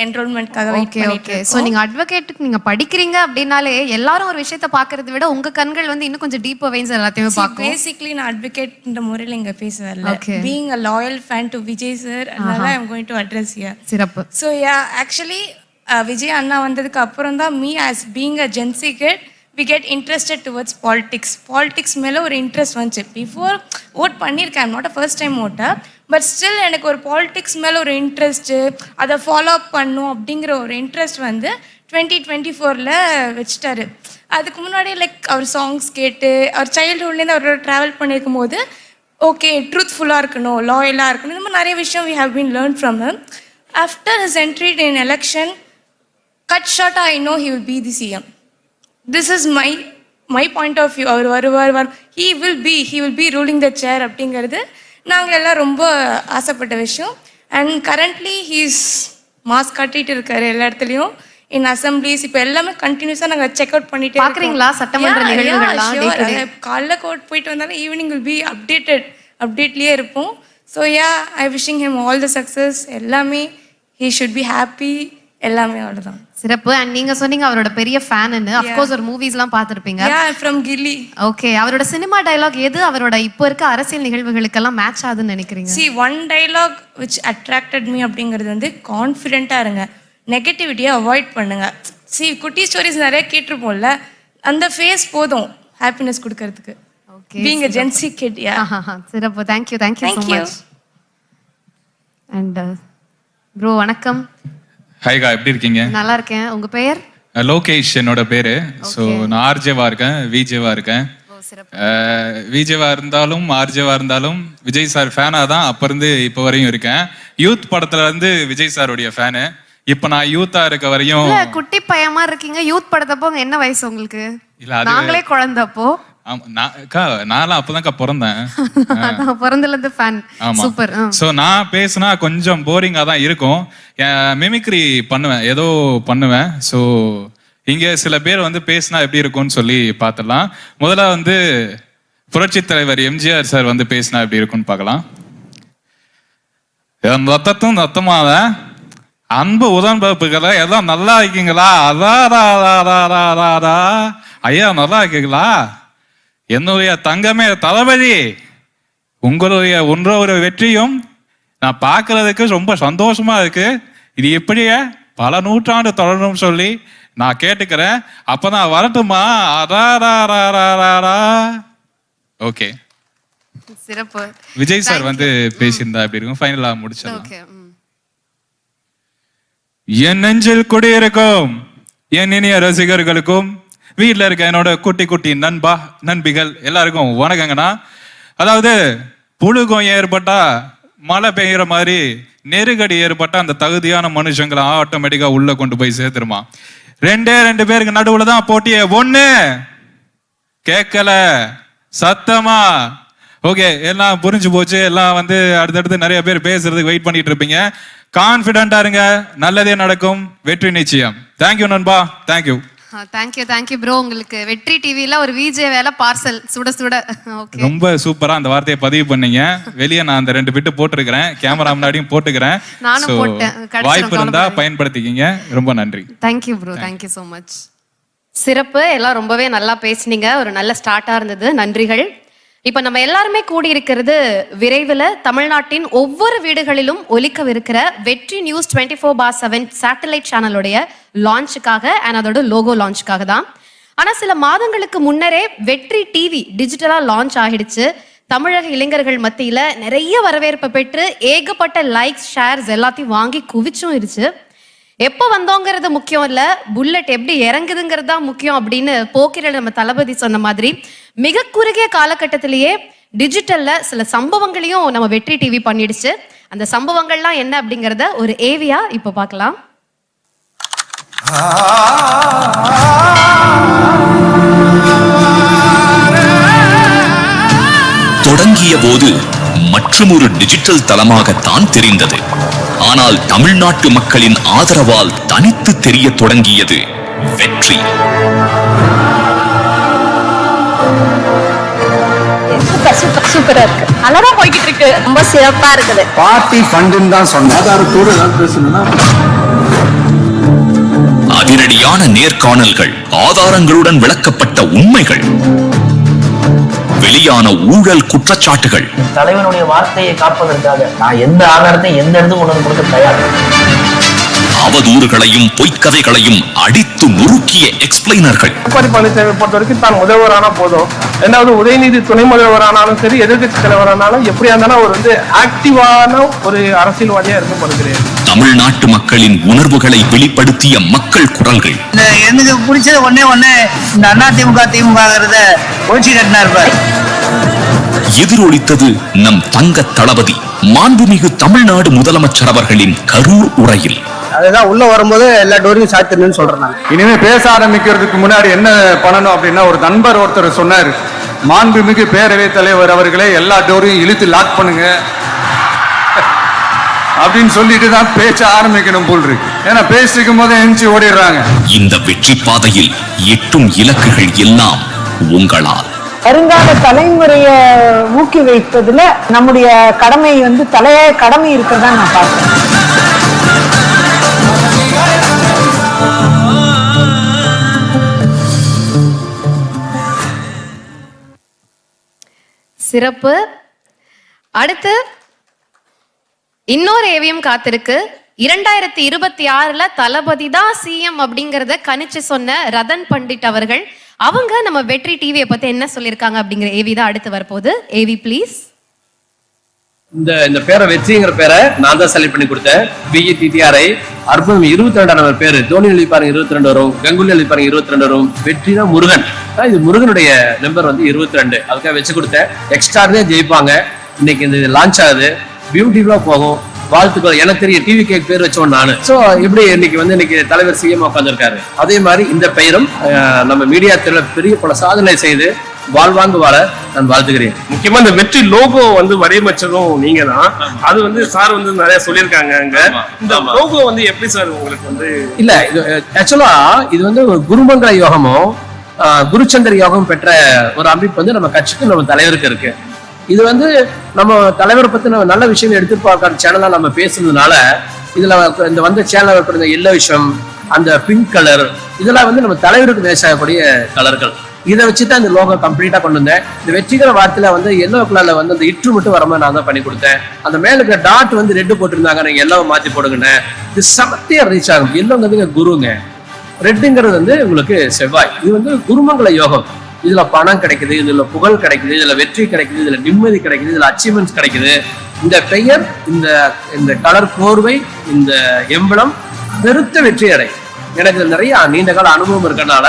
enrollment-காக வெயிட் ஓகே பண்ணிட்டு okay. So இருக்கோம். நீங்க அட்வொகேட்டுக்கு நீங்க படிக்கிறீங்க அப்படின்னாலே எல்லாரும் ஒரு விஷயத்த பார்க்கறத விட உங்க கண்கள் வந்து இன்னும் கொஞ்சம் டீப்பர் வெயின்ஸ் எல்லாத்தையுமே பார்க்கும். Basically நான் அட்வொகேட்ன்ற முறையில் இங்க பேச வரல. Okay. Being a loyal fan to Vijay sir, அதனால I'm going to address here. சிறப்பு. So yeah, actually விஜய் அண்ணா வந்ததுக்கு அப்புறம் தான் me as being a Gen Z kid, we get interested towards politics மேலே ஒரு இன்ட்ரெஸ்ட் வந்துச்சு. பிஃபோர் ஓட் பண்ணியிருக்கேன், I'm not a first time voter, but still எனக்கு ஒரு பாலிடிக்ஸ் மேலே ஒரு இன்ட்ரெஸ்ட்டு, அதை ஃபாலோ அப் பண்ணும் அப்படிங்கிற ஒரு இன்ட்ரெஸ்ட் வந்து 2024 வச்சுட்டாரு. அதுக்கு முன்னாடி அவர் சாங்ஸ் கேட்டு அவர் சைல்டுஹுட்லேருந்து அவரோட ட்ராவல் பண்ணியிருக்கும் போது ஓகே ட்ரூத்ஃபுல்லாக இருக்கணும், லாயலாக இருக்கணும், இந்த மாதிரி நிறைய விஷயம் we have been learned from him. After his entry in election, cut short, I know he will be the CM. This is my point of view. அவர் வருவார், he will be ruling the chair அப்படிங்கிறது நாங்கள் எல்லாம் ரொம்ப ஆசைப்பட்ட விஷயம். And currently he's mask கட்டிகிட்டு இருக்காரு எல்லா இடத்துலையும். இன் அசம்பிளிஸ் இப்போ எல்லாமே கண்டினியூஸாக நாங்கள் செக் அவுட் பண்ணிட்டே பார்க்கறீங்களா சட்டமன்ற நிகழ்வுகள்லாம் day to day? காலைல கோட் போயிட்டு வந்தாலும் ஈவினிங் வில் பி அப்டேட்லேயே இருப்போம். So I wishing him all the success. எல்லாமே ஹீ ஷுட் பி ஹாப்பி. எல்லாமே அவ்வளோதான். சிறப்பு. அண்ட் நீங்க சொன்னீங்க அவரோட பெரிய ஃபேன்னு. ஆஃப் கோர்ஸ் ஒரு மூவிஸ்லாம் பார்த்திருப்பீங்க. ஃப்ரம் கில்லி. ஓகே, அவரோட சினிமா டயலாக் எது அவரோட இப்போ இருக்க அரசியல் நிகழ்வுகளுக்கெல்லாம் மேட்ச் ஆகுதுன்னு நினைக்கிறீங்க? See, one dialogue which attracted me அப்படிங்கிறது வந்து கான்ஃபிடென்ட்டாக இருங்க, நெகட்டிவிட்டியை அவாய்ட் பண்ணுங்க. குட்டி ஸ்டோரிஸ் நிறைய கேட்டிருப்போம்ல, அந்த ஃபேஸ் போதும் ஹாப்பினஸ் கொடுக்கறதுக்கு. Okay, being a Gen Z kid. சிறப்பு. Thank you so much. And bro வணக்கம். ஹாய்கா, எப்படி இருக்கீங்க? நல்லா இருக்கேன். உங்க பெயர்? லோகேஷ் என்னோட பேரு. ஸோ நான் ஆர்ஜேவா இருக்கேன், விஜேவா இருக்கேன். விஜேவா இருந்தாலும் ஆர்ஜேவா இருந்தாலும் விஜய் சார் ஃபேனா தான் அப்ப இருந்து இப்போ வரையும் இருக்கேன். யூத் படத்துல இருந்து விஜய் சாருடைய ஃபேனு. இப்போ நான் யூத்தா இருக்க வரையும். குட்டி பையமா இருக்கீங்க. யூத் படத்தப்போ என்ன வயசு உங்களுக்கு? இல்ல, அது நாங்களே குழந்தப்போ. நான்லாம் அப்பதான்க்கா பிறந்தேன். பிறந்தல இருந்து ஃபேன். சூப்பர். ஸோ நான் பேசினா கொஞ்சம் போரிங்கா தான் இருக்கும். மிமிக்ரி பண்ணுவேன், ஏதோ பண்ணுவேன். ஸோ இங்க சில பேர் வந்து பேசினா எப்படி இருக்கும்னு சொல்லி பார்த்துடலாம். முதல்ல வந்து புரட்சி தலைவர் எம்ஜிஆர் சார் வந்து பேசினா எப்படி இருக்கும்னு பார்க்கலாம். ரத்தத்தும் ரத்தமாத அன்பு உடன்பிறப்புகளை எல்லாம் நல்லா இருக்கீங்களா? அதாரா ஐயா, நல்லா இருக்கீங்களா? என்னுடைய தங்கமே தளபதி, உங்களுடைய ஒன்றொரு வெற்றியும் நான் பார்க்கறதுக்கு ரொம்ப சந்தோஷமா இருக்கு. இது எப்படியே பல நூற்றாண்டு தொடரும் சொல்லி நான் கேட்டுக்கிறேன். அப்பதான் வரட்டுமா? அதாரா. ஓகே, சிறப்பு. விஜய் சார் வந்து பேசியிருந்தா எப்படி இருக்கும்? ஃபைனலா முடிச்சிடலாம். என் நெஞ்சில் குடியிருக்கும் என் இனிய ரசிகர்களுக்கும் வீட்டில் இருக்க என்னோட குட்டி குட்டி நண்பிகள் எல்லாருக்கும் வணக்கங்கண்ணா. அதாவது புழுகம் ஏற்பட்டா மழை பெய்கிற மாதிரி நெருக்கடி ஏற்பட்டா அந்த தகுதியான மனுஷங்களை ஆட்டோமேட்டிக்கா உள்ள கொண்டு போய் சேர்த்துருமா. 2 பேருக்கு நடுவுல தான் போட்டியே. ஒண்ணு கேட்கல சத்தமா. ஓகே, எல்லாம் புரிஞ்சு போச்சு. எல்லாம் வந்து அடுத்தடுத்து நிறைய பேர் பேசுறதுக்கு வெயிட் பண்ணிட்டு இருப்பீங்க. கான்ஃபிடென்ட்டா இருங்க, நல்லதே நடக்கும், வெற்றி நிச்சயம். தேங்க்யூ நண்பா, தேங்க்யூ. Thank you bro. உங்களுக்கு வெற்றி டிவில ஒரு விஜே வேலை பார்சல் சுட சுட. ஓகே, ரொம்ப சூப்பரா அந்த வார்த்தையை பதிவு பண்ணீங்க. வெளியே நான் அந்த 2 பிட்டு போட்டிருக்கிறேன், கேமரா முன்னாடியும் போட்டுக்கிறேன். நானும் போட்டேன். வாய்ப்பு இருந்தா பயன்படுத்திக்கிங்க. ரொம்ப நன்றி. Thank you bro, thank you so much. சிறப்பு. எல்லாம் ரொம்பவே நல்லா பேசுனீங்க. ஒரு நல்ல ஸ்டார்ட்டா இருந்தது. நன்றிகள். இப்ப நம்ம எல்லாருமே கூடி இருக்கிறது விரைவில் தமிழ்நாட்டின் ஒவ்வொரு வீடுகளிலும் ஒலிக்கவிருக்கிற வெற்றி நியூஸ் 24/7 சேட்டலைட் சேனலுடைய லான்ச்சுக்காக அண்ட் அதோட லோகோ லான்ச்சுக்காக தான். ஆனா சில மாதங்களுக்கு முன்னரே வெற்றி டிவி டிஜிட்டலா லான்ச் ஆகிடுச்சு. தமிழக இளைஞர்கள் மத்தியில நிறைய வரவேற்பை பெற்று ஏகப்பட்ட லைக்ஸ் ஷேர்ஸ் எல்லாத்தையும் வாங்கி குவிச்சும் இருச்சு. எப்போ வந்தோங்கிறது முக்கியம் இல்ல, புல்லட் எப்படி இறங்குதுங்கிறது தான் முக்கியம் அப்படின்னு போக்கிரல் நம்ம தளபதி சொன்ன மாதிரி மிக குறுகிய காலகட்டத்திலேயே டிஜிட்டல்ல சில சம்பவங்களையும் நம்ம வெற்றி டிவி பண்ணிடுச்சு. அந்த சம்பவங்கள்லாம் என்ன அப்படிங்கறத ஒரு ஏவியா இப்ப பார்க்கலாம். தொடங்கிய போது மற்றும் ஒரு டிஜிட்டல் தளமாகத்தான் தெரிந்தது. ஆனால் தமிழ்நாட்டு மக்களின் ஆதரவால் தனித்து தெரிய தொடங்கியது வெற்றி. சூப்பரா இருக்கு, நல்லா போய்கிட்டு இருக்கு, ரொம்ப சிறப்பா இருக்குது. பார்ட்டி ஃபண்டுன்னு தான் சொன்னேன். அதிரடியான நேர்காணல்கள், ஆதாரங்களுடன் விளக்கப்பட்ட உண்மைகள், வெளியான ஊழல் குற்றச்சாட்டுகள். தலைவனுடைய வார்த்தையை காப்பதற்காக நான் எந்த ஆதாரத்தை எந்த இடத்துக்கு கொண்டு கொடுக்க தயார். அவதூறுகளையும் பொய்க்கதைகளையும் அடித்து நொறுக்கிய எக்ஸ்பிளைனர்கள். எடப்பாடி பழனிசாமி பொறுத்த வரைக்கும் தான் முதல்வரானா போதும். ரெண்டாவது உதயநிதி துணை முதல்வரானாலும் சரி, எதிர்கட்சி தலைவரானாலும் எப்படியா இருந்தாலும் அவர் வந்து ஆக்டிவான ஒரு அரசியல்வாதியா இருக்கப்படுகிறேன். தமிழ்நாட்டு மக்களின் உணர்வுகளை வெளிப்படுத்திய மக்கள் குரல்கள். எனக்கு பிடிச்சது ஒன்னே இந்த அதிமுக திமுக ஒழிச்சு கட்டினா இருப்பார். எதிரொலித்தது நம் தங்க தளபதி மாண்புமிகு தமிழ்நாடு முதலமைச்சர் அவர்களின் கரூர் உரையில். அதுதான் உள்ள வரும்போது எல்லா டோரையும் சாத்திரணும்னு சொல்றேன். இனிமே பேச ஆரம்பிக்கிறதுக்கு முன்னாடி என்ன பண்ணணும் அப்படின்னா, ஒரு நண்பர் ஒருத்தர் சொன்னார், மாண்புமிகு பேரவைத் தலைவர் அவர்களே எல்லா டோரையும் இழுத்து லாக் பண்ணுங்க. அப்படின்னு சொல்லிட்டு தான் பேச்ச ஆரம்பிக்கணும் போல் இருக்கு. ஏன்னா பேசிட்டு இருக்கும் போதே எஞ்சி ஓடிடுறாங்க. இந்த வெற்றி பாதையில் எட்டும் இலக்குகள் எல்லாம் உங்களால். வருங்கால தலைமுறையை ஊக்குவிப்பதுல நம்முடைய கடமை வந்து கடமை இருக்கிறதா நான் பார்க்கிறேன். சிறப்பு. அடுத்து இன்னொரு ஏவியம் காத்திருக்கு. 2026 தளபதி தான் சிஎம் அப்படிங்கறத கணிச்சு சொன்ன ரதன் பண்டிட் அவர்கள், அவங்க நம்ம வெற்றி டிவியை பத்தி என்ன சொல்லியிருக்காங்க அப்படிங்கிற ஏவி தான் அடுத்து வரப்போகுது. AV please. இந்த பேரை வெற்றிங்கிற பேரை நான் தான் செலக்ட் பண்ணி கொடுத்தேன். BETTRI அற்புதம். 22 நம்பர் பேரு. தோனி எழுதி பாருங்க 22 வரும், கங்குலி எழுதி பாருங்க 22 வரும். வெற்றி தான் முருகன். இது முருகனுடைய நம்பர் வந்து 22. அதுக்காக வச்சு கொடுத்தேன். எக்ஸ்ட்ராவே ஜெயிப்பாங்க. இன்னைக்கு இந்த லான்ச் ஆகுது, பியூட்டிஃபுல்லா போகும். வாழ்த்துக்கள். எனக்கு தெரியும் டிவி கேக் பேர் வச்சோம் நானு. சோ இப்படி இன்னைக்கு தலைவர் சிஎம் உட்காந்துருக்காரு. அதே மாதிரி இந்த பெயரும் நம்ம மீடியா துறையில பெரிய பல சாதனை செய்து வாழ்வாங்கு வாழ நான் வாழ்த்துக்கிறேன். முக்கியமா இந்த வெற்றி லோகோ வந்து வடிவமைச்சதும் நீங்க தான். அது வந்து சார் வந்து நிறைய சொல்லியிருக்காங்க. இந்த லோகோ வந்து எப்படி சார் உங்களுக்கு வந்து? இல்ல, இது ஆக்சுவலா இது வந்து குருமங்கல யோகமும் குருச்சந்திர யோகம் பெற்ற ஒரு அமைப்பு வந்து நம்ம கட்சிக்கு நம்ம தலைவருக்கு இருக்கு. இது வந்து நம்ம தலைவரை பத்தி நம்ம நல்ல விஷயம் எடுத்து பார்க்கிற சேனலா நம்ம பேசுனதுனால இதுல இந்த வந்த சேனல் இருக்கிற எல்லோ விஷயம், அந்த பிங்க் கலர், இதெல்லாம் வந்து நம்ம தலைவருக்கு தேசக்கூடிய கலர்கள். இதை வச்சுதான் இந்த லோகோ கம்ப்ளீட்டா கொண்டு வந்தேன். இந்த வெற்றிகர வார்த்தையில வந்து எல்லோ கலர்ல வந்து அந்த இற்று மட்டும் வர மாதிரி நான் தான் பண்ணி கொடுத்தேன். அந்த மேல இருக்கிற டாட் வந்து ரெட்டு போட்டிருந்தாங்க, நீங்க எல்லோ மாத்தி போடுங்கன்னு. இது சமத்தியா ரீச் ஆகும். எல்லோங்கிறது குருங்க, ரெட்டுங்கிறது வந்து உங்களுக்கு செவ்வாய். இது வந்து குருமங்கல யோகம். இதுல பணம் கிடைக்குது, இதுல புகழ் கிடைக்குது, இதுல வெற்றி கிடைக்குது, இதுல நிம்மதி கிடைக்குது, இதுல அச்சீவ்மெண்ட்ஸ் கிடைக்குது. இந்த பெயர், இந்த கலர் கோர்வை, இந்த எம்பளம் பெருத்த வெற்றி அடை. எனக்கு நிறைய நீண்ட கால அனுபவம் இருக்கனால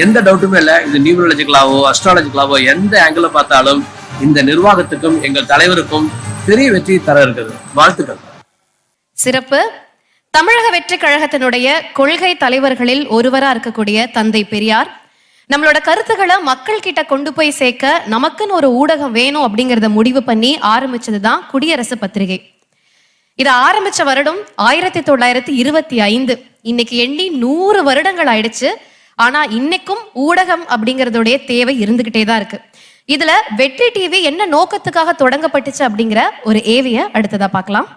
எந்த டவுட்டுமே இல்லை. இது நியூமராலஜிக்கலாவோ அஸ்ட்ராலஜிக்கலாவோ எந்த ஆங்கிள் பார்த்தாலும் இந்த நிர்வாகத்துக்கும் எங்கள் தலைவருக்கும் பெரிய வெற்றி தர இருக்குது. வாழ்த்துக்கள். சிறப்பு. தமிழக வெற்றி கழகத்தினுடைய கொள்கை தலைவர்களில் ஒருவரா இருக்கக்கூடிய தந்தை பெரியார் நம்மளோட கருத்துக்களை மக்கள் கிட்ட கொண்டு போய் சேர்க்க நமக்குன்னு ஒரு ஊடகம் வேணும் அப்படிங்கறத முடிவு பண்ணி ஆரம்பிச்சதுதான் குடியரசு பத்திரிகை. இதை ஆரம்பிச்ச வருடம் 1925. இன்னைக்கு எண்ணி 100 வருடங்கள் ஆயிடுச்சு. ஆனா இன்னைக்கும் ஊடகம் அப்படிங்கறதுடைய தேவை இருந்துகிட்டே தான் இருக்கு. இதுல வெற்றி டிவி என்ன நோக்கத்துக்காக தொடங்கப்பட்டுச்சு அப்படிங்கிற ஒரு ஏவிய அடுத்ததா பார்க்கலாம்.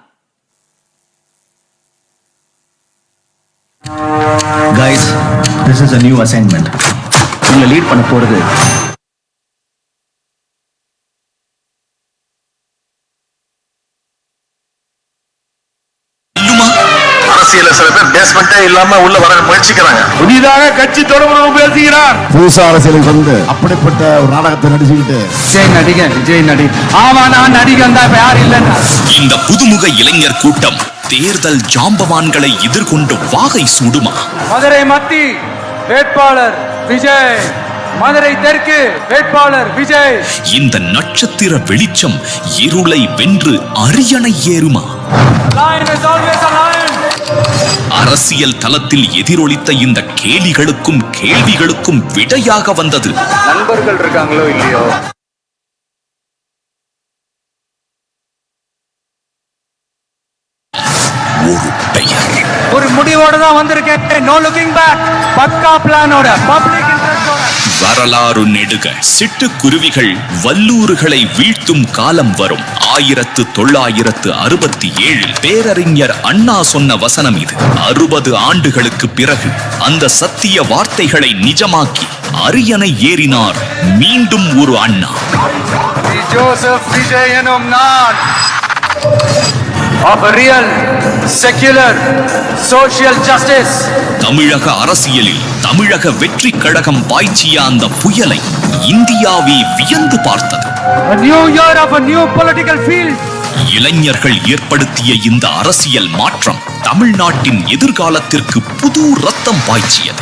Guys, this is a new assignment. உங்களை லீட் பண்ண போறது அரசியல சில பேர் பேஸ்மெண்டே இல்லாம உள்ள வர முயற்சிக்கிறாங்க. புதிதாக கட்சி தொடங்கணும் பேசுகிறார். புதுசா அரசியலுக்கு வந்து அப்படிப்பட்ட ஒரு நாடகத்தை நடிச்சுக்கிட்டு விஜய் நடிகன் ஆமா நான் நடிகன் தான், யார் இல்லைன்னா. இந்த புதுமுக இளைஞர் கூட்டம் தேர்தல் ஜாம்பவான்களை எதிர்கொண்டு வாகை சூடுமா? மதுரை மத்தி வேட்பாளர் விஜய், மதுரை தெற்கு வேட்பாளர் விஜய். இந்த நட்சத்திர வெளிச்சம் இருளை வென்று அரியணை ஏறுமா? அரசியல் தளத்தில் எதிரொலித்த இந்த கேலிகளுக்கும் கேள்விகளுக்கும் விடையாக வந்தது. நண்பர்கள் இருக்காங்களோ இல்லையோ, ஒரு பெயர். ஒரு முடிவோட தான் வந்திருக்கேன். No looking back. பக்கா பிளானோட, பப்ளிக் இன்ட்ரஸ்டோட. வரலாறு நெடுக சிட்டுக்குருவிகள் வல்லூறுகளை வீழ்த்தும் காலம் வரும். 1967 பேரறிஞர் அண்ணா சொன்ன வசனம் இது. 60 ஆண்டுகளுக்கு பிறகு அந்த சத்திய வார்த்தைகளை நிஜமாக்கி அரியணை ஏறினார் மீண்டும் ஒரு அண்ணா. ஜோசப் விஜய் எனும் நான் of a real secular social justice. தமிழக அரசியலில் தமிழக வெற்றி கழகம் பாய்ச்சிய அந்த புயலை இந்தியாவே வியந்து பார்த்தது. A new year of a new political field. இளைஞர்கள் ஏற்படுத்திய இந்த அரசியல் மாற்றம் தமிழ்நாட்டின் எதிர்காலத்திற்கு புது ரத்தம் பாய்ச்சியது.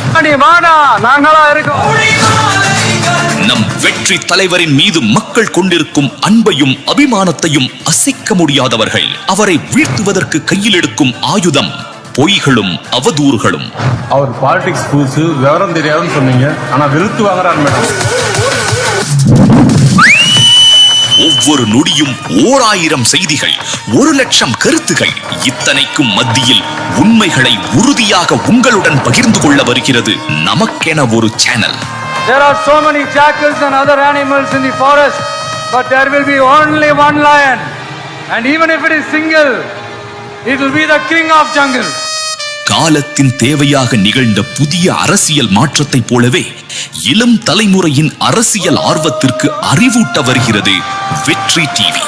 நம் வெற்றி தலைவரின் மீது மக்கள் கொண்டிருக்கும் அன்பையும் அபிமானத்தையும் அசைக்க முடியாதவர்கள். அவரை வீழ்த்துவதற்கு கையில் எடுக்கும் ஆயுதம் பொய்களும் அவதூறுகளும். அவர் பாலிடிக்ஸ் புதுசு, விவரம் தெரியாதுன்னு சொன்னீங்க, ஆனா விருத்து வாங்குறாரு மேடம். ஒவ்வொரு நொடியும் 1000 செய்திகள், 1,00,000 கருத்துகள். இத்தனைக்கும் மத்தியில் உண்மைகளை உறுதியாக உங்களுடன் பகிர்ந்து கொள்ள வருகிறது நமக்கென ஒரு channel. There are so many jackals and other animals in the forest, but there will be only one lion. And even if it is single, it will be the king of jungle. காலத்தின் தேவையாக நிகழ்ந்த புதிய அரசியல் மாற்றத்தைப் போலவே இளம் தலைமுறையின் அரசியல் ஆர்வத்திற்கு அறிவூட்ட வருகிறது வெற்றி டிவி.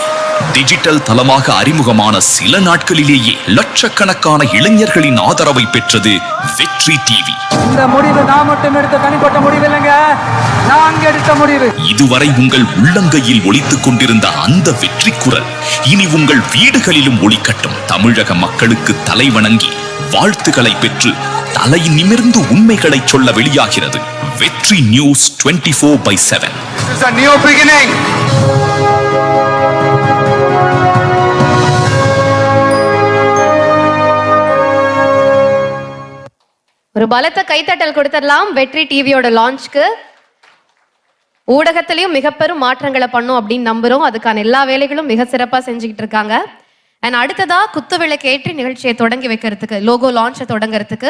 டிஜிட்டல் தளமாக அறிமுகமான சில நாட்களிலேயே லட்சக்கணக்கான இளைஞர்களின் ஆதரவை பெற்றது வெற்றி டிவி. இந்த முடிவு நான் மட்டும் எடுத்த தனிப்பட்ட முடிவு இல்லைங்க, நான் எடுத்த முடிவு. இதுவரை உங்கள் உள்ளங்கையில் ஒலித்துக் கொண்டிருந்த அந்த வெற்றி குரல் இனி உங்கள் வீடுகளிலும் ஒலிக்கட்டும். தமிழக மக்களுக்கு தலை வணங்கி வாழ்த்துக்களை பெற்று தலை நிமிர்ந்து உண்மைகளை சொல்ல வெளியாகிறது வெற்றி news 24/7. This is a new beginning. ஒரு பலத்த கைத்தட்டல் கொடுத்துடலாம் வெற்றி டிவியோட லான்ச்க்கு. ஊடகத்திலையும் மிக பெரும் மாற்றங்களை பண்ணும் அப்படின்னு நம்புறோம். அதுக்கான எல்லா வேலைகளும் மிக சிறப்பா செஞ்சுக்கிட்டு இருக்காங்க. அண்ட் அடுத்ததா குத்துவிளக்கு ஏற்றி நிகழ்ச்சியை தொடங்கி வைக்கிறதுக்கு, லோகோ லான்ச்சை தொடங்குறதுக்கு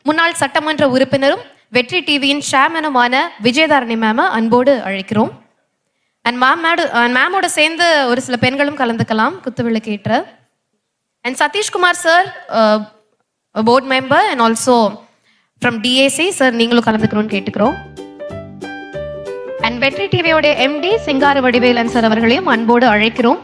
முன்னாள் சட்டமன்ற உறுப்பினரும் வெற்றி டிவியின் சேர்மனுமான விஜயதாரணி மேம அன்போடு அழைக்கிறோம். அண்ட் மேமோட சேர்ந்து ஒரு சில பெண்களும் கலந்துக்கலாம் குத்துவிளக்கு ஏற்ற. And Sathishkumar sir, board member and also from TAC sir, நீங்களும் கலந்துக்கணும்னு கேட்டுக்கிறோம். அண்ட் வெற்றி டிவியோட எம்டி சிங்கார வடிவேலன் சார் அவர்களையும் அன்போடு அழைக்கிறோம்.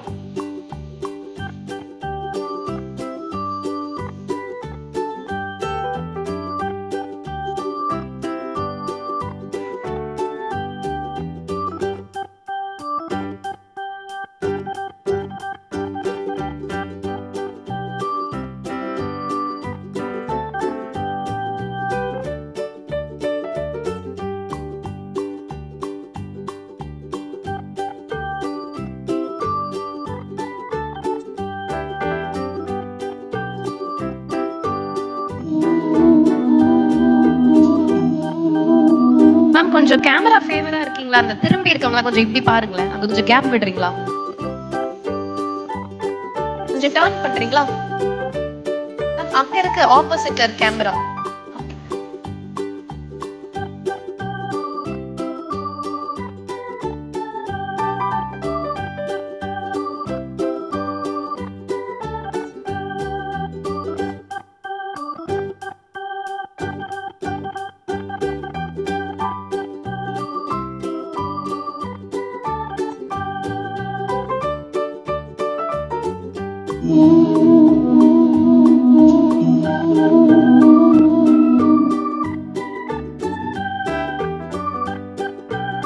மேம் கொஞ்சம் கேமரா ஃபேவரா இருக்கீங்களா? அந்த திரும்பி இருக்கவங்களா கொஞ்சம் இப்படி பாருங்களேன், அங்க கொஞ்சம் கேப் விடுறீங்களா? கொஞ்சம் டர்ன் பண்றீங்களா? அங்க இருக்கு ஆப்போசிட்ல இருக்கு கேமரா.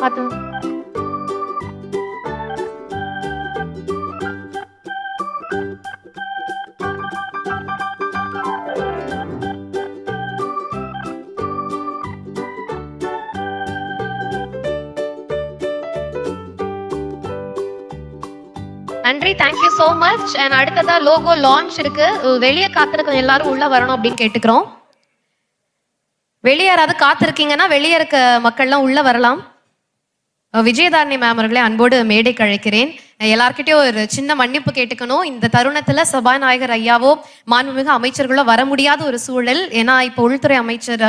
பார்த்து நன்றி, தேங்க்யூ சோ மச். அண்ட் அடுத்ததா லோகோ லான்ச் இருக்கு. வெளியே காத்திருக்க எல்லாரும் உள்ள வரணும் அப்படின்னு கேட்டுக்கிறோம். வெளியே யாராவது காத்திருக்கீங்கன்னா வெளியே இருக்க மக்கள்லாம் உள்ள வரலாம். விஜயதாரணி மேம் அவர்களை அன்போடு மேடைக்கு அழைக்கிறேன். எல்லார்கிட்டயும் ஒரு சின்ன மன்னிப்பு கேட்டுக்கணும். இந்த தருணத்துல சபாநாயகர் ஐயாவோ மாண்புமிகு அமைச்சர்களோ வர முடியாத ஒரு சூழல். ஏன்னா இப்போ உள்துறை அமைச்சர்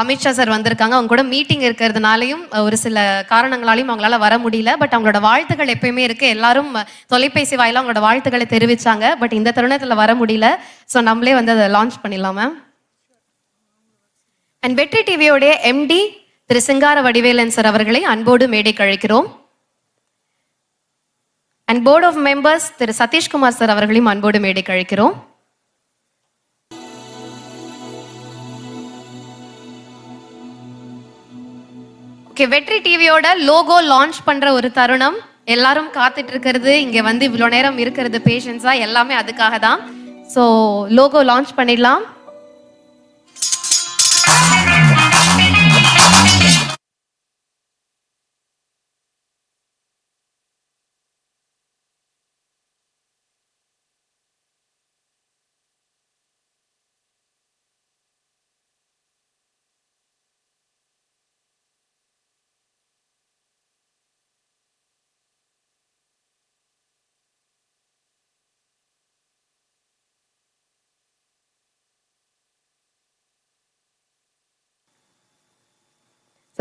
அமித்ஷா சார் வந்திருக்காங்க. அவங்க கூட மீட்டிங் இருக்கிறதுனாலையும் ஒரு சில காரணங்களாலையும் அவங்களால வர முடியல. பட் அவங்களோட வாழ்த்துக்கள் எப்பயுமே இருக்கு. எல்லாரும் தொலைபேசி வாயில அவங்களோட வாழ்த்துக்களை தெரிவிச்சாங்க. பட் இந்த தருணத்துல வர முடியல. ஸோ நம்மளே வந்து அதை லான்ச் பண்ணிடலாம் மேம். அண்ட் வெற்றி டிவியோடைய எம்டி திரு சிங்கார வடிவேலன் சார் அவர்களை அன்போடு மேடைக்கு அழைக்கிறோம். And board of members Thiru Sathishkumar sir அவர்களையும் அன்போடு மேடைக்கு அழைக்கிறோம். ஓகே, வெற்றி டிவியோட லோகோ லான்ச் பண்ற ஒரு தருணம். எல்லாரும் காத்துட்டு இருக்கிறது, இங்க வந்து இவ்வளவு நேரம் இருக்கிறது பேஷன்ஸா, எல்லாமே அதுக்காக தான். ஸோ லோகோ லான்ச் பண்ணிடலாம்.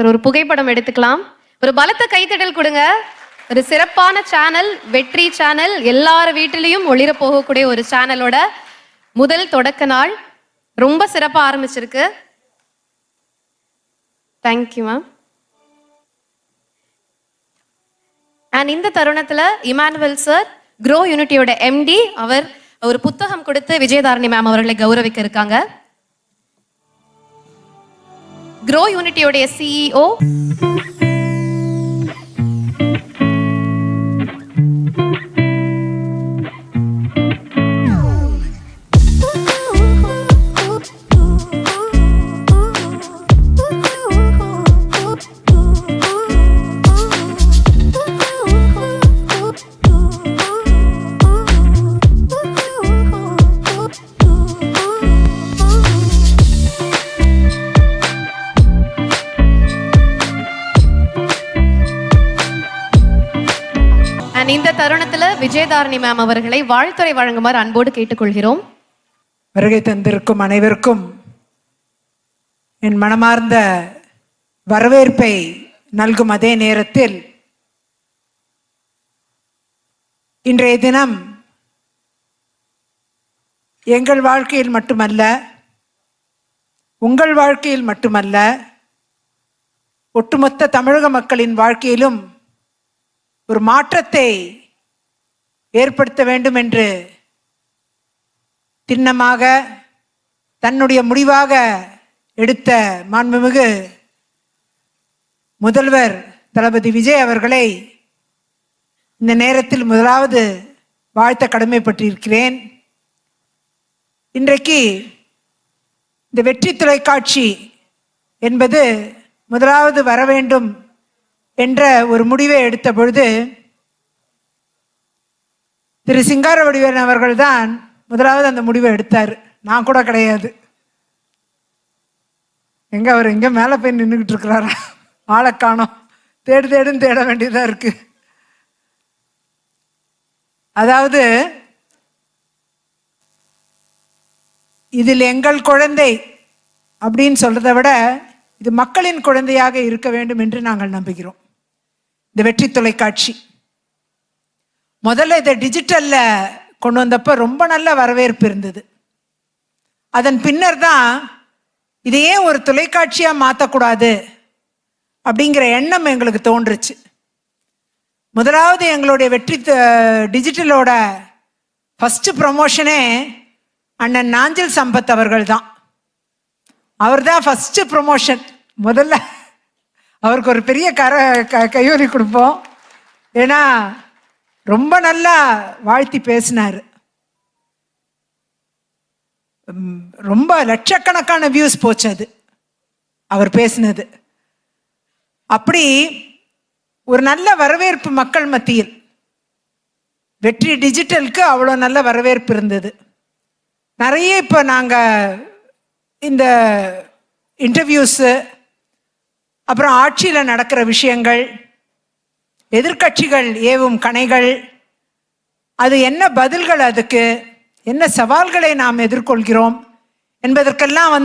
சார் ஒரு புகைப்படம் எடுத்துக்கலாம். ஒரு பலத்த கைத்தட்டல் கொடுங்க. ஒரு சிறப்பான சேனல், வெற்றி சேனல், எல்லார் வீட்டிலையும் ஒளிர போகக்கூடிய ஒரு சேனலோட முதல் தொடக்க நாள் ரொம்ப சிறப்பாக ஆரம்பிச்சிருக்கு. Thank you ma'am. அண்ட் இந்த தருணத்தில் இமானுவல் சார் க்ரோ யூனிட்டியோட MD அவர் ஒரு புத்தகம் கொடுத்து விஜயதாரணி மேம் அவர்களை கௌரவிக்க இருக்காங்க. க்ரோ யூனிட்டியோடைய CEO இந்த தருணத்துல விஜயதாரணி மேம் அவர்களை வாழ்த்துரை வழங்குமாறு அன்போடு கேட்டுக்கொள்கிறோம். வருகை தந்திருக்கும் அனைவருக்கும் என் மனமார்ந்த வரவேற்பை நல்கும் அதே நேரத்தில் இன்றைய தினம் எங்கள் வாழ்க்கையில் மட்டுமல்ல, உங்கள் வாழ்க்கையில் மட்டுமல்ல, ஒட்டுமொத்த தமிழக மக்களின் வாழ்க்கையிலும் ஒரு மாற்றத்தை ஏற்படுத்த வேண்டும் என்று திண்ணமாக தன்னுடைய முடிவாக எடுத்த மாண்புமிகு முதல்வர் தளபதி விஜய் அவர்களை இந்த நேரத்தில் முதலாவது வாழ்த்த கடமைப்பட்டிருக்கிறேன். இன்றைக்கு இந்த வெற்றி தொலைக்காட்சி என்பது முதலாவது வர வேண்டும் என்ற ஒரு முடிவை எடுத்த பொழுது திரு சிங்காரவடிவேலன் அவர்கள் தான் முதலாவது அந்த முடிவை எடுத்தார். நான் கூட கிடையாது. எங்க அவர் எங்க மேலே போய் நின்றுக்கிட்டு இருக்கிறாரா? ஆளை காணோம். தேடுன்னு தேட வேண்டியதா இருக்கு. அதாவது இதில் எங்கள் குழந்தை அப்படின்னு சொல்றதை விட இது மக்களின் குழந்தையாக இருக்க வேண்டும் என்று நாங்கள் நம்புகிறோம். இந்த வெற்றி தொலைக்காட்சி முதல்ல இதை டிஜிட்டல்ல கொண்டு வந்தப்ப ரொம்ப நல்ல வரவேற்பு இருந்தது. அதன் பின்னர் தான் இதையே ஒரு தொலைக்காட்சியா மாற்றக்கூடாது அப்படிங்கிற எண்ணம் எங்களுக்கு தோன்றுச்சு. முதலாவது எங்களுடைய வெற்றி டிஜிட்டலோட ஃபர்ஸ்ட் ப்ரமோஷனே அண்ணன் நாஞ்சில் சம்பத் அவர்கள் தான். அவர் தான் ஃபர்ஸ்ட் ப்ரமோஷன். முதல்ல அவருக்கு ஒரு பெரிய கையொலி கொடுப்போம். ஏன்னா ரொம்ப நல்லா வாழ்த்தி பேசினார். ரொம்ப லட்சக்கணக்கான வியூஸ் போச்சு அது அவர் பேசினது. அப்படி ஒரு நல்ல வரவேற்பு மக்கள் மத்தியில் வெற்றி டிஜிட்டலுக்கு அவ்வளோ நல்ல வரவேற்பு இருந்தது. நிறைய இப்போ நாங்கள் இந்த இன்டர்வியூஸு, அப்புறம் ஆட்சியில் நடக்கிற விஷயங்கள், எதிர்க்கட்சிகள் ஏவும் கணைகள், அது என்ன பதில்கள், அதுக்கு என்ன சவால்களை நாம் எதிர்கொள்கிறோம் என்பதற்கெல்லாம்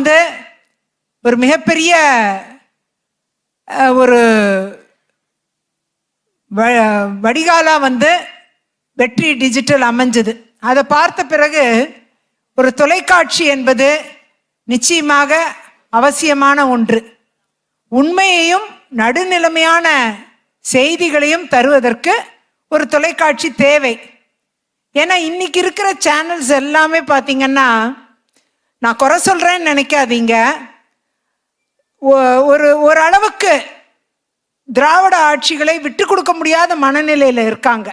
ஒரு மிகப்பெரிய ஒரு வடிகாலா வெற்றி டிஜிட்டல் அமைஞ்சது. அதை பார்த்த பிறகு ஒரு தொலைக்காட்சி என்பது நிச்சயமாக அவசியமான ஒன்று. உண்மையையும் நடுநிலைமையான செய்திகளையும் தருவதற்கு ஒரு தொலைக்காட்சி தேவை. ஏன்னா இன்னைக்கு இருக்கிற சேனல்ஸ் எல்லாமே பார்த்தீங்கன்னா, நான் குறை சொல்றேன்னு நினைக்காதீங்க, ஒரு அளவுக்கு திராவிட ஆட்சிகளை விட்டு கொடுக்க முடியாத மனநிலையில் இருக்காங்க.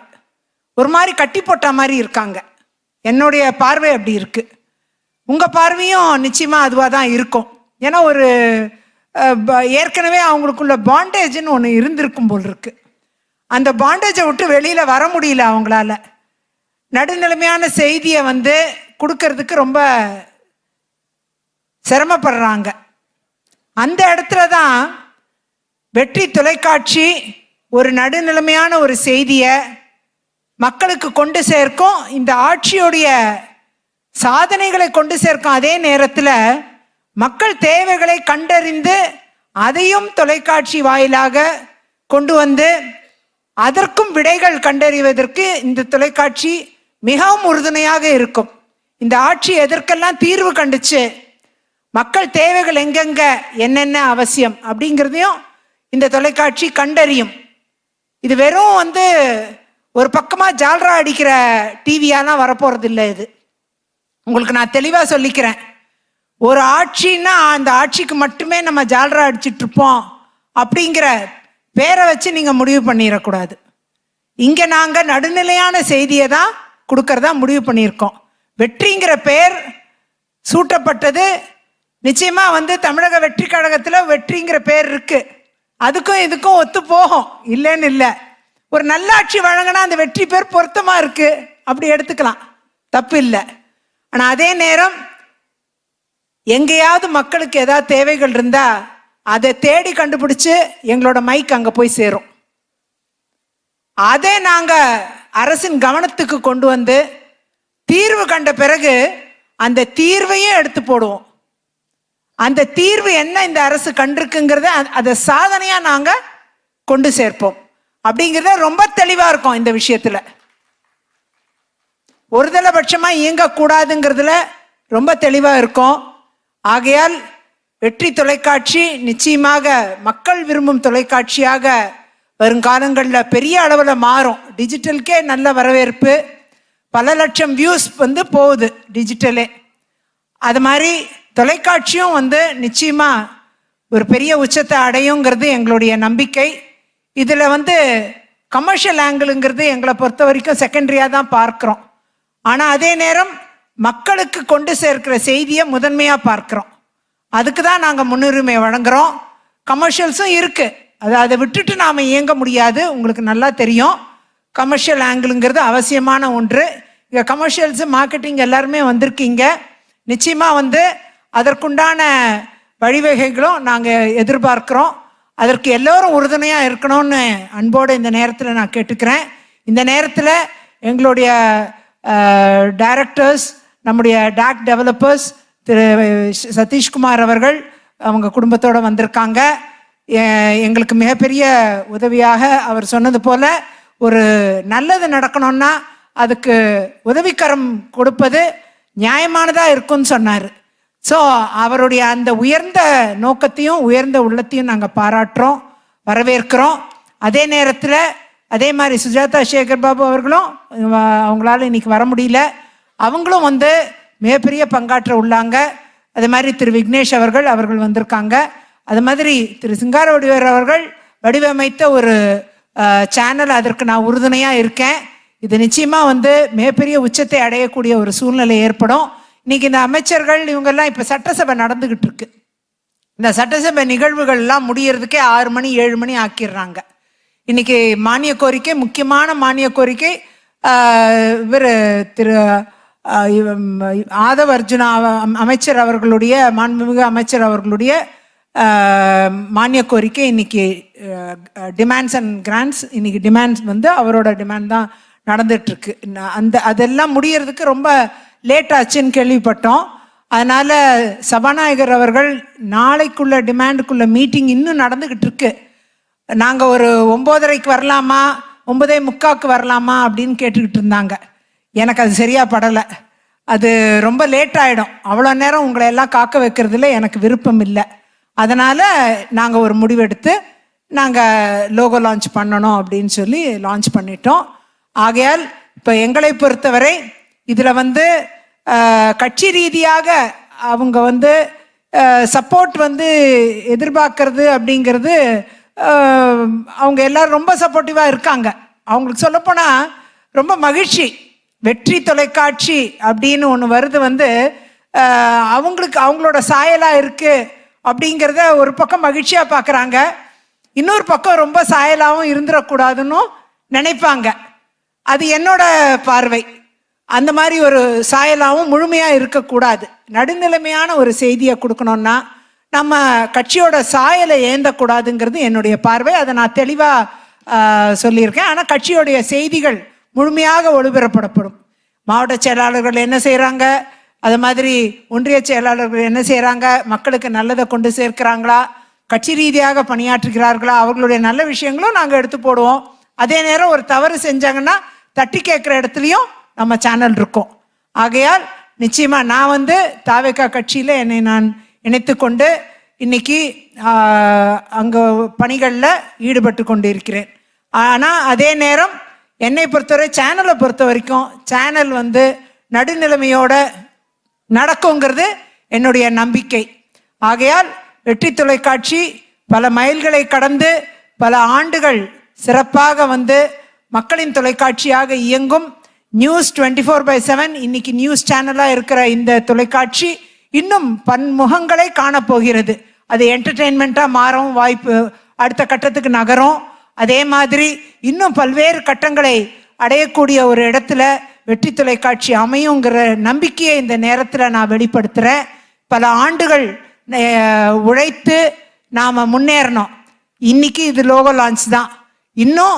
ஒரு மாதிரி கட்டி போட்ட மாதிரி இருக்காங்க. என்னுடைய பார்வை அப்படி இருக்கு. உங்க பார்வையும் நிச்சயமா அதுவாக தான் இருக்கும். ஏன்னா ஒரு ஏற்கனவே அவங்களுக்குள்ள பாண்டேஜ்னு ஒன்று இருந்திருக்கும் போல் இருக்கு. அந்த பாண்டேஜை விட்டு வெளியில வர முடியல அவங்களால. நடுநிலைமையான செய்தியை கொடுக்கறதுக்கு ரொம்ப சிரமப்படுறாங்க. அந்த இடத்துல தான் வெற்றி தொலைக்காட்சி ஒரு நடுநிலைமையான ஒரு செய்தியை மக்களுக்கு கொண்டு சேர்க்கும். இந்த ஆட்சியுடைய சாதனைகளை கொண்டு சேர்க்கும். அதே நேரத்தில் மக்கள் தேவைகளை கண்டறிந்து அதையும் தொலைக்காட்சி வாயிலாக கொண்டு வந்து அதற்கும் விடைகள் கண்டறிவதற்கு இந்த தொலைக்காட்சி மிகவும் உறுதுணையாக இருக்கும். இந்த ஆட்சி எதற்கெல்லாம் தீர்வு கண்டுச்சு, மக்கள் தேவைகள் எங்கெங்க என்னென்ன அவசியம் அப்படிங்கிறதையும் இந்த தொலைக்காட்சி கண்டறியும். இது வெறும் ஒரு பக்கமா ஜால்ரா அடிக்கிற டிவியாலாம் வரப்போறது இல்லை. இது உங்களுக்கு நான் தெளிவா சொல்லிக்கிறேன். ஒரு ஆட்சின்னா அந்த ஆட்சிக்கு மட்டுமே நம்ம ஜால்ரா அடிச்சிட்டு இருப்போம் அப்படிங்கிற பேரை வச்சு நீங்க முடிவு பண்ணிடக்கூடாது. இங்க நாங்க நடுநிலையான செய்தியை தான் கொடுக்கறதா முடிவு பண்ணியிருக்கோம். வெற்றிங்கிற பேர் சூட்டப்பட்டது நிச்சயமா தமிழக வெற்றி கழகத்துல வெற்றிங்கிற பேர் இருக்கு. அதுக்கும் இதுக்கும் ஒத்து போகும், இல்லைன்னு இல்லை. ஒரு நல்லாட்சி வழங்கினா அந்த வெற்றி பேர் பொருத்தமா இருக்கு, அப்படி எடுத்துக்கலாம், தப்பு இல்லை. ஆனா அதே நேரம் எங்கேயாவது மக்களுக்கு ஏதாவது தேவைகள் இருந்தா அதை தேடி கண்டுபிடிச்சு எங்களோட மைக் அங்க போய் சேரும். அதை நாங்க அரசின் கவனத்துக்கு கொண்டு வந்து தீர்வு கண்ட பிறகு அந்த தீர்வையும் எடுத்து போடுவோம். அந்த தீர்வு என்ன இந்த அரசு கண்டிருக்குங்கிறத அதை சாதனையா நாங்க கொண்டு சேர்ப்போம். அப்படிங்கிறத ரொம்ப தெளிவா இருக்கும். இந்த விஷயத்துல ஒருதலைபட்சமா இயங்கக்கூடாதுங்கிறதுல ரொம்ப தெளிவா இருக்கும். ஆகையால் வெற்றி தொலைக்காட்சி நிச்சயமாக மக்கள் விரும்பும் தொலைக்காட்சியாக வருங்காலங்களில் பெரிய அளவில் மாறும். டிஜிட்டலுக்கே நல்ல வரவேற்பு, பல லட்சம் வியூஸ் போகுது டிஜிட்டலே. அது மாதிரி தொலைக்காட்சியும் நிச்சயமா ஒரு பெரிய உச்சத்தை அடையுங்கிறது எங்களுடைய நம்பிக்கை. இதில் கமர்ஷியல் ஆங்கிளுங்கிறது எங்களை பொறுத்த வரைக்கும் செகண்டரியாக தான் பார்க்குறோம். ஆனால் அதே நேரம் மக்களுக்கு கொண்டு சேர்க்கிற செய்தியை முதன்மையாக பார்க்குறோம். அதுக்கு தான் நாங்கள் முன்னுரிமை வழங்குகிறோம். கமர்ஷியல்ஸும் இருக்குது, அதை விட்டுட்டு நாம் இயங்க முடியாது. உங்களுக்கு நல்லா தெரியும், கமர்ஷியல் ஆங்கிளுங்கிறது அவசியமான ஒன்று. இங்கே கமர்ஷியல்ஸு மார்க்கெட்டிங் எல்லாருமே வந்திருக்கீங்க. நிச்சயமாக அதற்குண்டான வழிவகைகளும் நாங்கள் எதிர்பார்க்குறோம். அதற்கு எல்லோரும் உறுதுணையாக இருக்கணும்னு அன்போடு இந்த நேரத்தில் நான் கேட்டுக்கிறேன். இந்த நேரத்தில் எங்களுடைய டைரக்டர்ஸ், நம்முடைய டாக் டெவலப்பர்ஸ் திரு சதீஷ்குமார் அவர்கள் அவங்க குடும்பத்தோடு வந்திருக்காங்க. எங்களுக்கு மிகப்பெரிய உதவியாக அவர் சொன்னது போல் ஒரு நல்லது நடக்கணும்னா அதுக்கு உதவிக்கரம் கொடுப்பது நியாயமானதாக இருக்கும்னு சொன்னார். ஸோ அவருடைய அந்த உயர்ந்த நோக்கத்தையும் உயர்ந்த உள்ளத்தையும் நாங்கள் பாராட்டுறோம், வரவேற்கிறோம். அதே நேரத்தில் அதே மாதிரி சுஜாதா சேகர் பாபு அவர்களும் அவங்களால இன்னைக்கு வர முடியல, அவங்களும் மிகப்பெரிய பங்காற்ற உள்ளாங்க. அதே மாதிரி திரு விக்னேஷ் அவர்கள் வந்திருக்காங்க. அது மாதிரி திரு சிங்காரவடிவேர் அவர்கள் வடிவமைத்த ஒரு சேனல், அதற்கு நான் உறுதுணையாக இருக்கேன். இது நிச்சயமாக மிகப்பெரிய உச்சத்தை அடையக்கூடிய ஒரு சூழ்நிலை ஏற்படும். இன்னைக்கு இந்த அமைச்சர்கள் இவங்கெல்லாம் இப்போ சட்டசபை நடந்துகிட்டு இருக்கு. இந்த சட்டசபை நிகழ்வுகள்லாம் முடியறதுக்கே 6 மணி 7 மணி ஆக்கிடுறாங்க. இன்னைக்கு மானிய கோரிக்கை, முக்கியமான மானிய கோரிக்கை இவர் திரு ஆதவ் அர்ஜுனா அமைச்சர் அவர்களுடைய, மாண்புமிகு அமைச்சர் அவர்களுடைய மானிய கோரிக்கை இன்னைக்கு டிமாண்ட்ஸ் அண்ட் கிராண்ட்ஸ், இன்னைக்கு டிமாண்ட்ஸ் அவரோட டிமாண்ட் தான் நடந்துட்டு இருக்கு. அதெல்லாம் முடியறதுக்கு ரொம்ப லேட் ஆச்சுன்னு கேள்விப்பட்டோம். அதனால சபாநாயகர் அவர்கள் நாளைக்குள்ள டிமாண்டுக்குள்ள மீட்டிங் இன்னும் நடந்துகிட்டு இருக்கு. நாங்கள் ஒரு 9:30க்கு வரலாமா 9:45க்கு வரலாமா அப்படின்னு கேட்டுக்கிட்டு இருந்தாங்க. எனக்கு அது சரியா படலை. அது ரொம்ப லேட் ஆகிடும். அவ்வளோ நேரம் உங்களை எல்லாம் காக்க வைக்கிறதுல எனக்கு விருப்பம் இல்லை. அதனால் நாங்கள் ஒரு முடிவெடுத்து நாங்கள் லோகோ லான்ச் பண்ணணும் அப்படின்னு சொல்லி லான்ச் பண்ணிட்டோம். ஆகையால் இப்போ எங்களை பொறுத்தவரை இதில் கட்சி ரீதியாக அவங்க சப்போர்ட் எதிர்பார்க்கறது அப்படிங்கிறது அவங்க எல்லாரும் ரொம்ப சப்போர்ட்டிவாக இருக்காங்க. அவங்களுக்கு சொல்லப்போனால் ரொம்ப மகிழ்ச்சி. வெற்றி தொலைக்காட்சி அப்படின்னு ஒன்று வருது அவங்களுக்கு அவங்களோட சாயலாக இருக்குது அப்படிங்கிறத ஒரு பக்கம் மகிழ்ச்சியாக பார்க்குறாங்க. இன்னொரு பக்கம் ரொம்ப சாயலாகவும் இருந்துடக்கூடாதுன்னு நினைப்பாங்க. அது என்னோட பார்வை. அந்த மாதிரி ஒரு சாயலாகவும் முழுமையாக இருக்கக்கூடாது. நடுநிலைமையான ஒரு செய்தியை கொடுக்கணும்னா நம்ம கட்சியோட சாயலை ஏந்தக்கூடாதுங்கிறது என்னுடைய பார்வை. அதை நான் தெளிவாக சொல்லியிருக்கேன். ஆனால் கட்சியோடைய செய்திகள் முழுமையாக ஒளிபரப்பப்படும். மாவட்ட செயலாளர்கள் என்ன செய்கிறாங்க, அது மாதிரி ஒன்றிய செயலாளர்கள் என்ன செய்கிறாங்க, மக்களுக்கு நல்லதை கொண்டு சேர்க்கிறாங்களா, கட்சி ரீதியாக பணியாற்றுகிறார்களோ அவர்களுடைய நல்ல விஷயங்களும் நாங்கள் எடுத்து போடுவோம். அதே நேரம் ஒரு தவறு செஞ்சாங்கன்னா தட்டி கேட்குற இடத்துலையும் நம்ம சேனல் இருக்கும். ஆகையால் நிச்சயமாக நான் தாவேகா கட்சியில் என்னை நான் இணைத்து கொண்டு இன்னைக்கு அங்கே பணிகளில் ஈடுபட்டு கொண்டு இருக்கிறேன். ஆனால் அதே நேரம் என்னை பொறுத்தவரை சேனலை பொறுத்த வரைக்கும் சேனல் நடுநிலைமையோட நடக்குங்கிறது என்னுடைய நம்பிக்கை. ஆகையால் வெற்றி தொலைக்காட்சி பல மைல்களை கடந்து பல ஆண்டுகள் சிறப்பாக மக்களின் தொலைக்காட்சியாக இயங்கும். நியூஸ் 24/7 இன்னைக்கு நியூஸ் சேனலாக இருக்கிற இந்த தொலைக்காட்சி இன்னும் பன்முகங்களை காணப்போகிறது. அது என்டர்டெயின்மெண்ட்டாக மாறும், வாய்ப்பு அடுத்த கட்டத்துக்கு நகரும். அதே மாதிரி இன்னும் பல்வேறு கட்டங்களை அடையக்கூடிய ஒரு இடத்துல வெற்றி தொலைக்காட்சி அமையுங்கிற நம்பிக்கையை இந்த நேரத்தில் நான் வெளிப்படுத்துகிறேன். பல ஆண்டுகள் உழைத்து நாம் முன்னேறணும். இன்னைக்கு இது லோகோ லான்ச் தான். இன்னும்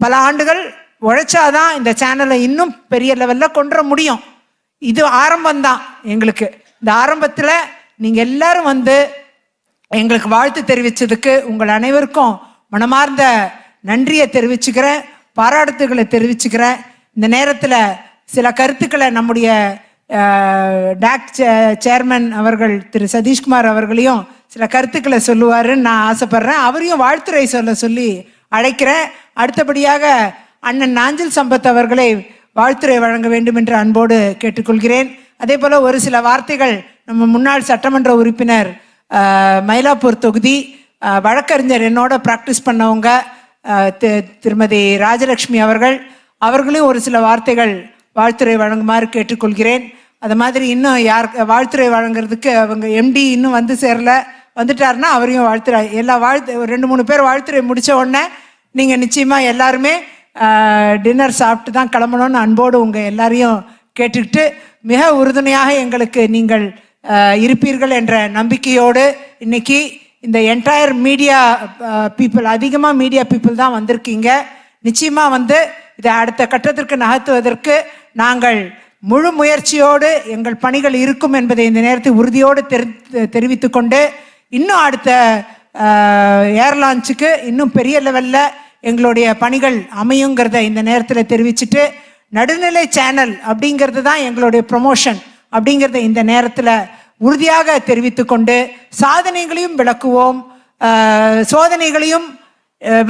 பல ஆண்டுகள் உழைச்சாதான் இந்த சேனலை இன்னும் பெரிய லெவலில் கொண்டு முடியும். இது ஆரம்பம்தான் எங்களுக்கு. இந்த ஆரம்பத்தில் நீங்கள் எல்லாரும் எங்களுக்கு வாழ்த்து தெரிவித்ததுக்கு உங்கள் அனைவருக்கும் மனமார்ந்த நன்றியை தெரிவிச்சுக்கிறேன், பாராட்டுகளை தெரிவிச்சுக்கிறேன். இந்த நேரத்தில் சில கருத்துக்களை நம்முடைய டாக் சேர்மன் அவர்கள் திரு சதீஷ்குமார் அவர்களையும் சில கருத்துக்களை சொல்லுவாருன்னு நான் ஆசைப்படுறேன். அவரையும் வாழ்த்துறை சொல்லி அழைக்கிறேன். அடுத்தபடியாக அண்ணன் நாஞ்சில் சம்பத் அவர்களை வாழ்த்துறை வழங்க வேண்டும் என்று அன்போடு கேட்டுக்கொள்கிறேன். அதே போல் ஒரு சில வார்த்தைகள் நம்ம முன்னாள் சட்டமன்ற உறுப்பினர் மயிலாப்பூர் தொகுதி வழக்கறிஞர் என்னோட ப்ராக்டிஸ் பண்ணவங்க திருமதி ராஜலக்ஷ்மி அவர்களையும் ஒரு சில வார்த்தைகள் வாழ்த்துறை வழங்குமாறு கேட்டுக்கொள்கிறேன். அது மாதிரி இன்னும் வாழ்த்துறை வழங்குறதுக்கு அவங்க எம்டி இன்னும் சேரல, வந்துட்டாருன்னா அவரையும் வாழ்த்துறை எல்லா 2-3 பேர் வாழ்த்துறை முடித்த உடனே நீங்கள் நிச்சயமாக எல்லாருமே டின்னர் சாப்பிட்டு தான் கிளம்பணும்னு அன்போடு உங்கள் எல்லாரையும் கேட்டுக்கிட்டு மிக உறுதுணையாக எங்களுக்கு நீங்கள் இருப்பீர்கள் என்ற நம்பிக்கையோடு இன்னைக்கு இந்த என்டையர் மீடியா பீப்புள், அதிகமாக மீடியா பீப்புள் தான் வந்திருக்கீங்க. நிச்சயமாக இதை அடுத்த கட்டத்திற்கு நகர்த்துவதற்கு நாங்கள் முழு முயற்சியோடு எங்கள் பணிகள் இருக்கும் என்பதை இந்த நேரத்தில் உறுதியோடு தெரிவித்து கொண்டு இன்னும் அடுத்த ஏர் லான்ச்சுக்கு இன்னும் பெரிய லெவலில் எங்களுடைய பணிகள் அமையுங்கிறத இந்த நேரத்தில் தெரிவிச்சுட்டு, நடுநிலை சேனல் அப்படிங்கிறது தான் எங்களுடைய ப்ரொமோஷன் அப்படிங்கிறத இந்த நேரத்தில் உறுதியாக தெரிவித்து கொண்டு சாதனைகளையும் விளக்குவோம், சோதனைகளையும்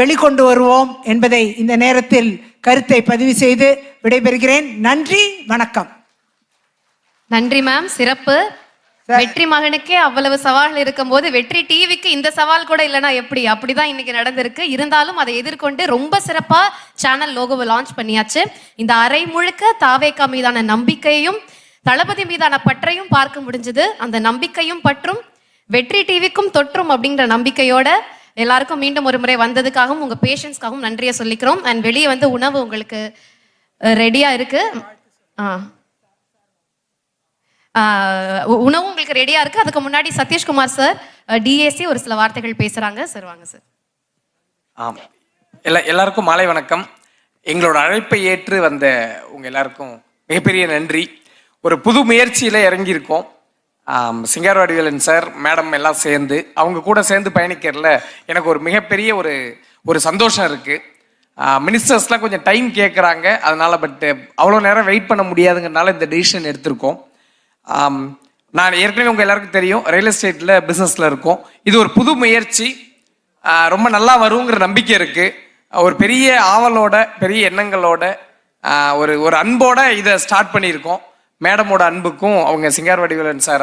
வெளிக்கொண்டு வருவோம் என்பதை இந்த நேரத்தில் கருத்தை பதிவு செய்து விடைபெறுகிறேன். நன்றி, வணக்கம். நன்றி மேம், சிறப்பு. வெற்றி மகனுக்கே அவ்வளவு சவால் இருக்கும் போது வெற்றி டிவிக்கு இந்த சவால் கூட இல்லைன்னா எப்படி? அப்படிதான் இன்னைக்கு நடந்திருக்கு. இருந்தாலும் அதை எதிர்கொண்டு ரொம்ப சிறப்பா சேனல் லோகோவை லான்ச் பண்ணியாச்சு. இந்த அரை முழுக்க தாவேகா மீதான நம்பிக்கையும் தளபதி மீதான பற்றையும் பார்க்க முடிஞ்சது. அந்த நம்பிக்கையும் பற்றும் வெற்றி டிவிக்கும் தொற்றும் அப்படிங்கிற நம்பிக்கையோட எல்லாருக்கும் மீண்டும் ஒரு முறை வந்ததுக்காகவும் உங்க பேஷன்ஸ்க்காகவும் நன்றியை சொல்லிக்கிறோம். அண்ட் வெளியே உணவு உங்களுக்கு ரெடியா இருக்கு. உணவு உங்களுக்கு ரெடியா இருக்கு. அதுக்கு முன்னாடி சதீஷ்குமார் சார் டிஏசி ஒரு சில வார்த்தைகள் பேசுறாங்க. சார் வாங்க சார். எல்லாருக்கும் மாலை வணக்கம். எங்களோட அழைப்பை ஏற்று வந்த உங்க எல்லாருக்கும் மிகப்பெரிய நன்றி. ஒரு புது முயற்சியில இறங்கியிருக்கோம். சிங்காரவடிவேலன் சார் மேடம் எல்லாம் சேர்ந்து அவங்க கூட சேர்ந்து பயணிக்கிறதுல எனக்கு ஒரு மிகப்பெரிய ஒரு சந்தோஷம் இருக்குது. மினிஸ்டர்ஸ்லாம் கொஞ்சம் டைம் கேட்குறாங்க, அதனால் அவ்வளோ நேரம் வெயிட் பண்ண முடியாதுங்கிறனால இந்த டிசிஷன் எடுத்திருக்கோம். நான் ஏற்கனவே உங்கள் எல்லாருக்கும் தெரியும், ரியல் எஸ்டேட்டில் பிஸ்னஸில் இருக்கோம். இது ஒரு புது முயற்சி, ரொம்ப நல்லா வருங்கிற நம்பிக்கை இருக்குது. ஒரு பெரிய ஆவலோட பெரிய எண்ணங்களோட ஒரு அன்போட இதை ஸ்டார்ட் பண்ணியிருக்கோம். மேடமோட அன்புக்கும் அவங்க சிங்காரவடிவேலன் சார்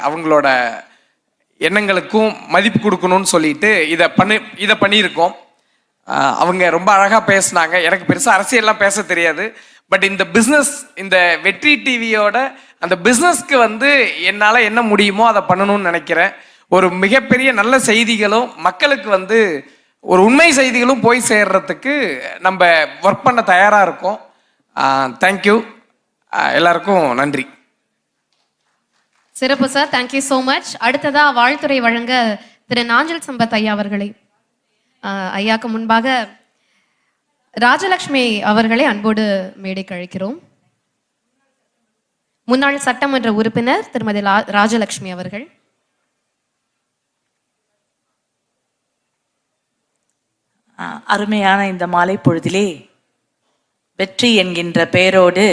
அவங்களோட எண்ணங்களுக்கும் மதிப்பு கொடுக்கணும்னு சொல்லிட்டு இதை பண்ணியிருக்கோம். அவங்க ரொம்ப அழகாக பேசினாங்க. எனக்கு பெருசாக அரசியல்லாம் பேச தெரியாது. பட் இந்த பிஸ்னஸ், இந்த வெற்றி டிவியோட அந்த பிஸ்னஸ்க்கு என்னால் என்ன முடியுமோ அதை பண்ணணும்னு நினைக்கிறேன். ஒரு மிகப்பெரிய நல்ல செய்திகளும் மக்களுக்கு ஒரு உண்மை செய்திகளும் போய் சேர்றதுக்கு நம்ம ஒர்க் பண்ண தயாராக இருக்கோம். தேங்க்யூ, எல்லாருக்கும் நன்றி. சிறப்பு சார், தேங்க்யூ ஸோ மச். அடுத்ததா வாழ்த்துறை வழங்க திரு நாஞ்சில் சம்பத் ஐயா அவர்களை, ஐயாக்கு முன்பாக ராஜலட்சுமி அவர்களை அன்போடு மேடைக்கு அழைக்கிறோம். முன்னாள் சட்டமன்ற உறுப்பினர் திருமதி ராஜலட்சுமி அவர்கள். அருமையான இந்த மாலை பொழுதிலே வெற்றி என்கின்ற பெயரோடு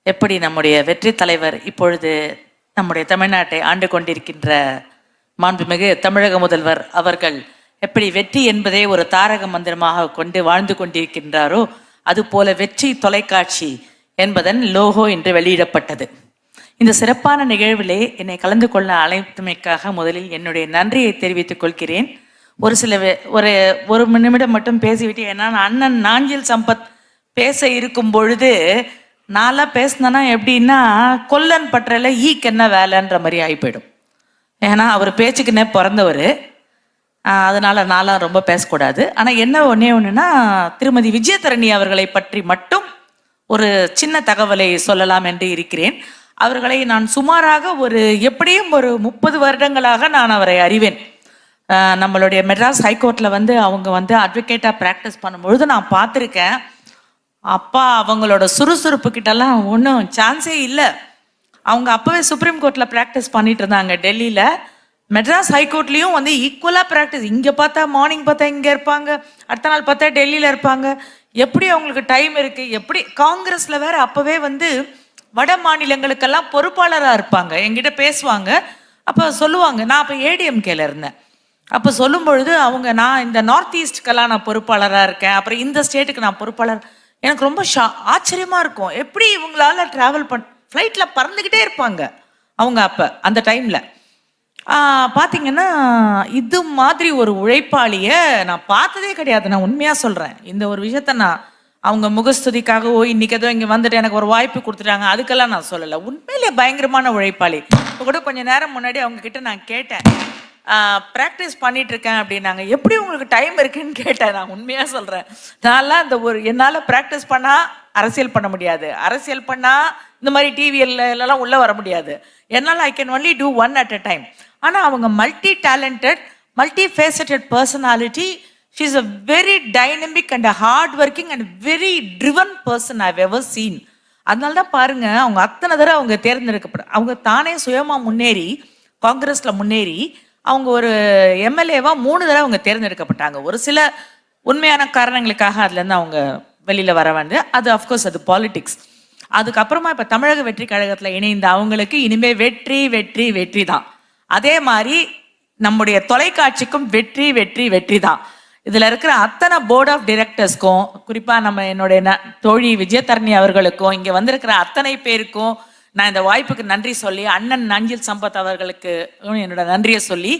எப்படி நம்முடைய வெற்றி தலைவர் இப்பொழுது நம்முடைய தமிழ்நாட்டை ஆண்டு கொண்டிருக்கின்ற மாண்புமிகு தமிழக முதல்வர் அவர்கள் எப்படி வெற்றி என்பதே ஒரு தாரக மந்திரமாக கொண்டு வாழ்ந்து கொண்டிருக்கின்றாரோ அதுபோல வெற்றி தொலைக்காட்சி என்பதன் லோகோ இன்று வெளியிடப்பட்டது. இந்த சிறப்பான நிகழ்விலே என்னை கலந்து கொள்ள அழைத்தமைக்காக முதலில் என்னுடைய நன்றியை தெரிவித்துக் கொள்கிறேன். ஒரு நிமிடம் மட்டும் பேசிவிட்டு, ஏன்னா அண்ணன் நாஞ்சில் சம்பத் பேச இருக்கும் பொழுது நான்லாம் பேசினேன்னா எப்படின்னா கொல்லன் பற்றல ஈக்கு என்ன வேலைன்ற மாதிரி ஆகி போயிடும். ஏன்னா அவர் பேச்சுக்குன்னே பிறந்தவர், அதனால நான்லாம் ரொம்ப பேசக்கூடாது. ஆனால் என்ன ஒன்றுனா திருமதி விஜயதரணி அவர்களை பற்றி மட்டும் ஒரு சின்ன தகவலை சொல்லலாம் என்று இருக்கிறேன். அவர்களை நான் சுமாராக எப்படியும் ஒரு 30 வருடங்களாக நான் அவரை அறிவேன். நம்மளுடைய மெட்ராஸ் ஹைகோர்ட்டில் அவங்க அட்வொகேட்டாக ப்ராக்டிஸ் பண்ணும்பொழுது நான் பார்த்துருக்கேன். அப்பா அவங்களோட சுறுசுறுப்பு கிட்டலாம் ஒன்றும் சான்ஸே இல்லை. அவங்க அப்போவே சுப்ரீம் கோர்ட்டில் ப்ராக்டிஸ் பண்ணிட்டு இருந்தாங்க டெல்லியில். மெட்ராஸ் ஹைகோர்ட்லேயும் ஈக்குவலாக ப்ராக்டிஸ். இங்கே பார்த்தா மார்னிங் பார்த்தா இங்கே இருப்பாங்க, அடுத்த நாள் பார்த்தா டெல்லியில் இருப்பாங்க. எப்படி அவங்களுக்கு டைம் இருக்குது? எப்படி காங்கிரஸில் வேற அப்போவே வட மாநிலங்களுக்கெல்லாம் பொறுப்பாளராக இருப்பாங்க. என்கிட்ட பேசுவாங்க. அப்போ சொல்லுவாங்க, நான் அப்போ ஏடிஎம்கேல இருந்தேன். அப்போ சொல்லும் பொழுது நான் இந்த நார்த் ஈஸ்ட்டுக்கெல்லாம் நான் பொறுப்பாளராக இருக்கேன், அப்புறம் இந்த ஸ்டேட்டுக்கு நான் பொறுப்பாளர். எனக்கு ரொம்ப ஆச்சரியமாக இருக்கும், எப்படி இவங்களால ட்ராவல் ஃப்ளைட்டில் பறந்துக்கிட்டே இருப்பாங்க அவங்க. அப்போ அந்த டைமில் பார்த்தீங்கன்னா இது மாதிரி ஒரு உழைப்பாளியை நான் பார்த்ததே கிடையாது. நான் உண்மையாக சொல்கிறேன். இந்த ஒரு விஷயத்த நான் அவங்க முகஸ்துதிக்காகவோ இன்னைக்கு ஏதோ இங்கே வந்துட்டு எனக்கு ஒரு வாய்ப்பு கொடுத்துட்டாங்க அதுக்கெல்லாம் நான் சொல்லலை. உண்மையிலே பயங்கரமான உழைப்பாளி. இப்போ கூட கொஞ்சம் நேரம் முன்னாடி அவங்க கிட்ட நான் கேட்டேன், ப்ராக்டிஸ் பண்ணிட்டு இருக்கேன் அப்படின்னாங்க. எப்படி உங்களுக்கு டைம் இருக்குன்னு கேட்டேன். நான் உண்மையாக சொல்கிறேன், நான்லாம் என்னால் ப்ராக்டிஸ் பண்ணால் அரசியல் பண்ண முடியாது, அரசியல் பண்ணால் இந்த மாதிரி டிவிஎல்லாம் உள்ளே வர முடியாது. என்னால் I can only do one at a time. ஆனால் அவங்க multi talented, multi faceted personality. She is a very dynamic and hard working and very driven person I have ever seen. அதனால தான் பாருங்க, அவங்க அத்தனை தடவை அவங்க தேர்ந்தெடுக்கப்பட அவங்க தானே சுயமாக முன்னேறி காங்கிரஸில் முன்னேறி அவங்க ஒரு எம்எல்ஏவா 3 தடவை அவங்க தேர்ந்தெடுக்கப்பட்டாங்க. ஒரு சில உண்மையான காரணங்களுக்காக அதுலேருந்து அவங்க வெளியில் வர அது அஃப்கோர்ஸ் அது பாலிடிக்ஸ். அதுக்கப்புறமா இப்போ தமிழக வெற்றி கழகத்தில் இணைந்த அவங்களுக்கு இனிமே வெற்றி வெற்றி வெற்றி தான். அதே மாதிரி நம்முடைய தொலைக்காட்சிக்கும் வெற்றி வெற்றி வெற்றி தான். இதில் இருக்கிற அத்தனை போர்ட் ஆஃப் டைரக்டர்ஸ்க்கும், குறிப்பாக நம்ம என்னுடைய தோழி விஜயதரணி அவர்களுக்கும், இங்கே வந்திருக்கிற அத்தனை பேருக்கும் நான் இந்த வாய்ப்புக்கு நன்றி சொல்லி, அண்ணன் நாஞ்சில் சம்பத் அவர்களுக்கு என்னோட நன்றியை சொல்லி,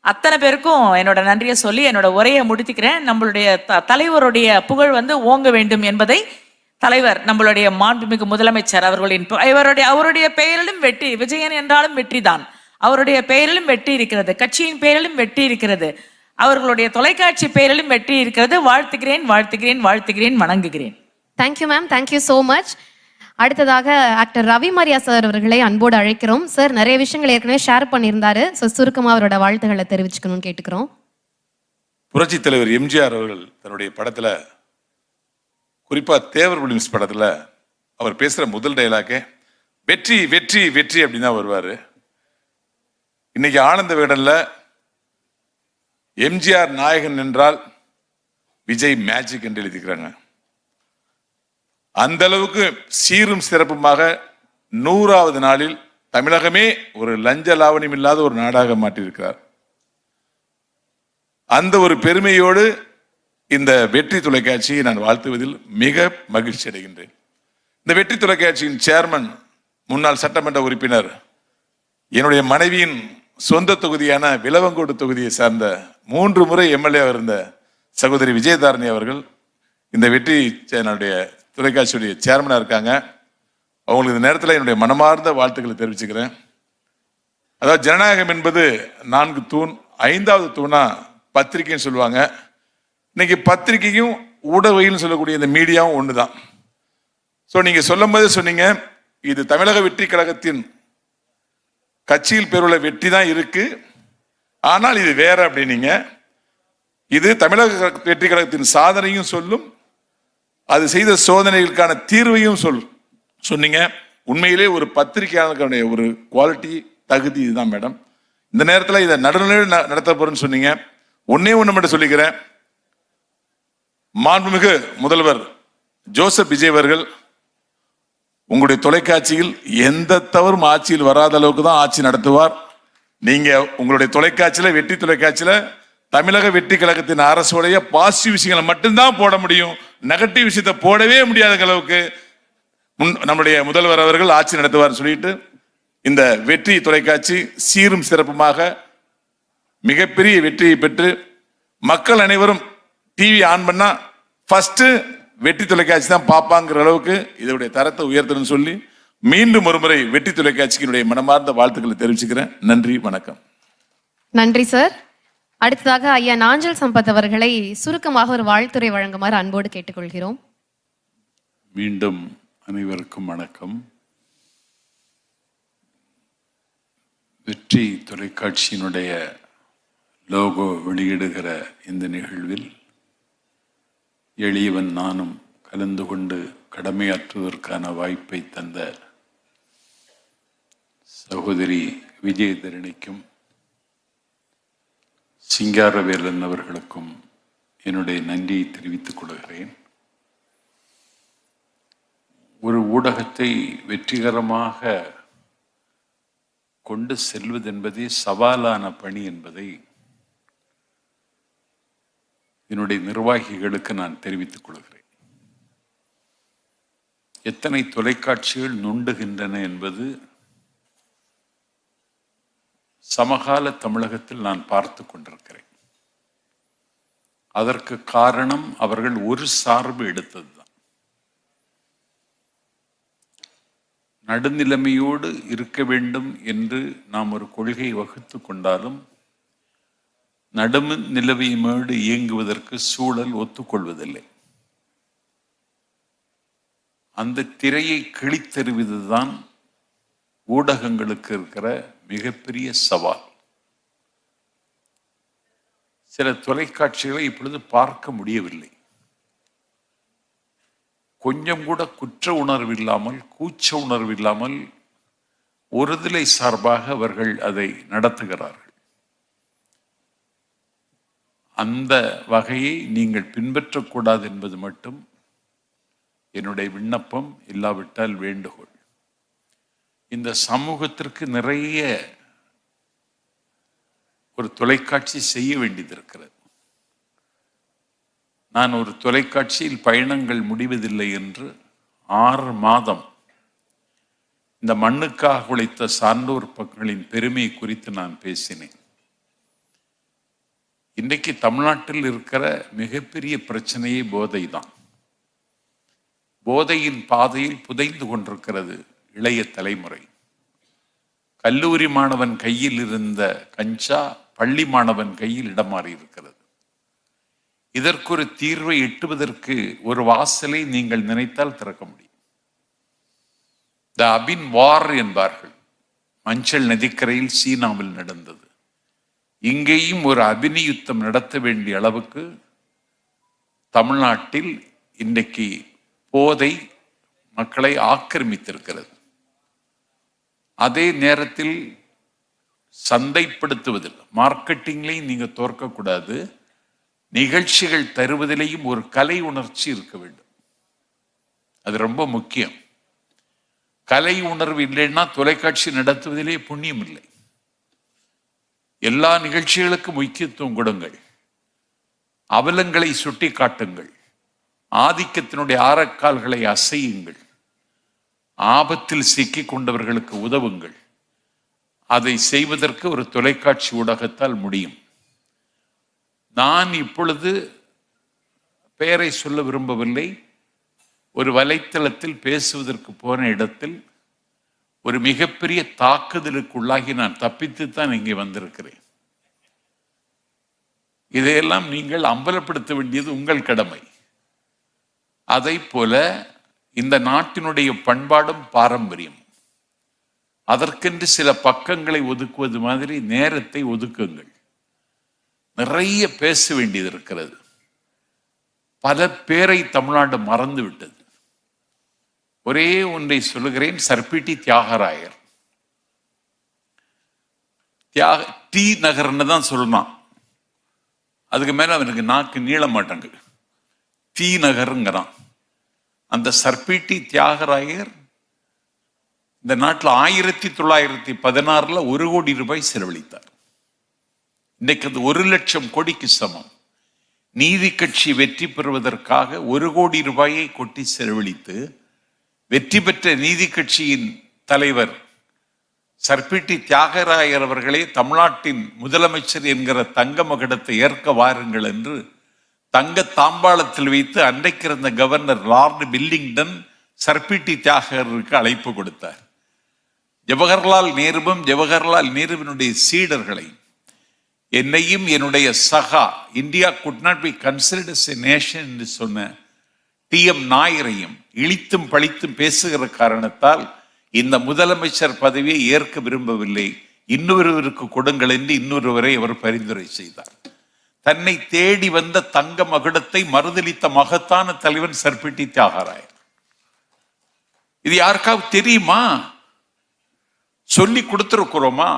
அத்தனை பேருக்கும் என்னோட நன்றியை சொல்லி என்னோட உரையை முடித்துக்கிறேன். நம்மளுடைய தலைவருடைய புகழ் ஓங்க வேண்டும் என்பதை தலைவர் நம்மளுடைய மாண்புமிகு முதலமைச்சர் அவருடைய பெயரிலும் வெற்றி, விஜயன் என்றாலும் வெற்றி தான். அவருடைய பெயரிலும் வெற்றி இருக்கிறது, கட்சியின் பெயரிலும் வெற்றி இருக்கிறது, அவர்களுடைய தொலைக்காட்சி பெயரிலும் வெற்றி இருக்கிறது. வாழ்த்துகிறேன் வாழ்த்துகிறேன் வாழ்த்துகிறேன், வணங்குகிறேன். Thank you ma'am, thank you so much. அடுத்ததாக ஆக்டர் ரவி மரியா சார் அவர்களை அன்போடு அழைக்கிறோம். சார் நிறைய விஷயங்கள் ஏற்கனவே ஷேர் பண்ணியிருந்தாரு. ஸோ சுருக்கமாக அவரோட வாழ்த்துக்களை தெரிவிச்சுக்கணும்னு கேட்டுக்கிறோம். புரட்சி தலைவர் எம்ஜிஆர் அவர்கள் தன்னுடைய படத்துல, குறிப்பா தேவர் வில்லியம்ஸ் படத்துல அவர் பேசுற முதல் டைலாக்கே வெற்றி வெற்றி வெற்றி அப்படின்னு தான் வருவாரு. இன்னைக்கு ஆனந்த விகடன்ல எம்ஜிஆர் நாயகன் என்றால் விஜய் மேஜிக் என்று எழுதிக்கிறாங்க. அந்த அளவுக்கு சீரும் சிறப்புமாக 100வது நாளில் தமிழகமே ஒரு லஞ்ச லாவணியம் இல்லாத ஒரு நாடாக மாற்றியிருக்கிறார். அந்த ஒரு பெருமையோடு இந்த வெற்றி தொலைக்காட்சியை நான் வாழ்த்துவதில் மிக மகிழ்ச்சி அடைகின்றேன். இந்த வெற்றி தொலைக்காட்சியின் சேர்மன், முன்னாள் சட்டமன்ற உறுப்பினர், என்னுடைய மனைவியின் சொந்த தொகுதியான விலவங்கோடு தொகுதியை சார்ந்த 3 முறை எம்எல்ஏ இருந்த சகோதரி விஜயதாரணி அவர்கள் இந்த வெற்றி சேனலுடைய தொலைக்காட்சியுடைய சேர்மனாக இருக்காங்க. அவங்களுக்கு இந்த நேரத்தில் என்னுடைய மனமார்ந்த வாழ்த்துக்களை தெரிவிச்சுக்கிறேன். அதாவது ஜனநாயகம் என்பது 4 தூண், 5வது தூணா பத்திரிகைன்னு சொல்லுவாங்க. இன்னைக்கு பத்திரிகையும் ஊடகம்னு சொல்லக்கூடிய இந்த மீடியாவும் ஒன்று தான். ஸோ நீங்கள் சொல்லும் போதே சொன்னீங்க, இது தமிழக வெற்றி கழகத்தின் கட்சியில் பெருள்ள வெற்றி தான் இருக்கு, ஆனால் இது வேற அப்படின்னீங்க. இது தமிழக வெற்றி கழகத்தின் சாதனையும் சொல்லும், அது செய்த சோதனைகளுக்கான தீர்வையும் சொன்னீங்க. உண்மையிலே ஒரு பத்திரிகையாளர்களுடைய ஒரு குவாலிட்டி, தகுதி இதுதான் மேடம். இந்த நேரத்தில் இதை நடுநிலை நடத்த போறேன்னு சொன்னீங்க. ஒன்னே ஒன்று மட்டும் சொல்லிக்கிறேன், மாண்புமிகு முதல்வர் ஜோசப் விஜய் அவர்கள் உங்களுடைய தொலைக்காட்சியில் எந்த தவறும் ஆட்சியில் வராத அளவுக்கு தான் ஆட்சி நடத்துவார். நீங்க உங்களுடைய தொலைக்காட்சியில, வெற்றி தொலைக்காட்சியில தமிழக வெற்றி கழகத்தின் அரசுடைய பாசிட்டிவ் விஷயங்களை மட்டும்தான் போட முடியும். நெகட்டிவ் விஷயத்தை போடவே முடியாத அளவுக்கு நம்முடைய முதல்வர் அவர்கள் ஆட்சி நடத்துவார் சொல்லிட்டு, இந்த வெற்றி தொலைக்காட்சி சீரும் சிறப்புமாக மிகப்பெரிய வெற்றியை பெற்று மக்கள் அனைவரும் டிவி ஆன் பண்ணா ஃபர்ஸ்ட் வெற்றி தொலைக்காட்சி தான் பார்ப்பாங்கிற அளவுக்கு இதனுடைய தரத்தை உயர்த்தணும்னு சொல்லி மீண்டும் ஒருமுறை வெற்றி தொலைக்காட்சியினுடைய மனமார்ந்த வாழ்த்துக்களை தெரிவிச்சுக்கிறேன். நன்றி, வணக்கம். நன்றி சார். அடுத்ததாக ஐயா நாஞ்சல் சம்பத் அவர்களை சுருக்கமாக ஒரு வாழ்த்துரை வழங்குமாறு அன்போடு கேட்டுக்கொள்கிறோம். மீண்டும் அனைவருக்கும் வணக்கம். வெற்றி தொலைக்காட்சியினுடைய லோகோ வெளியிடுகிற இந்த நிகழ்வில் எளியவன் நானும் கலந்து கொண்டு கடமையாற்றுவதற்கான வாய்ப்பை தந்த சகோதரி விஜயதரணிக்கும் சிங்காரவேலன் அவர்களுக்கும் என்னுடைய நன்றியை தெரிவித்துக் கொள்கிறேன். ஒரு ஊடகத்தை வெற்றிகரமாக கொண்டு செல்வது என்பதே சவாலான பணி என்பதை என்னுடைய நிர்வாகிகளுக்கு நான் தெரிவித்துக் கொள்கிறேன். எத்தனை தொலைக்காட்சிகள் நுண்டுகின்றன என்பது சமகால தமிழகத்தில் நான் பார்த்து கொண்டிருக்கிறேன். அதற்கு காரணம் அவர்கள் ஒரு சார்பு எடுத்ததுதான். நடுநிலைமையோடு இருக்க வேண்டும் என்று நாம் ஒரு கொள்கையை வகுத்து கொண்டாலும் நடுநிலைமையோடு இயங்குவதற்கு சூழல் ஒத்துக்கொள்வதில்லை. அந்த திரையை கிழித்தெறிவதுதான் ஊடகங்களுக்கு இருக்கிற மிகப்பெரிய சவால். சில தொலைக்காட்சிகளை இப்பொழுது பார்க்க முடியவில்லை. கொஞ்சம் கூட குற்ற உணர்வு இல்லாமல், கூச்ச உணர்வு இல்லாமல் ஒருதலை சார்பாக அவர்கள் அதை நடத்துகிறார்கள். அந்த வகையை நீங்கள் பின்பற்றக்கூடாது என்பது மட்டும் என்னுடைய விண்ணப்பம், இல்லாவிட்டால் வேண்டுகோள். இந்த சமூகத்திற்கு நிறைய ஒரு தொலைக்காட்சி செய்ய வேண்டியது இருக்கிறது. நான் ஒரு தொலைக்காட்சியில் பயணங்கள் முடிவதில்லை என்று 6 மாதம் இந்த மண்ணுக்காக உழைத்த சான்றோர் மக்களின் பெருமை குறித்து நான் பேசினேன். இன்றைக்கு தமிழ்நாட்டில் இருக்கிற மிகப்பெரிய பிரச்சனையே போதை தான். போதையின் பாதையில் புதைந்து கொண்டிருக்கிறது இளைய தலைமுறை. கல்லூரி மாணவன் கையில் இருந்த கஞ்சா பள்ளி மாணவன் கையில் இடமாறி இருக்கிறது. இதற்கு ஒரு தீர்வை எட்டுவதற்கு ஒரு வாசலை நீங்கள் நினைத்தால் திறக்க முடியும். த அபின் வார் என்பார்கள். மஞ்சள் நதிக்கரையில் சீனாவில் நடந்தது. இங்கேயும் ஒரு அபினி யுத்தம் நடத்த வேண்டிய அளவுக்கு தமிழ்நாட்டில் இன்றைக்கு போதை மக்களை ஆக்கிரமித்திருக்கிறது. அதே நேரத்தில் சந்தைப்படுத்துவதில், மார்க்கெட்டிங்லையும் நீங்க தோற்கக்கூடாது. நிகழ்ச்சிகள் தருவதிலேயும் ஒரு கலை உணர்ச்சி இருக்க வேண்டும். அது ரொம்ப முக்கியம். கலை உணர்வு இல்லைன்னா தொலைக்காட்சி நடத்துவதிலே புண்ணியம் இல்லை. எல்லா நிகழ்ச்சிகளுக்கும் முக்கியத்துவம் கொடுங்கள். அவலங்களை சுட்டி காட்டுங்கள். ஆதிக்கத்தினுடைய ஆரக்கால்களை அசையுங்கள். ஆபத்தில் சிக்கிக் கொண்டவர்களுக்கு உதவுங்கள். அதை செய்வதற்கு ஒரு தொலைக்காட்சி ஊடகத்தால் முடியும். நான் இப்பொழுது பெயரை சொல்ல விரும்பவில்லை. ஒரு வலைத்தளத்தில் பேசுவதற்கு போன இடத்தில் ஒரு மிகப்பெரிய தாக்குதலுக்குள்ளாகி நான் தப்பித்துத்தான் இங்கே வந்திருக்கிறேன். இதையெல்லாம் நீங்கள் அம்பலப்படுத்த வேண்டியது உங்கள் கடமை. அதை போல இந்த நாட்டினுடைய பண்பாடும் பாரம்பரியம், அதற்கென்று சில பக்கங்களை ஒதுக்குவது மாதிரி நேரத்தை ஒதுக்குங்கள். நிறைய பேச வேண்டியது இருக்கிறது. பல பேரை தமிழ்நாடு மறந்து விட்டது. ஒரே ஒன்றை சொல்லுகிறேன். சர்பிட்டி தியாகராயர், டி நகர்ன்னு தான் சொல்லணும். அதுக்கு மேல அவனுக்கு நாக்கு நீள மாட்டாங்க. தி நகருங்கிறான். அந்த சர்பிடி தியாகராயர் இந்த நாட்டில் 1916 1 கோடி ரூபாய் செலவழித்தார். இன்னைக்கு அது 1 லட்சம் கோடிக்கு சமம். நீதி கட்சி வெற்றி பெறுவதற்காக 1 கோடி ரூபாயை கொட்டி செலவழித்து வெற்றி பெற்ற நீதி கட்சியின் தலைவர் சர்பிடி தியாகராயர் அவர்களே தமிழ்நாட்டின் முதலமைச்சர் என்கிற தங்க மகுடத்தை ஏற்க வாருங்கள் என்று தங்க தாம்பாளத்தில் வைத்து அன்றைக்கு இருந்த கவர்னர் லார்டு பில்லிங்டன் சர்பிடி தியாகருக்கு அழைப்பு கொடுத்தார். ஜவஹர்லால் நேருவும் ஜவஹர்லால் நேருவினுடைய சீடர்களை, என்னையும் என்னுடைய சகா India could not be considered as a nation என்று சொன்ன டி.எம். நாயரையும் இழித்தும் பழித்தும் பேசுகிற காரணத்தால் இந்த முதலமைச்சர் பதவியை ஏற்க விரும்பவில்லை, இன்னொருவருக்கு கொடுங்கள் என்று இன்னொருவரை அவர் பரிந்துரை செய்தார். தன்னை தேடி வந்த தங்க மகுடத்தை மறுதளித்த மகத்தான தலைவன் சர்பிடி தியாகராயர். இது யாருக்காவது தெரியுமா? சொல்லி கொடுத்திருக்கிறோமா?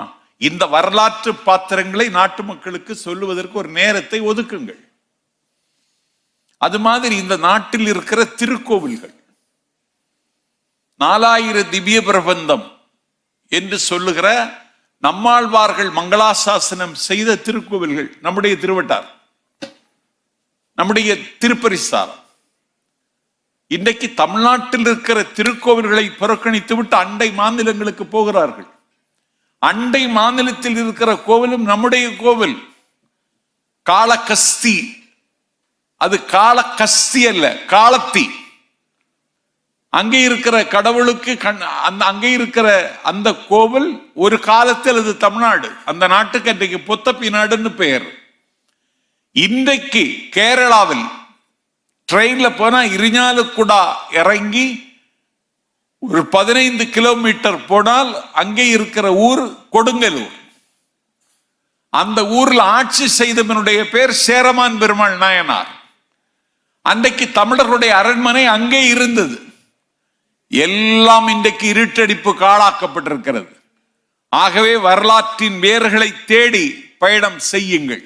இந்த வரலாற்று பாத்திரங்களை நாட்டு மக்களுக்கு சொல்லுவதற்கு ஒரு நேரத்தை ஒதுக்குங்கள். அது மாதிரி இந்த நாட்டில் இருக்கிற திருக்கோவில்கள் 4000 திவ்ய பிரபந்தம் என்று சொல்லுகிற நம்மாழ்வார்கள் மங்களாசாசனம் செய்த திருக்கோவில்கள், நம்முடைய திருவட்டார், நம்முடைய திருப்பரிசாரம். இன்றைக்கு தமிழ்நாட்டில் இருக்கிற திருக்கோவில்களை புறக்கணித்து விட்டு அண்டை மாநிலங்களுக்கு போகிறார்கள். அண்டை மாநிலத்தில் இருக்கிற கோவிலும் நம்முடைய கோவில். காளகஸ்தி, அது காளகஸ்தி அல்ல, காளத்தி. அங்கே இருக்கிற கடவுளுக்கு அங்கே இருக்கிற அந்த கோவில் ஒரு காலத்தில் அது தமிழ்நாடு. அந்த நாட்டுக்கு அன்றைக்கு பொத்தப்பி நாடுன்னு பெயர். இன்றைக்கு கேரளாவில் ட்ரெயின்ல போனா இரிஞாலக்குடா இறங்கி ஒரு 15 கிலோமீட்டர் போனால் அங்கே இருக்கிற ஊர் கொடுங்கலூர். அந்த ஊர்ல ஆட்சி செய்தவனுடைய பேர் சேரமான் பெருமாள் நாயனார். அன்றைக்கு தமிழர்களுடைய அரண்மனை அங்கே இருந்தது. எல்லாம் இன்றைக்கு இருட்டடிப்பு காலாக்கப்பட்டிருக்கிறது. ஆகவே வரலாற்றின் வேர்களை தேடி பயணம் செய்யுங்கள்.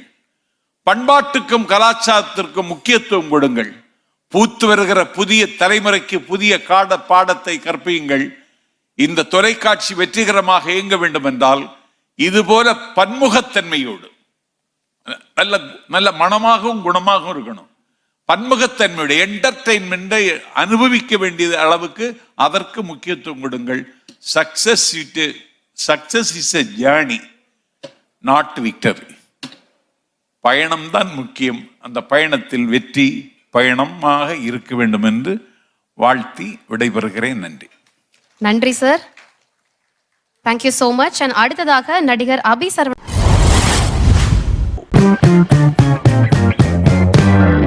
பண்பாட்டுக்கும் கலாச்சாரத்திற்கும் முக்கியத்துவம் கொடுங்கள். பூத்து வருகிற புதிய தலைமுறைக்கு புதிய பாடத்தை கற்பியுங்கள். இந்த தொலைக்காட்சி வெற்றிகரமாக இயங்க வேண்டும் என்றால் இதுபோல பன்முகத்தன்மையோடு நல்ல நல்ல மனமாகவும் குணமாகவும் இருக்கணும். பன்முகத்தன்மையுடைய என்டர்டெயின்மெண்டை அனுபவிக்க வேண்டிய அளவுக்கு அதற்கு முக்கியத்துவம் கொடுங்கள். Success is a journey, not victory. பயணம்தான் முக்கியம். அந்த பயணத்தில் வெற்றி பயணமாக இருக்க வேண்டும் என்று வாழ்த்தி விடைபெறுகிறேன். நன்றி. நன்றி sir. Thank you so much. And அடுத்ததாக நடிகர் அபி சரவணன்.